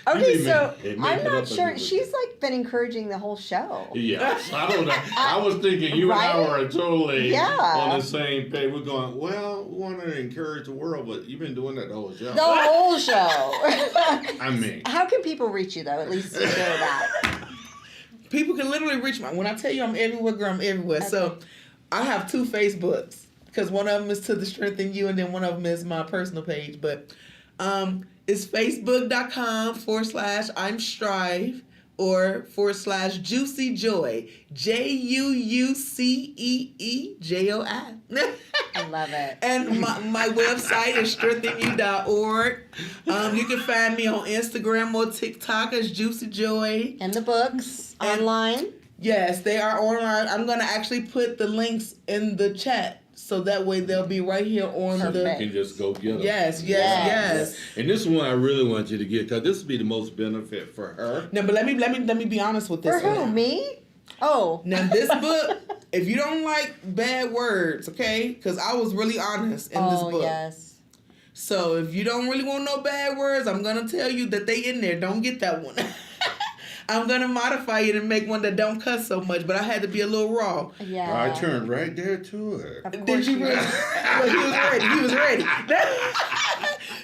You Okay, may so make- make I'm it not up sure. as you She's like been encouraging the whole show. Yes, I don't know. I was thinking you and I Right? were totally Yeah. on the same page. We're going, well, we want to encourage the world, but you've been doing that the whole show. The whole show. I mean, How can people reach you though? At least to share that. People can literally reach me. When I tell you I'm everywhere, girl, I'm everywhere. So I have 2 Facebooks because one of them is to the strength in you, and then one of them is my personal page. But it's facebook.com/I'm Strive or /Juicy Joy, JUUCEEJOI. I love it. And my website is strengthenyou.org. You can find me on Instagram or TikTok as Juicy Joy. And the books And- online. Yes, they are online. I'm going to actually put the links in the chat so that way they'll be right here on you Perfect. can just go get them. Yes. And this is one I really want you to get because this would be the most benefit for her. No, but let me be honest with For this who? one. Me? Oh. Now this book, if you don't like bad words, okay? Because I was really honest in this Oh book. yes. So if you don't really want no bad words, I'm gonna tell you that they in there. Don't get that one. I'm gonna modify it and make one that don't cuss so much, but I had to be a little raw. Yeah. I turned right there to it. Of Did course you you really? did. Well, he was ready.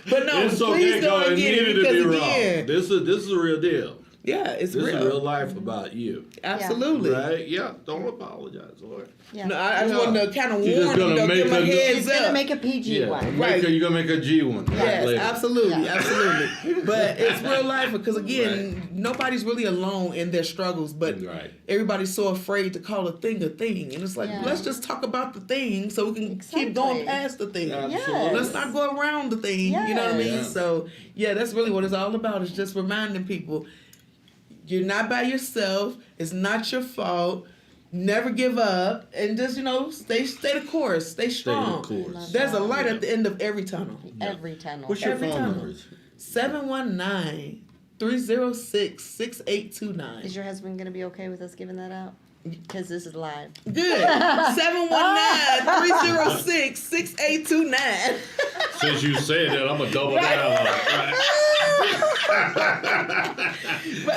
But no, It's please okay, go because and it get it needed to because be raw. again, This is a real deal. yeah, it's This real. is real life about you. Absolutely. Right? Yeah. Don't apologize for it. Yeah. No, I just Yeah. wanted to kind of You're just warn you, gonna don't make give my a- heads She's gonna up. make a PG Yeah. one. Right. You're going to make a G one. Yes, later. absolutely, Yeah. absolutely. But it's real life because again, nobody's really alone in their struggles. But Right. everybody's so afraid to call a thing, and it's like Yeah. let's just talk about the thing so we can keep going Exactly. past the thing. Absolutely. Let's not go around the thing. You know what I mean? Yeah. So yeah, that's really what it's all about. It's just reminding people you're not by yourself. It's not your fault. Never give up, and just stay the course. Stay strong. Stay the course. There's a light at the end of every tunnel. Every tunnel. What's your Every phone time. numbers? 719-306-6829. Is your husband gonna be okay with us giving that out? Because this is live. Good. 719-306-6829. Since you said that, I'm going to double down on it.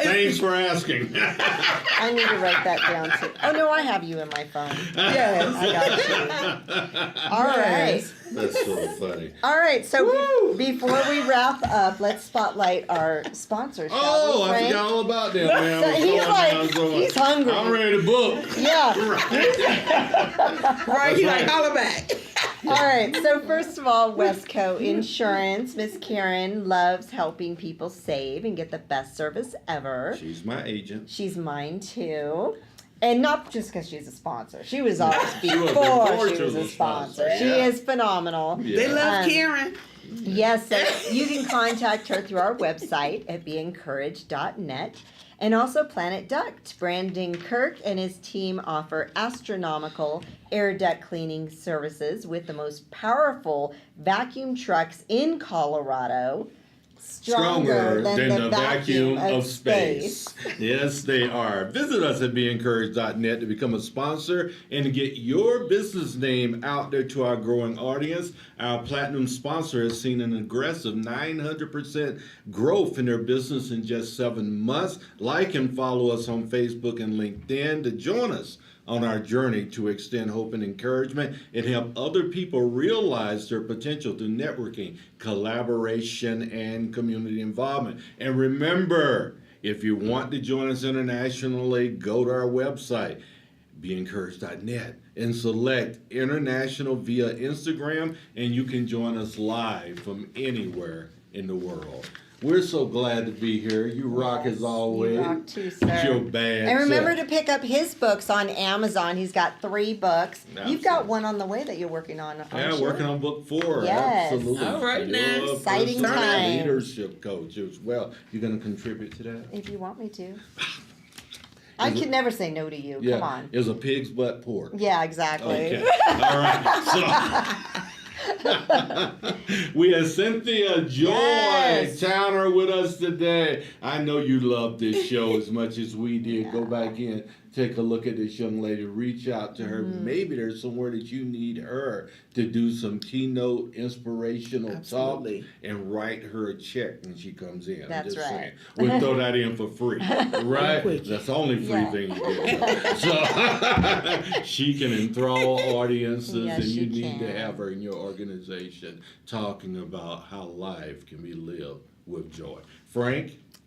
Thanks for asking. I need to write that down too. Oh no, I have you in my phone. Yes. I got you. All right. Yes. That's so funny. All right, so before we wrap up, let's spotlight our sponsors. Shall Oh, we, I Frank? forgot all about them, man. So he's like, he's hungry. I'm ready to book. Yeah. Right, he like, holler back. All right, so first of all, Westco Insurance. Miss Karen loves helping people save and get the best service ever. She's my agent. She's mine too. And not just because she's a sponsor. She was ours She was before she was a sponsor. She yeah. is phenomenal. Yeah. They love Karen. Yes, so you can contact her through our website at beencouraged.net. And also Planet Duct. Brandon Kirk and his team offer astronomical air duct cleaning services with the most powerful vacuum trucks in Colorado. Stronger than the vacuum of space. Yes, they are. Visit us at beencouraged.net to become a sponsor and to get your business name out there to our growing audience. Our platinum sponsor has seen an aggressive 900% growth in their business in just 7 months. Like and follow us on Facebook and LinkedIn to join us on our journey to extend hope and encouragement and help other people realize their potential through networking, collaboration, and community involvement. And remember, if you want to join us internationally, go to our website, beencouraged.net, and select International via Instagram, and you can join us live from anywhere in the world. We're so glad to be here. You rock as always. You rock too, sir. You're bad. And remember to pick up his books on Amazon. He's got 3 books. Absolutely. You've got one on the way that you're working on. Yeah, working on book 4. Yes. Absolutely. All right, now. Your Exciting personal times. leadership coach as well. You're going to contribute to that? If you want me to. I could never say no to you. Yeah. Come on. Is a pig's butt pork. Yeah, exactly. Okay. All right. So we have Cynthia Joi Towner with us today. I know you love this show as much as we did. Go back in, take a look at this young lady, reach out to her. Maybe there's somewhere that you need her to do some keynote inspirational Absolutely. talk and write her a check when she comes in. That's I'm just right. saying. We'll throw that in for free. Right? That's the only free thing you get. So she can enthrall audiences, Yes, and you she need to can. have her in your organization talking about how life can be lived with joy. Frank?